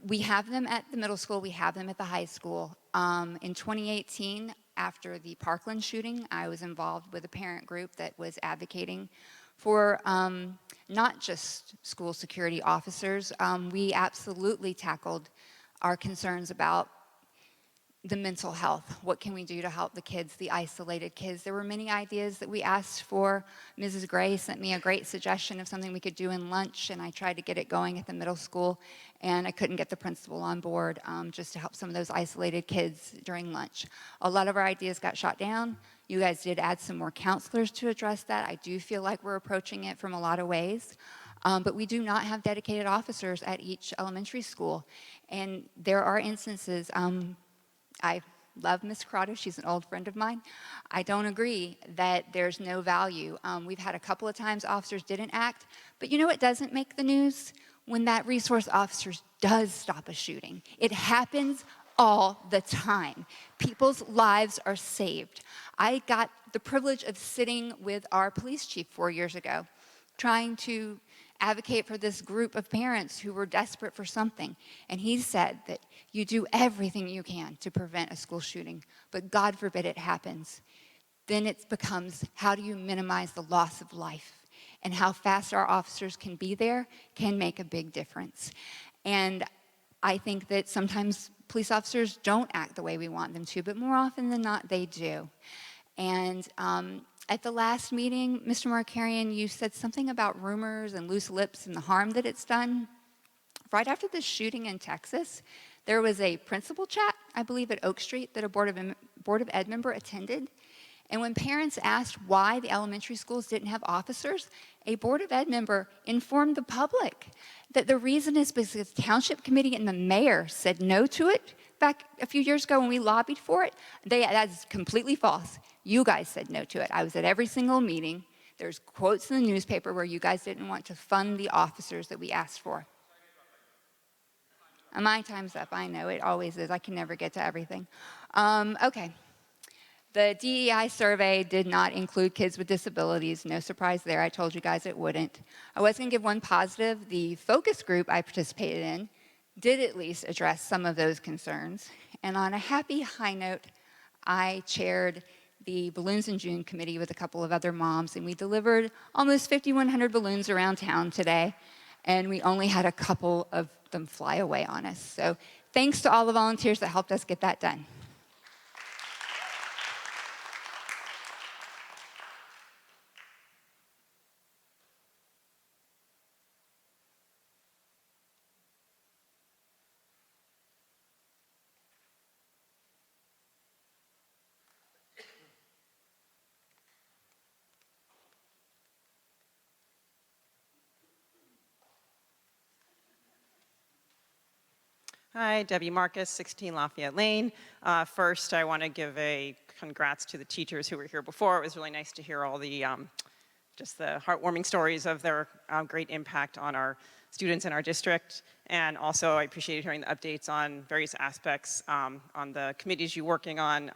We have them at the middle school, we have them at the high school. In 2018, after the Parkland shooting, I was involved with a parent group that was advocating for not just school security officers. We absolutely tackled our concerns about the mental health. What can we do to help the kids, the isolated kids? There were many ideas that we asked for. Mrs. Gray sent me a great suggestion of something we could do in lunch, and I tried to get it going at the middle school, and I couldn't get the principal on board just to help some of those isolated kids during lunch. A lot of our ideas got shot down. You guys did add some more counselors to address that. I do feel like we're approaching it from a lot of ways. But we do not have dedicated officers at each elementary school. And there are instances, I love Ms. Corrado. She's an old friend of mine. I don't agree that there's no value. We've had a couple of times officers didn't act, but you know what doesn't make the news? When that resource officer does stop a shooting. It happens all the time. People's lives are saved. I got the privilege of sitting with our police chief 4 years ago, trying to advocate for this group of parents who were desperate for something. And he said that you do everything you can to prevent a school shooting, but God forbid it happens. Then it becomes, how do you minimize the loss of life? And how fast our officers can be there can make a big difference. And I think that sometimes police officers don't act the way we want them to, but more often than not, they do. And at the last meeting, Mr. Markarian, you said something about rumors and loose lips and the harm that it's done. Right after the shooting in Texas, there was a principal chat, I believe at Oak Street, that a Board of Ed member attended. And when parents asked why the elementary schools didn't have officers, a Board of Ed member informed the public that the reason is because the township committee and the mayor said no to it back a few years ago when we lobbied for it. That's completely false. You guys said no to it. I was at every single meeting. There's quotes in the newspaper where you guys didn't want to fund the officers that we asked for. My time's up. I know, it always is. I can never get to everything. Okay. The DEI survey did not include kids with disabilities. No surprise there. I told you guys it wouldn't. I was going to give one positive. The focus group I participated in did at least address some of those concerns. And on a happy high note, I chaired the Balloons in June committee with a couple of other moms, and we delivered almost 5,100 balloons around town today, and we only had a couple of them fly away on us. So thanks to all the volunteers that helped us get that done. Hi, Debbie Marcus, 16 Lafayette Lane. First, I want to give a congrats to the teachers who were here before. It was really nice to hear all the just the heartwarming stories of their great impact on our students in our district. And also, I appreciated hearing the updates on various aspects on the committees you're working on.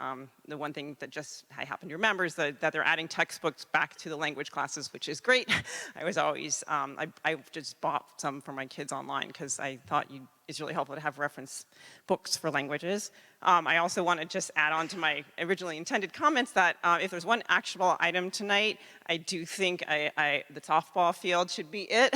The one thing that just I happen to remember is that they're adding textbooks back to the language classes, which is great. I was always, I just bought some for my kids online because I thought it's really helpful to have reference books for languages. I also want to just add on to my originally intended comments that if there's one actionable item tonight, I do think the softball field should be it.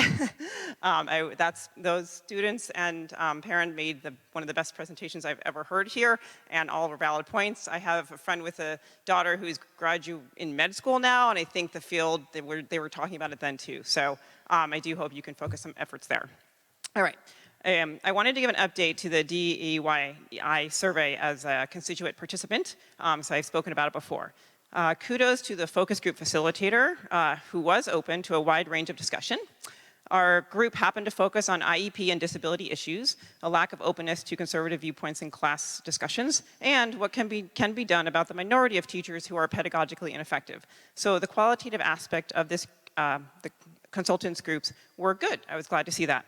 Those students and parent made one of the best presentations I've ever heard here, and all were valid points. I have a friend with a daughter who's graduating in med school now, and I think the field, they were talking about it then too. So I do hope you can focus some efforts there. All right. I wanted to give an update to the DEI survey as a constituent participant, so I've spoken about it before. Kudos to the focus group facilitator, who was open to a wide range of discussion. Our group happened to focus on IEP and disability issues, a lack of openness to conservative viewpoints in class discussions, and what can be done about the minority of teachers who are pedagogically ineffective. So the qualitative aspect of this, the consultants groups were good. I was glad to see that.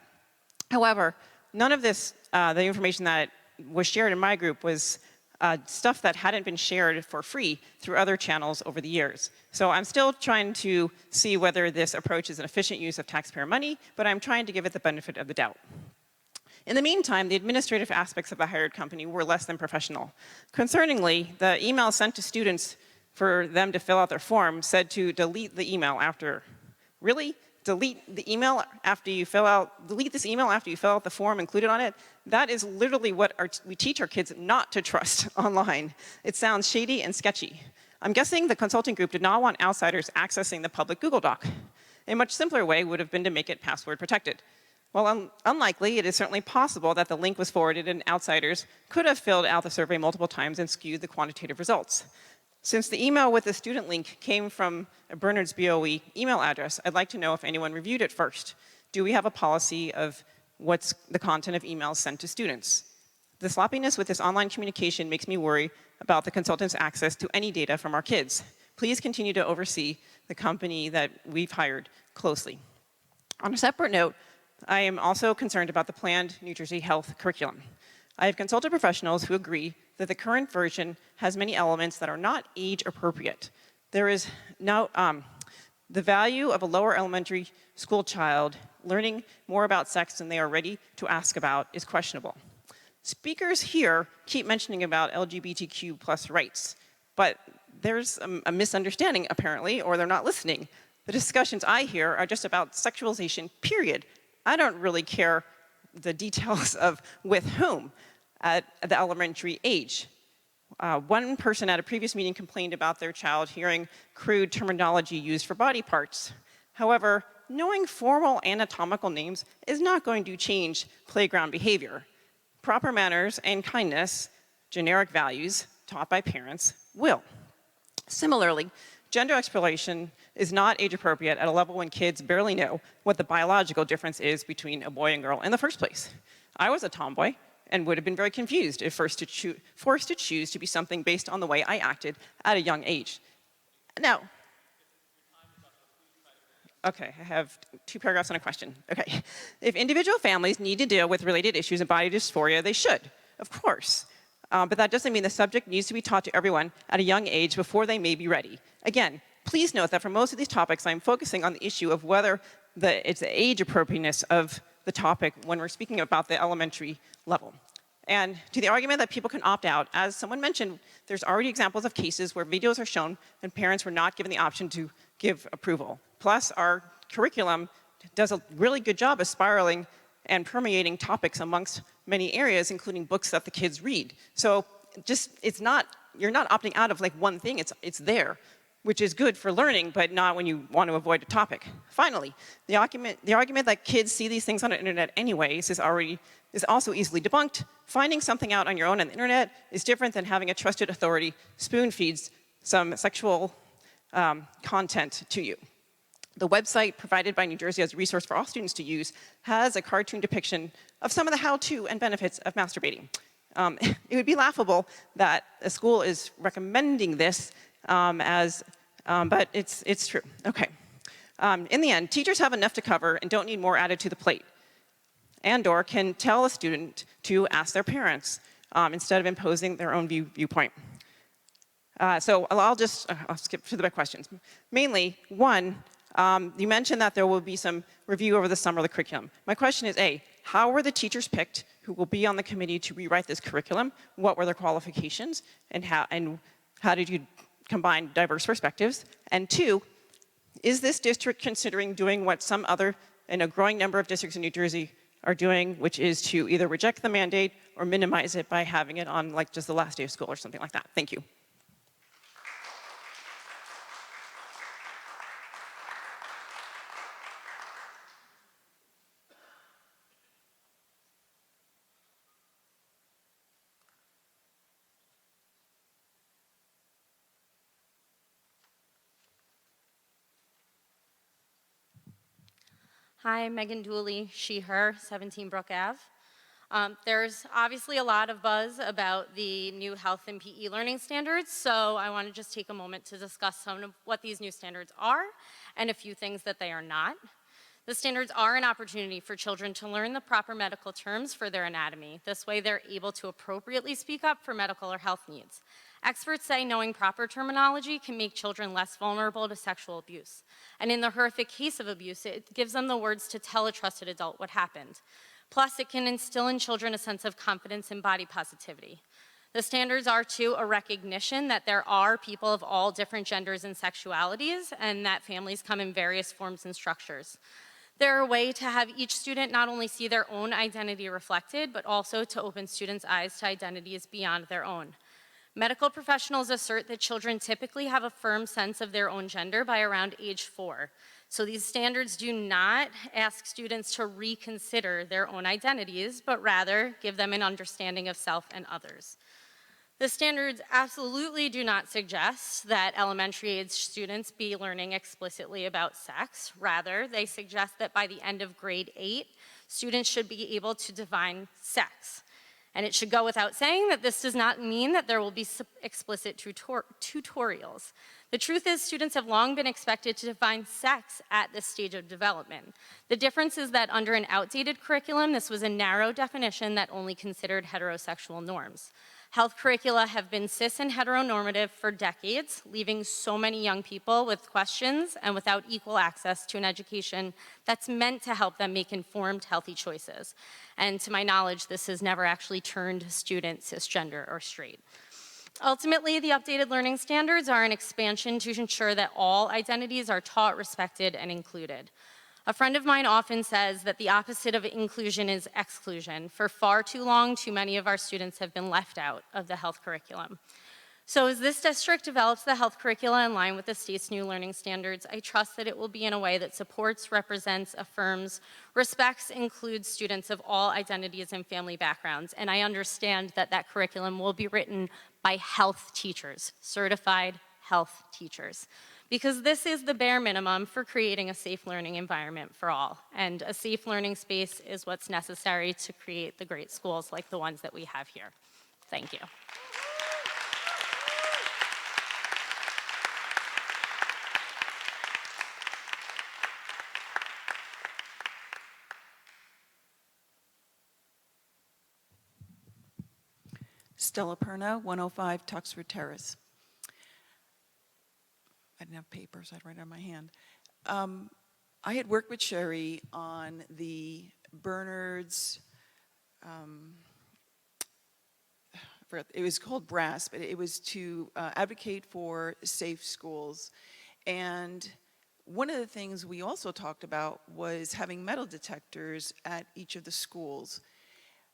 However, none of this, the information that was shared in my group was stuff that hadn't been shared for free through other channels over the years. So I'm still trying to see whether this approach is an efficient use of taxpayer money, but I'm trying to give it the benefit of the doubt. In the meantime, the administrative aspects of the hired company were less than professional. Concerningly, the email sent to students for them to fill out their form said to delete the email after. Really? Delete the email after you fill out, delete this email after you fill out the form included on it? That is literally what we teach our kids not to trust online. It sounds shady and sketchy. I'm guessing the consulting group did not want outsiders accessing the public Google Doc. A much simpler way would have been to make it password protected. While unlikely, it is certainly possible that the link was forwarded and outsiders could have filled out the survey multiple times and skewed the quantitative results. Since the email with the student link came from Bernard's BOE email address, I'd like to know if anyone reviewed it first. Do we have a policy of what's the content of emails sent to students? The sloppiness with this online communication makes me worry about the consultant's access to any data from our kids. Please continue to oversee the company that we've hired closely. On a separate note, I am also concerned about the planned New Jersey health curriculum. I have consulted professionals who agree that the current version has many elements that are not age appropriate. There is no, the value of a lower elementary school child learning more about sex than they are ready to ask about is questionable. Speakers here keep mentioning about LGBTQ plus rights, but there's a misunderstanding apparently, or they're not listening. The discussions I hear are just about sexualization, period. I don't really care the details of with whom at the elementary age. One person at a previous meeting complained about their child hearing crude terminology used for body parts. However, knowing formal anatomical names is not going to change playground behavior. Proper manners and kindness, generic values taught by parents, will. Similarly, gender exploration is not age appropriate at a level when kids barely know what the biological difference is between a boy and girl in the first place. I was a tomboy and would have been very confused if forced to choose to be something based on the way I acted at a young age. Now, okay, I have 2 paragraphs and a question. Okay, if individual families need to deal with related issues and body dysphoria, they should, of course. But that doesn't mean the subject needs to be taught to everyone at a young age before they may be ready. Again, please note that for most of these topics, I'm focusing on the issue of whether it's the age appropriateness of the topic when we're speaking about the elementary level. And to the argument that people can opt out, as someone mentioned, there's already examples of cases where videos are shown and parents were not given the option to give approval. Plus, our curriculum does a really good job of spiraling and permeating topics amongst many areas, including books that the kids read. So just, you're not opting out of like one thing, it's there, which is good for learning, but not when you want to avoid a topic. Finally, the argument that kids see these things on the internet anyways is also easily debunked. Finding something out on your own on the internet is different than having a trusted authority spoon feeds some sexual content to you. The website provided by New Jersey as a resource for all students to use has a cartoon depiction of some of the how-to and benefits of masturbating. It would be laughable that a school is recommending this but it's true. Okay. In the end, teachers have enough to cover and don't need more added to the plate, and/or can tell a student to ask their parents instead of imposing their own viewpoint. So I'll skip to the big questions. Mainly, one, you mentioned that there will be some review over the summer of the curriculum. My question is, A, how were the teachers picked who will be on the committee to rewrite this curriculum? What were their qualifications? And how did you combine diverse perspectives? And 2, is this district considering doing what some other and a growing number of districts in New Jersey are doing, which is to either reject the mandate or minimize it by having it on like just the last day of school or something like that? Thank you. Hi, Megan Dooley, she, her, 17 Brook Ave. There's obviously a lot of buzz about the new health and PE learning standards, so I want to just take a moment to discuss some of what these new standards are and a few things that they are not. The standards are an opportunity for children to learn the proper medical terms for their anatomy. This way they're able to appropriately speak up for medical or health needs. Experts say knowing proper terminology can make children less vulnerable to sexual abuse. And in the horrific case of abuse, it gives them the words to tell a trusted adult what happened. Plus, it can instill in children a sense of confidence and body positivity. The standards are, too, a recognition that there are people of all different genders and sexualities, and that families come in various forms and structures. They're a way to have each student not only see their own identity reflected, but also to open students' eyes to identities beyond their own. Medical professionals assert that children typically have a firm sense of their own gender by around age 4. So these standards do not ask students to reconsider their own identities, but rather give them an understanding of self and others. The standards absolutely do not suggest that elementary age students be learning explicitly about sex. Rather, they suggest that by the end of grade 8, students should be able to define sex. And it should go without saying that this does not mean that there will be explicit tutorials. The truth is, students have long been expected to define sex at this stage of development. The difference is that under an outdated curriculum, this was a narrow definition that only considered heterosexual norms. Health curricula have been cis and heteronormative for decades, leaving so many young people with questions and without equal access to an education that's meant to help them make informed, healthy choices. And to my knowledge, this has never actually turned students cisgender or straight. Ultimately, the updated learning standards are an expansion to ensure that all identities are taught, respected, and included. A friend of mine often says that the opposite of inclusion is exclusion. For far too long, too many of our students have been left out of the health curriculum. So as this district develops the health curricula in line with the state's new learning standards, I trust that it will be in a way that supports, represents, affirms, respects, includes students of all identities and family backgrounds. And I understand that that curriculum will be written by health teachers, certified health teachers. Because this is the bare minimum for creating a safe learning environment for all. And a safe learning space is what's necessary to create the great schools like the ones that we have here. Thank you. Stella Perna, 105 Tuxford Terrace. I didn't have paper, so I'd write it on my hand. I had worked with Sherry on the Bernard's, it was called BRASS, but it was to advocate for safe schools. And one of the things we also talked about was having metal detectors at each of the schools.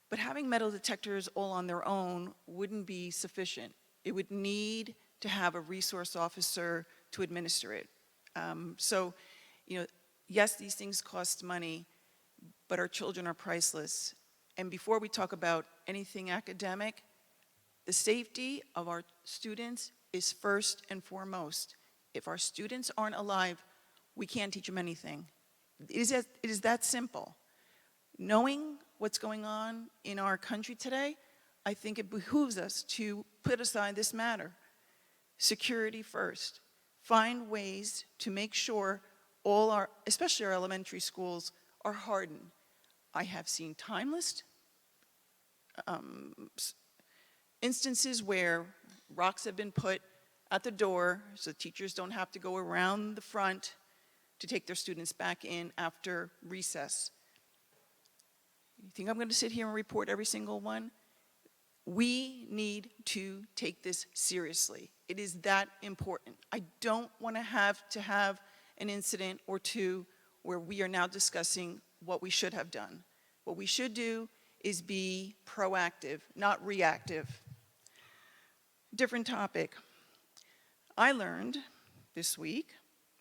But having metal detectors all on their own wouldn't be sufficient. It would need to have a resource officer to administer it. So, yes, these things cost money, but our children are priceless. And before we talk about anything academic, the safety of our students is first and foremost. If our students aren't alive, we can't teach them anything. It is that simple. Knowing what's going on in our country today, I think it behooves us to put aside this matter. Security first. Find ways to make sure all our, especially our elementary schools, are hardened. I have seen timeless instances where rocks have been put at the door so teachers don't have to go around the front to take their students back in after recess. You think I'm going to sit here and report every single one? We need to take this seriously. It is that important. I don't want to have an incident or two where we are now discussing what we should have done. What we should do is be proactive, not reactive. Different topic. I learned this week,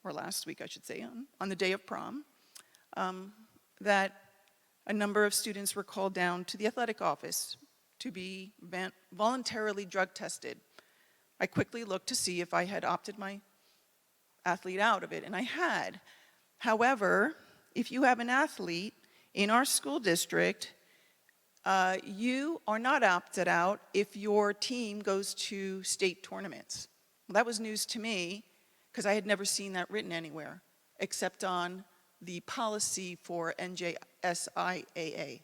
or last week I should say, on the day of prom, that a number of students were called down to the athletic office to be voluntarily drug tested. I quickly looked to see if I had opted my athlete out of it, and I had. However, if you have an athlete in our school district, you are not opted out if your team goes to state tournaments. Well, that was news to me because I had never seen that written anywhere except on the policy for NJSIAA.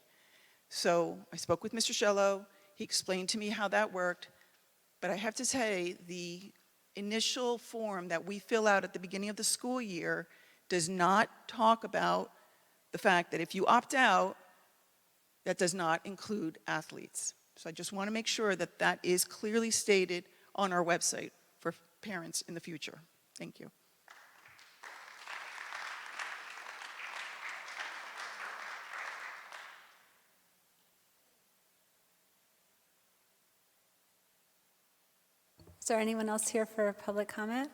So I spoke with Mr. Shello. He explained to me how that worked. But I have to say, the initial form that we fill out at the beginning of the school year does not talk about the fact that if you opt out, that does not include athletes. So I just want to make sure that that is clearly stated on our website for parents in the future. Thank you. Is there anyone else here for public comment?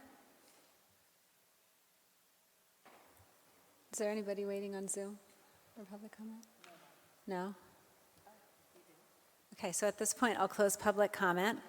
Is there anybody waiting on Zoom for public comment? No? Okay, so at this point, I'll close public comment.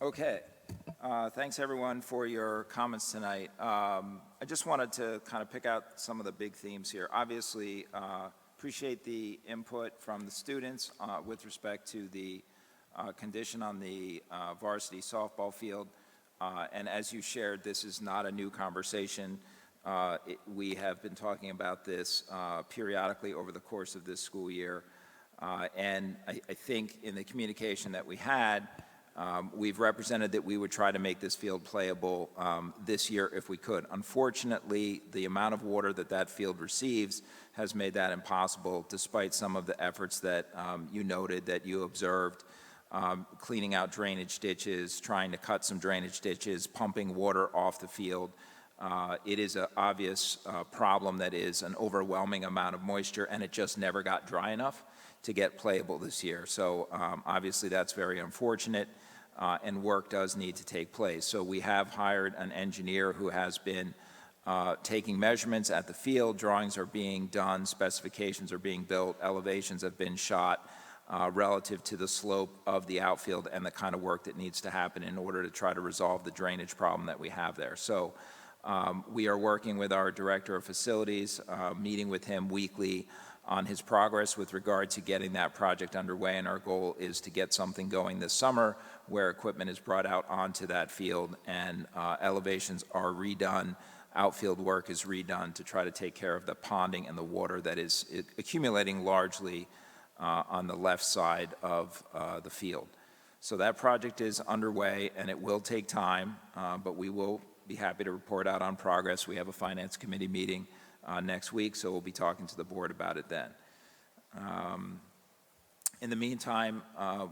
Okay. Thanks, everyone, for your comments tonight. I just wanted to kind of pick out some of the big themes here. Obviously, appreciate the input from the students with respect to the condition on the varsity softball field. And as you shared, this is not a new conversation. We have been talking about this periodically over the course of this school year. And I think in the communication that we had, we've represented that we would try to make this field playable this year if we could. Unfortunately, the amount of water that that field receives has made that impossible, despite some of the efforts that you noted, that you observed, cleaning out drainage ditches, trying to cut some drainage ditches, pumping water off the field. It is an obvious problem that is an overwhelming amount of moisture, and it just never got dry enough to get playable this year. So obviously that's very unfortunate. And work does need to take place. So we have hired an engineer who has been taking measurements at the field. Drawings are being done, specifications are being built, elevations have been shot relative to the slope of the outfield and the kind of work that needs to happen in order to try to resolve the drainage problem that we have there. So we are working with our director of facilities, meeting with him weekly on his progress with regard to getting that project underway, and our goal is to get something going this summer where equipment is brought out onto that field and elevations are redone, outfield work is redone to try to take care of the ponding and the water that is accumulating largely on the left side of the field. So that project is underway and it will take time, but we will be happy to report out on progress. We have a finance committee meeting next week, so we'll be talking to the board about it then. In the meantime,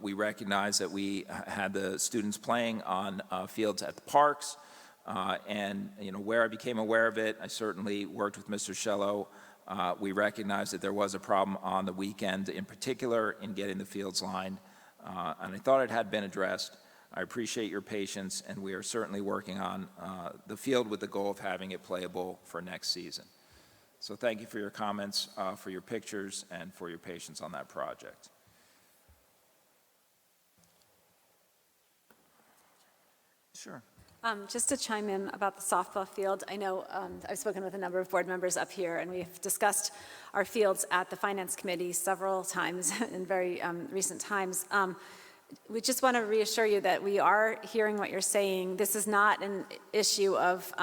we recognize that we had the students playing on fields at the parks, and where I became aware of it, I certainly worked with Mr. Shello. We recognized that there was a problem on the weekend in particular in getting the fields lined, and I thought it had been addressed. I appreciate your patience, and we are certainly working on the field with the goal of having it playable for next season. So thank you for your comments, for your pictures, and for your patience on that project. Sure. Just to chime in about the softball field, I know I've spoken with a number of board members up here, and we've discussed our fields at the Finance Committee several times in very recent times. We just want to reassure you that we are hearing what you're saying. This is not an issue of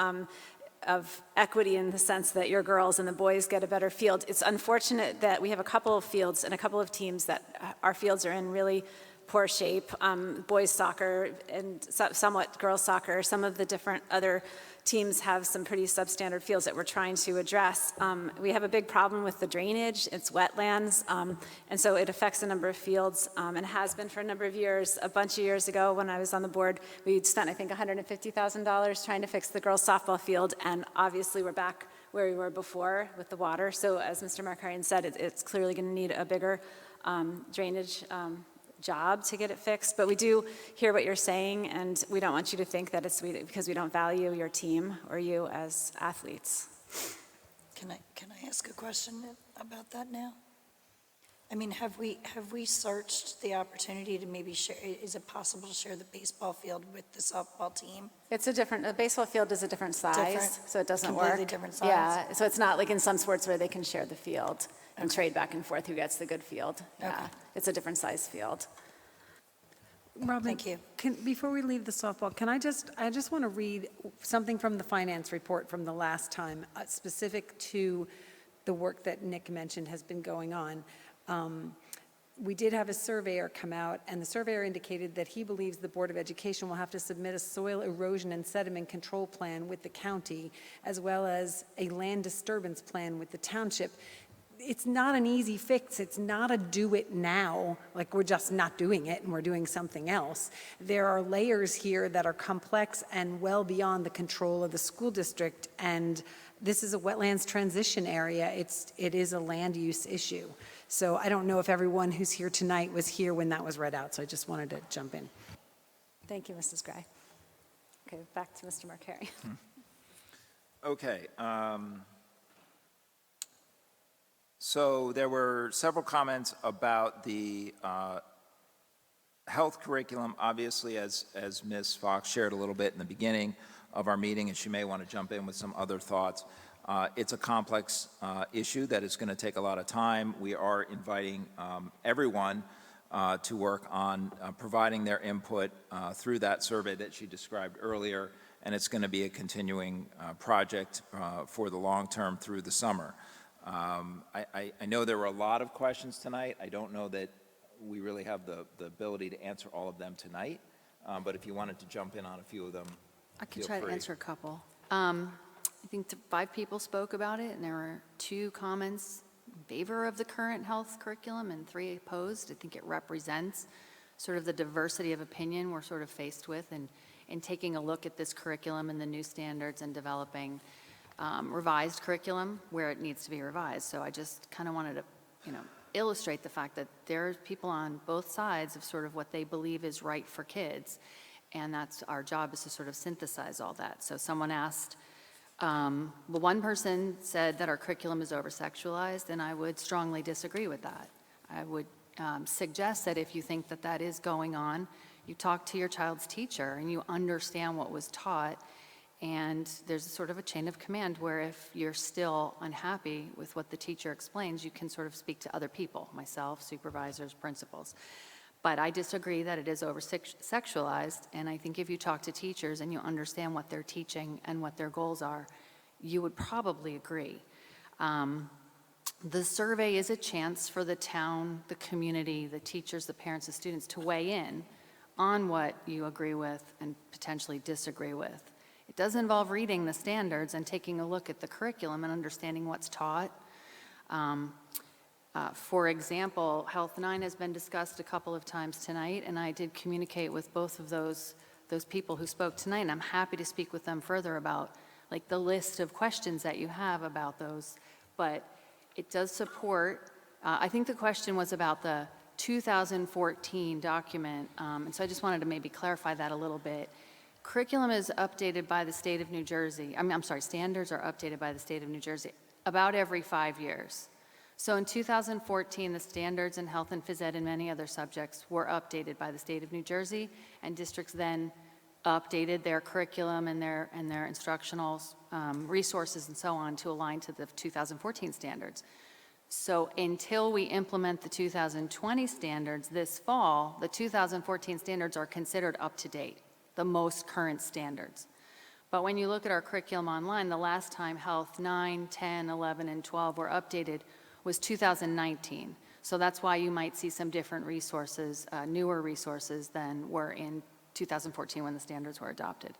equity in the sense that your girls and the boys get a better field. It's unfortunate that we have a couple of fields and a couple of teams that our fields are in really poor shape. Boys soccer and somewhat girls soccer. Some of the different other teams have some pretty substandard fields that we're trying to address. We have a big problem with the drainage. It's wetlands, and so it affects a number of fields and has been for a number of years. A bunch of years ago when I was on the board, we spent, I think, $150,000 trying to fix the girls' softball field, and obviously we're back where we were before with the water. So as Mr. Markarian said, it's clearly going to need a bigger drainage job to get it fixed, but we do hear what you're saying, and we don't want you to think that it's because we don't value your team or you as athletes. Can I ask a question about that now? I mean, have we searched the opportunity to maybe share? Is it possible to share the baseball field with the softball team? It's the baseball field is a different size, so it doesn't work. Completely different size? Yeah, so it's not like in some sports where they can share the field and trade back and forth who gets the good field. Yeah, okay. It's a different size field. Robin, thank you. Before we leave the softball, I just want to read something from the finance report from the last time, specific to the work that Nick mentioned has been going on. We did have a surveyor come out, and the surveyor indicated that he believes the Board of Education will have to submit a soil erosion and sediment control plan with the county, as well as a land disturbance plan with the township. It's not an easy fix. It's not a do it now, like we're just not doing it and we're doing something else. There are layers here that are complex and well beyond the control of the school district, and this is a wetlands transition area. It is a land use issue. So I don't know if everyone who's here tonight was here when that was read out, so I just wanted to jump in. Thank you, Mrs. Gray. Okay, back to Mr. Markarian. Okay. So there were several comments about the health curriculum, obviously, as Ms. Fox shared a little bit in the beginning of our meeting, and she may want to jump in with some other thoughts, it's a complex issue that is going to take a lot of time. We are inviting everyone to work on providing their input through that survey that she described earlier, and it's going to be a continuing project for the long term through the summer. I know there were a lot of questions tonight. I don't know that we really have the ability to answer all of them tonight, but if you wanted to jump in on a few of them, I can feel try free. to answer a couple. I think 5 people spoke about it, and there were 2 comments in favor of the current health curriculum and 3 opposed. I think it represents sort of the diversity of opinion we're sort of faced with in taking a look at this curriculum and the new standards and developing revised curriculum where it needs to be revised. So I just kind of wanted to, illustrate the fact that there's people on both sides of sort of what they believe is right for kids. And that's our job, is to sort of synthesize all that. So someone asked, well, one person said that our curriculum is over-sexualized, and I would strongly disagree with that. I would suggest that if you think that that is going on, you talk to your child's teacher and you understand what was taught. And there's sort of a chain of command where if you're still unhappy with what the teacher explains, you can sort of speak to other people, myself, supervisors, principals. But I disagree that it is over-sexualized, and I think if you talk to teachers and you understand what they're teaching and what their goals are, you would probably agree. The survey is a chance for the town, the community, the teachers, the parents, the students to weigh in on what you agree with and potentially disagree with. It does involve reading the standards and taking a look at the curriculum and understanding what's taught. For example, Health 9 has been discussed a couple of times tonight, and I did communicate with both of those people who spoke tonight, and I'm happy to speak with them further about like the list of questions that you have about those. But it does support, I think the question was about the 2014 document, and so I just wanted to maybe clarify that a little bit. Curriculum is updated by the state of New Jersey. Standards are updated by the state of New Jersey about every 5 years. So in 2014, the standards in health and phys ed and many other subjects were updated by the state of New Jersey, and districts then updated their curriculum and their instructional resources and so on to align to the 2014 standards. So until we implement the 2020 standards this fall, the 2014 standards are considered up to date, the most current standards. But when you look at our curriculum online, the last time Health 9, 10, 11, and 12 were updated was 2019. So that's why you might see some different resources, newer resources than were in 2014 when the standards were adopted.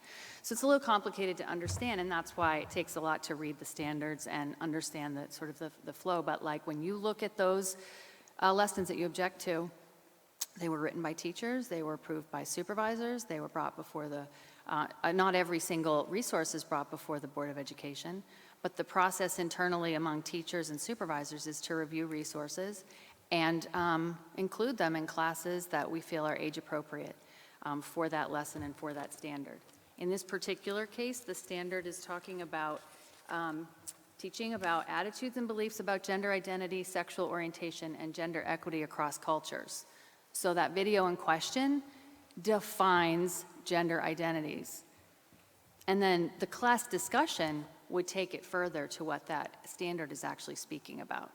So it's a little complicated to understand, and that's why it takes a lot to read the standards and understand the sort of the flow. But like when you look at those lessons that you object to, they were written by teachers, they were approved by supervisors, they were brought before the, not every single resource is brought before the Board of Education, but the process internally among teachers and supervisors is to review resources and include them in classes that we feel are age appropriate for that lesson and for that standard. In this particular case, the standard is talking about teaching about attitudes and beliefs about gender identity, sexual orientation, and gender equity across cultures. So that video in question defines gender identities. And then the class discussion would take it further to what that standard is actually speaking about.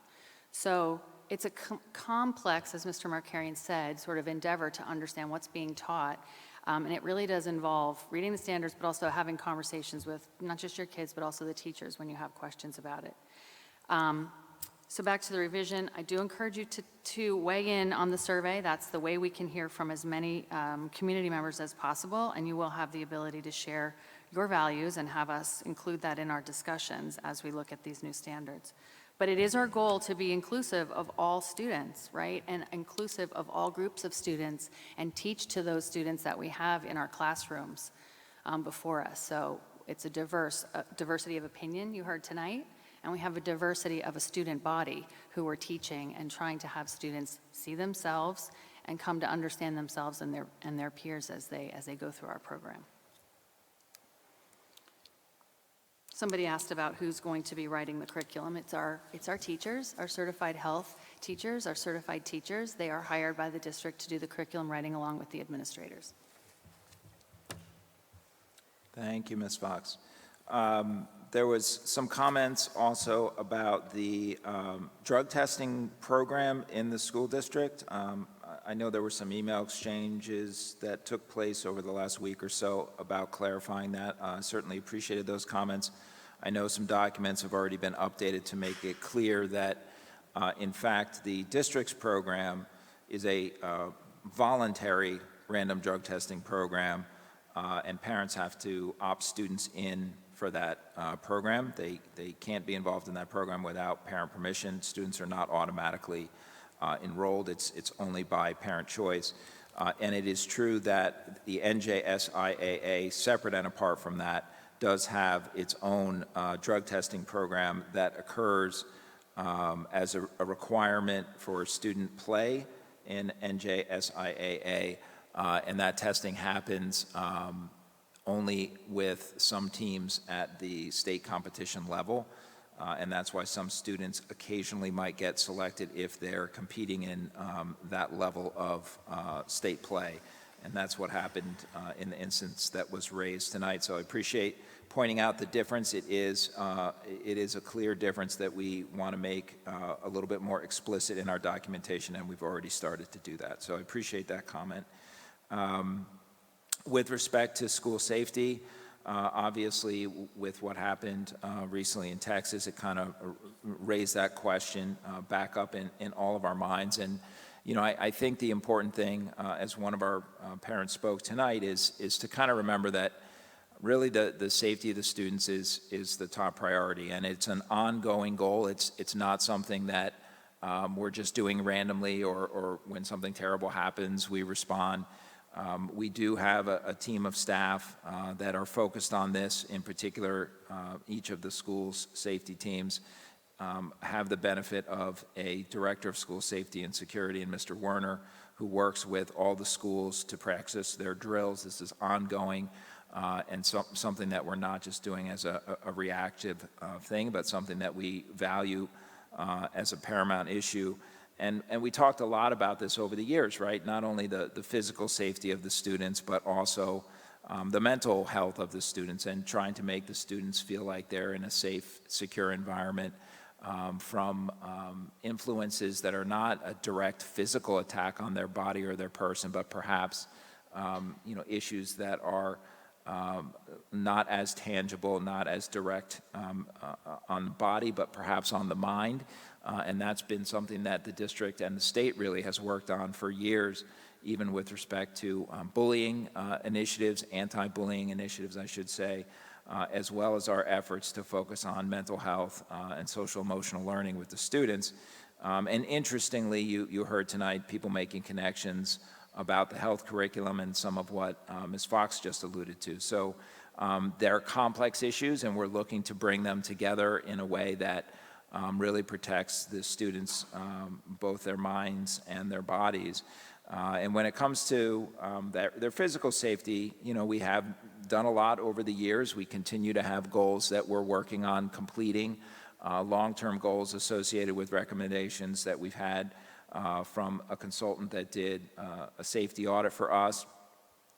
So it's a complex, as Mr. Markarian said, sort of endeavor to understand what's being taught. And it really does involve reading the standards, but also having conversations with not just your kids, but also the teachers when you have questions about it. So back to the revision, I do encourage you to weigh in on the survey. That's the way we can hear from as many community members as possible, and you will have the ability to share your values and have us include that in our discussions as we look at these new standards. But it is our goal to be inclusive of all students, right? And inclusive of all groups of students, and teach to those students that we have in our classrooms before us. So it's a diversity of opinion you heard tonight, and we have a diversity of a student body who we're teaching and trying to have students see themselves and come to understand themselves and their peers as they go through our program. Somebody asked about who's going to be writing the curriculum. It's our teachers, our certified health teachers are certified teachers. They are hired by the district to do the curriculum writing along with the administrators. Thank you, Ms. Fox. There was some comments also about the drug testing program in the school district. I know there were some email exchanges that took place over the last week or so about clarifying that. Certainly appreciated those comments. I know some documents have already been updated to make it clear that, in fact, the district's program is a voluntary random drug testing program, and parents have to opt students in for that program. They can't be involved in that program without parent permission. Students are not automatically enrolled. It's only by parent choice. And it is true that the NJSIAA, separate and apart from that, does have its own drug testing program that occurs as a requirement for student play in NJSIAA, and that testing happens only with some teams at the state competition level, and that's why some students occasionally might get selected if they're competing in that level of state play, and that's what happened in the instance that was raised tonight. So I appreciate pointing out the difference. It is a clear difference that we want to make a little bit more explicit in our documentation, and we've already started to do that. So I appreciate that comment. With respect to school safety, obviously with what happened recently in Texas, it kind of raised that question back up in all of our minds. And you know, I think the important thing, as one of our parents spoke tonight, is to kind of remember that really the safety of the students is the top priority, and it's an ongoing goal. It's not something that we're just doing randomly, or when something terrible happens, we respond. We do have a team of staff that are focused on this. In particular, each of the school's safety teams have the benefit of a director of school safety and security, and Mr. Werner, who works with all the schools to practice their drills. This is ongoing, and something that we're not just doing as a reactive thing, but something that we value as a paramount issue. And we talked a lot about this over the years, right? Not only the physical safety of the students, but also the mental health of the students, and trying to make the students feel like they're in a safe, secure environment from influences that are not a direct physical attack on their body or their person, but perhaps you know, issues that are not as tangible, not as direct on the body, but perhaps on the mind. And that's been something that the district and the state really has worked on for years, even with respect to bullying initiatives, anti-bullying initiatives, I should say, as well as our efforts to focus on mental health and social emotional learning with the students. And interestingly, you heard tonight people making connections about the health curriculum and some of what Ms. Fox just alluded to. So they're complex issues, and we're looking to bring them together in a way that really protects the students, both their minds and their bodies. And when it comes to their physical safety, you know, we have done a lot over the years. We continue to have goals that we're working on completing, long-term goals associated with recommendations that we've had from a consultant that did a safety audit for us.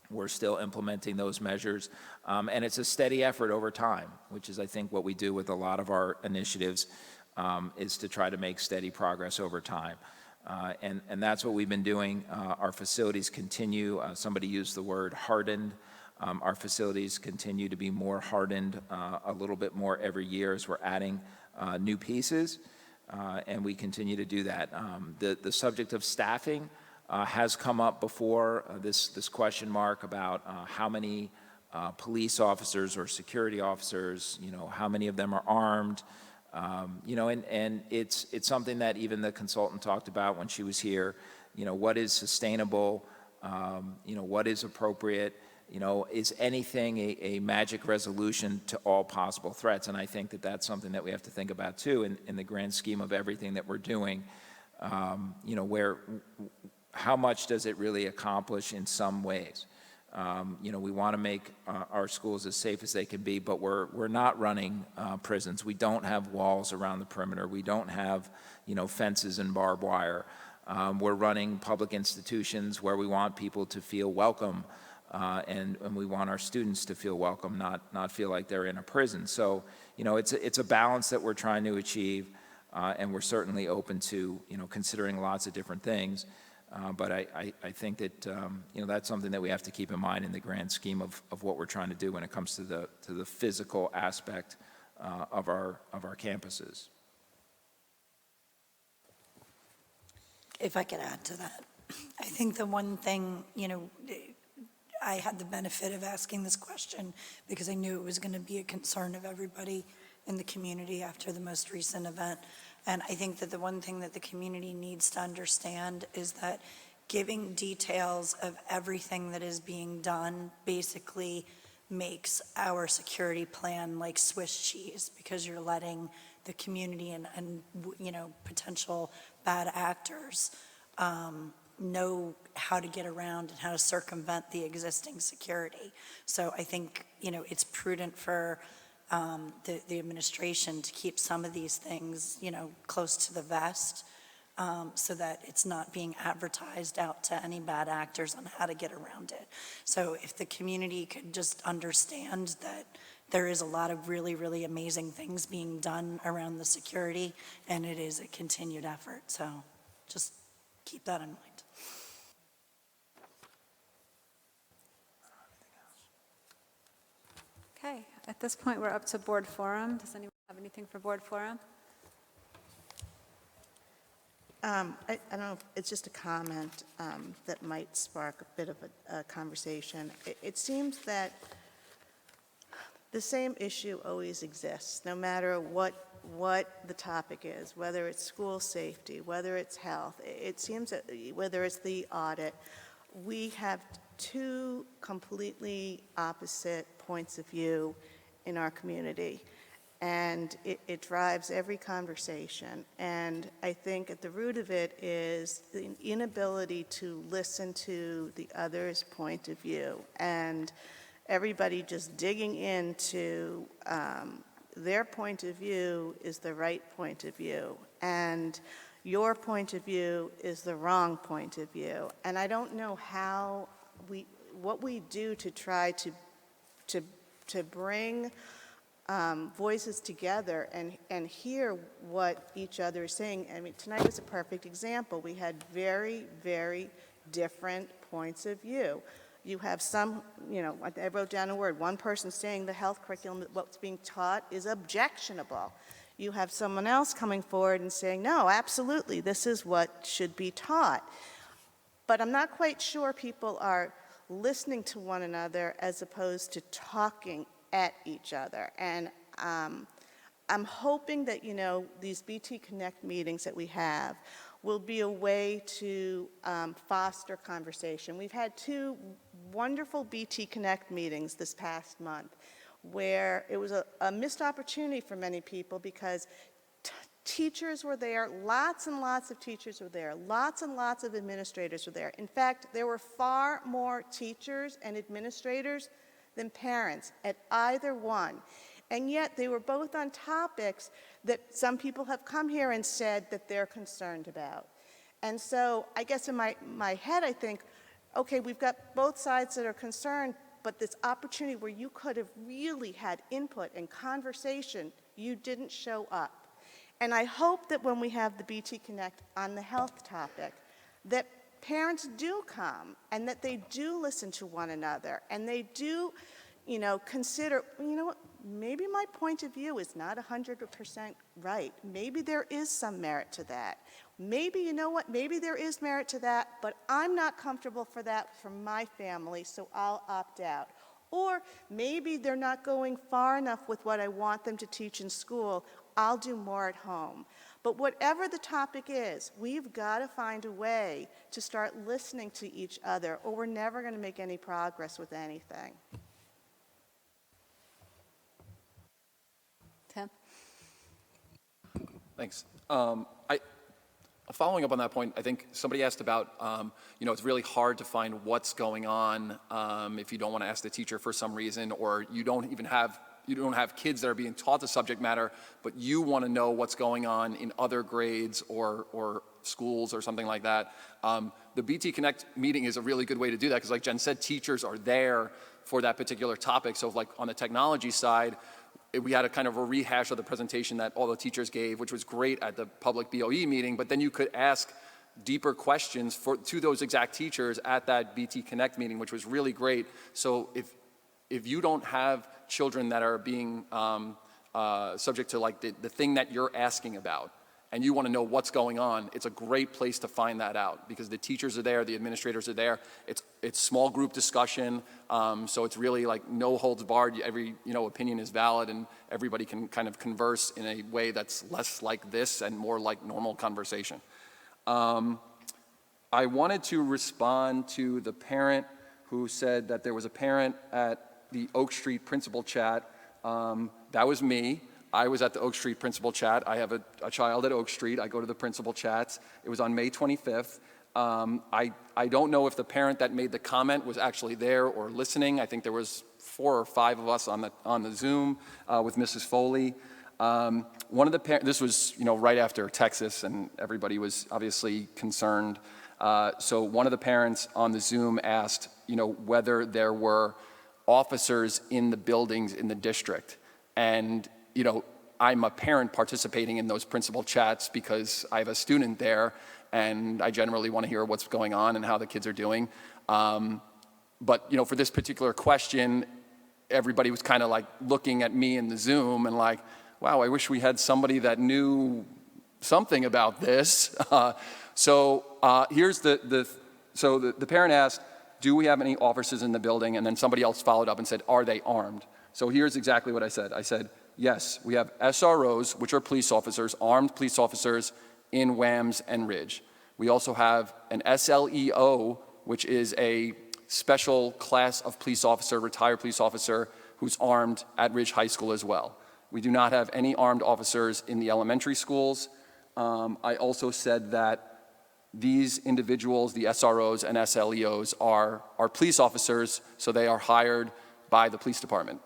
We're still implementing those measures, and it's a steady effort over time, which is, I think, what we do with a lot of our initiatives, is to try to make steady progress over time. And that's what we've been doing. Our facilities continue, somebody used the word hardened. Our facilities continue to be more hardened a little bit more every year as we're adding new pieces, and we continue to do that. The subject of staffing has come up before, this question mark about how many police officers or security officers, you know, how many of them are armed. You know, and it's something that even the consultant talked about when she was here. You know, what is sustainable? You know, what is appropriate? You know, is anything a magic resolution to all possible threats? And I think that that's something that we have to think about too, in the grand scheme of everything that we're doing. You know, how much does it really accomplish in some ways? You know, we want to make our schools as safe as they can be, but we're not running prisons. We don't have walls around the perimeter. We don't have, you know, fences and barbed wire. We're running public institutions where we want people to feel welcome, and we want our students to feel welcome, not feel like they're in a prison. So, you know, it's a balance that we're trying to achieve, and we're certainly open to, you know, considering lots of different things. But I think that, you know, that's something that we have to keep in mind in the grand scheme of what we're trying to do when it comes to the physical aspect of our campuses. If I could add to that, I think the one thing, you know, I had the benefit of asking this question because I knew it was going to be a concern of everybody in the community after the most recent event. And I think that the one thing that the community needs to understand is that giving details of everything that is being done basically makes our security plan like Swiss cheese, because you're letting the community and you know, potential bad actors know how to get around and how to circumvent the existing security. So I think, you know, it's prudent for the administration to keep some of these things, you know, close to the vest, so that it's not being advertised out to any bad actors on how to get around it. So if the community could just understand that there is a lot of really, really amazing things being done around the security, and it is a continued effort. So just keep that in mind. Okay, at this point, we're up to board forum. Does anyone have anything for board forum? I don't know, it's just a comment that might spark a bit of a conversation. It seems that the same issue always exists, no matter what the topic is, whether it's school safety, whether it's health. It seems that whether it's the audit, we have two completely opposite points of view in our community. And it drives every conversation. And I think at the root of it is the inability to listen to the other's point of view, and everybody just digging into their point of view is the right point of view, and your point of view is the wrong point of view. And I don't know how what we do to try to bring voices together and hear what each other is saying. I mean, tonight was a perfect example. We had very, very different points of view. You have some, you know, I wrote down a word, one person saying the health curriculum, what's being taught is objectionable. You have someone else coming forward and saying, no, absolutely, this is what should be taught. But I'm not quite sure people are listening to one another as opposed to talking at each other. And I'm hoping that, you know, these BT Connect meetings that we have will be a way to foster conversation. We've had two wonderful BT Connect meetings this past month where it was a missed opportunity for many people because teachers were there, lots and lots of teachers were there, lots and lots of administrators were there. In fact, there were far more teachers and administrators than parents at either one. And yet they were both on topics that some people have come here and said that they're concerned about. And so I guess in my head I think, okay, we've got both sides that are concerned, but this opportunity where you could have really had input and conversation, you didn't show up. And I hope that when we have the BT Connect on the health topic, that parents do come and that they do listen to one another and they do, you know, consider, you know what, maybe my point of view is not 100% right. Maybe there is some merit to that. Maybe, you know what, maybe there is merit to that, but I'm not comfortable for that for my family, so I'll opt out. Or maybe they're not going far enough with what I want them to teach in school, I'll do more at home. But whatever the topic is, we've got to find a way to start listening to each other, or we're never going to make any progress with anything. Tim? Thanks. Following up on that point, I think somebody asked about, it's really hard to find what's going on if you don't want to ask the teacher for some reason, or you don't have kids that are being taught the subject matter, but you want to know what's going on in other grades or schools or something like that. The BT Connect meeting is a really good way to do that, because like Jen said, teachers are there for that particular topic. So like on the technology side, we had a kind of a rehash of the presentation that all the teachers gave, which was great at the public BOE meeting, but then you could ask deeper questions to those exact teachers at that BT Connect meeting, which was really great. So if you don't have children that are being subject to like the thing that you're asking about, and you want to know what's going on, it's a great place to find that out, because the teachers are there, the administrators are there. It's small group discussion, so it's really like no holds barred. Every opinion is valid, and everybody can kind of converse in a way that's less like this and more like normal conversation. I wanted to respond to the parent who said that there was a parent at the Oak Street principal chat. That was me. I was at the Oak Street principal chat. I have a child at Oak Street. I go to the principal chats. It was on May 25th. I don't know if the parent that made the comment was actually there or listening. I think there was 4 or 5 of us on the Zoom with Mrs. Foley. One of the parents, this was right after Texas, and everybody was obviously concerned. So one of the parents on the Zoom asked, whether there were officers in the buildings in the district. And I'm a parent participating in those principal chats because I have a student there, and I generally want to hear what's going on and how the kids are doing. But for this particular question, everybody was kind of like looking at me in the Zoom and like, wow, I wish we had somebody that knew something about this. So here's the parent asked, do we have any officers in the building? And then somebody else followed up and said, are they armed? So here's exactly what I said. I said, yes, we have SROs, which are police officers, armed police officers in Wamps and Ridge. We also have an SLEO, which is a special class of police officer, retired police officer, who's armed at Ridge High School as well. We do not have any armed officers in the elementary schools. I also said that these individuals, the SROs and SLEOs, are police officers, so they are hired by the police department.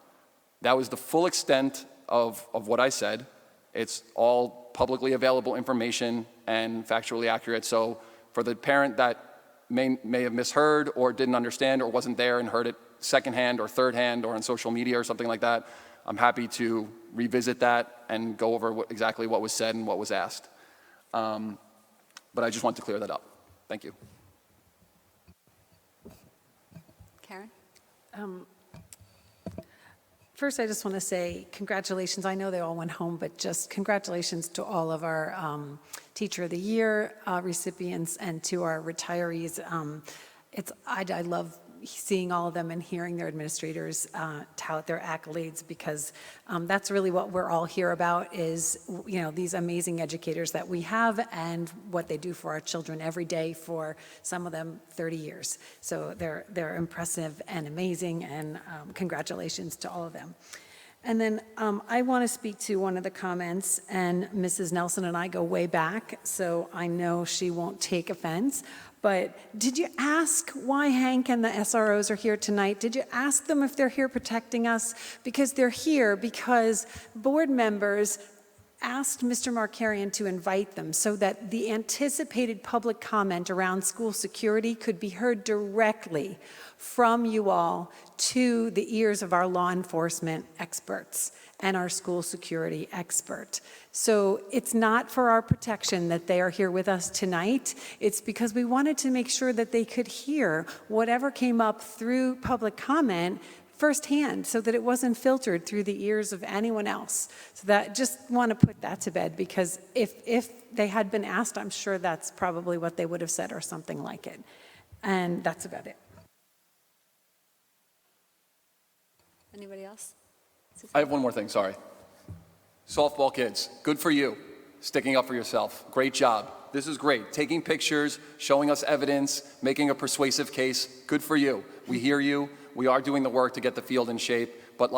That was the full extent of what I said. It's all publicly available information and factually accurate. So for the parent that may have misheard or didn't understand or wasn't there and heard it secondhand or thirdhand or on social media or something like that, I'm happy to revisit that and go over exactly what was said and what was asked. But I just want to clear that up. Thank you. Karen? First, I just want to say congratulations. I know they all went home, but just congratulations to all of our Teacher of the Year recipients and to our retirees. I love seeing all of them and hearing their administrators tout their accolades, because that's really what we're all here about is, these amazing educators that we have and what they do for our children every day, for some of them 30 years. So they're impressive and amazing, and congratulations to all of them. And then I want to speak to one of the comments, and Mrs. Nelson and I go way back, so I know she won't take offense. But did you ask why Hank and the SROs are here tonight? Did you ask them if they're here protecting us? Because they're here because board members asked Mr. Markarian to invite them so that the anticipated public comment around school security could be heard directly from you all to the ears of our law enforcement experts and our school security expert. So it's not for our protection that they are here with us tonight. It's because we wanted to make sure that they could hear whatever came up through public comment firsthand, so that it wasn't filtered through the ears of anyone else. So that, just want to put that to bed, because if they had been asked, I'm sure that's probably what they would have said or something like it. And that's about it. Anybody else? I have one more thing, sorry. Softball kids, good for you. Sticking up for yourself. Great job. This is great. Taking pictures, showing us evidence, making a persuasive case. Good for you. We hear you. We are doing the work to get the field in shape. But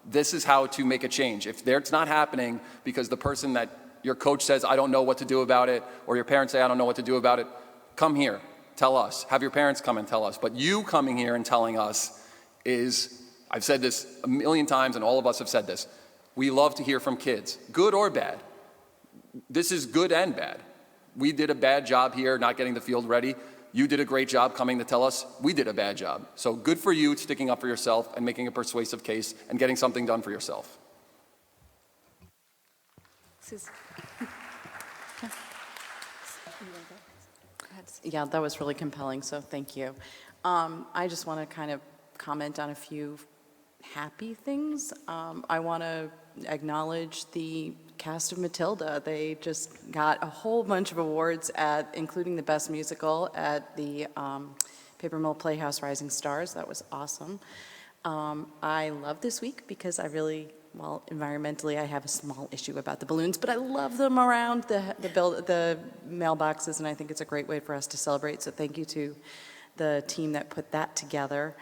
this is how to make a change. If it's not happening because the person that your coach says, I don't know what to do about it, or your parents say, I don't know what to do about it, come here, tell us. Have your parents come and tell us. But you coming here and telling us is, I've said this a million times, and all of us have said this, we love to hear from kids, good or bad. This is good and bad. We did a bad job here not getting the field ready. You did a great job coming to tell us we did a bad job. So good for you sticking up for yourself and making a persuasive case and getting something done for yourself. Yeah, that was really compelling, so thank you. I just want to kind of comment on a few happy things. I want to acknowledge the cast of Matilda. They just got a whole bunch of awards including the Best Musical at the Paper Mill Playhouse Rising Stars. That was awesome. I love this week because I really, well, environmentally, I have a small issue about the balloons, but I love them around the mailboxes, and I think it's a great way for us to celebrate. So thank you to the team that put that together.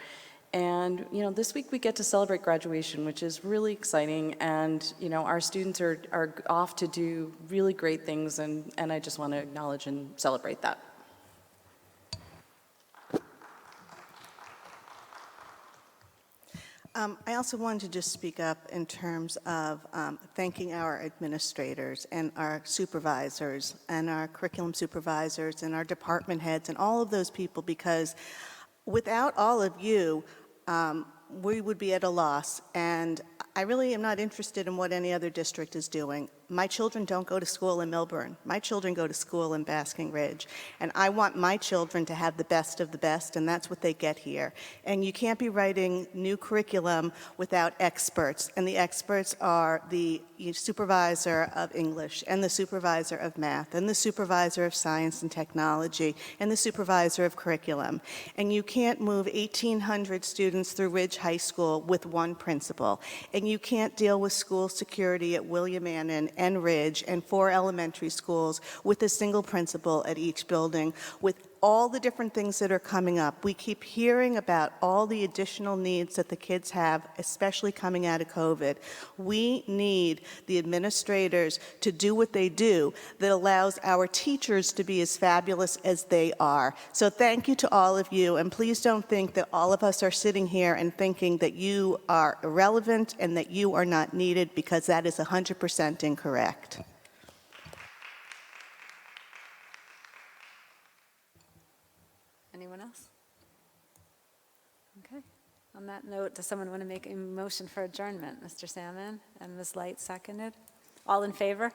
And, you know, this week we get to celebrate graduation, which is really exciting. And, you know, our students are off to do really great things, and I just want to acknowledge and celebrate that. I also wanted to just speak up in terms of thanking our administrators and our supervisors and our curriculum supervisors and our department heads and all of those people, because without all of you, we would be at a loss. And I really am not interested in what any other district is doing. My children don't go to school in Millburn. My children go to school in Basking Ridge. And I want my children to have the best of the best, and that's what they get here. And you can't be writing new curriculum without experts. And the experts are the supervisor of English, and the supervisor of math, and the supervisor of science and technology, and the supervisor of curriculum. And you can't move 1,800 students through Ridge High School with one principal. And you can't deal with school security at William Annan and Ridge and 4 elementary schools with a single principal at each building, with all the different things that are coming up. We keep hearing about all the additional needs that the kids have, especially coming out of COVID. We need the administrators to do what they do that allows our teachers to be as fabulous as they are. So thank you to all of you, and please don't think that all of us are sitting here and thinking that you are irrelevant and that you are not needed, because that is 100% incorrect. Anyone else? Okay. On that note, does someone want to make a motion for adjournment? Mr. Salmon and Ms. Light seconded. All in favor?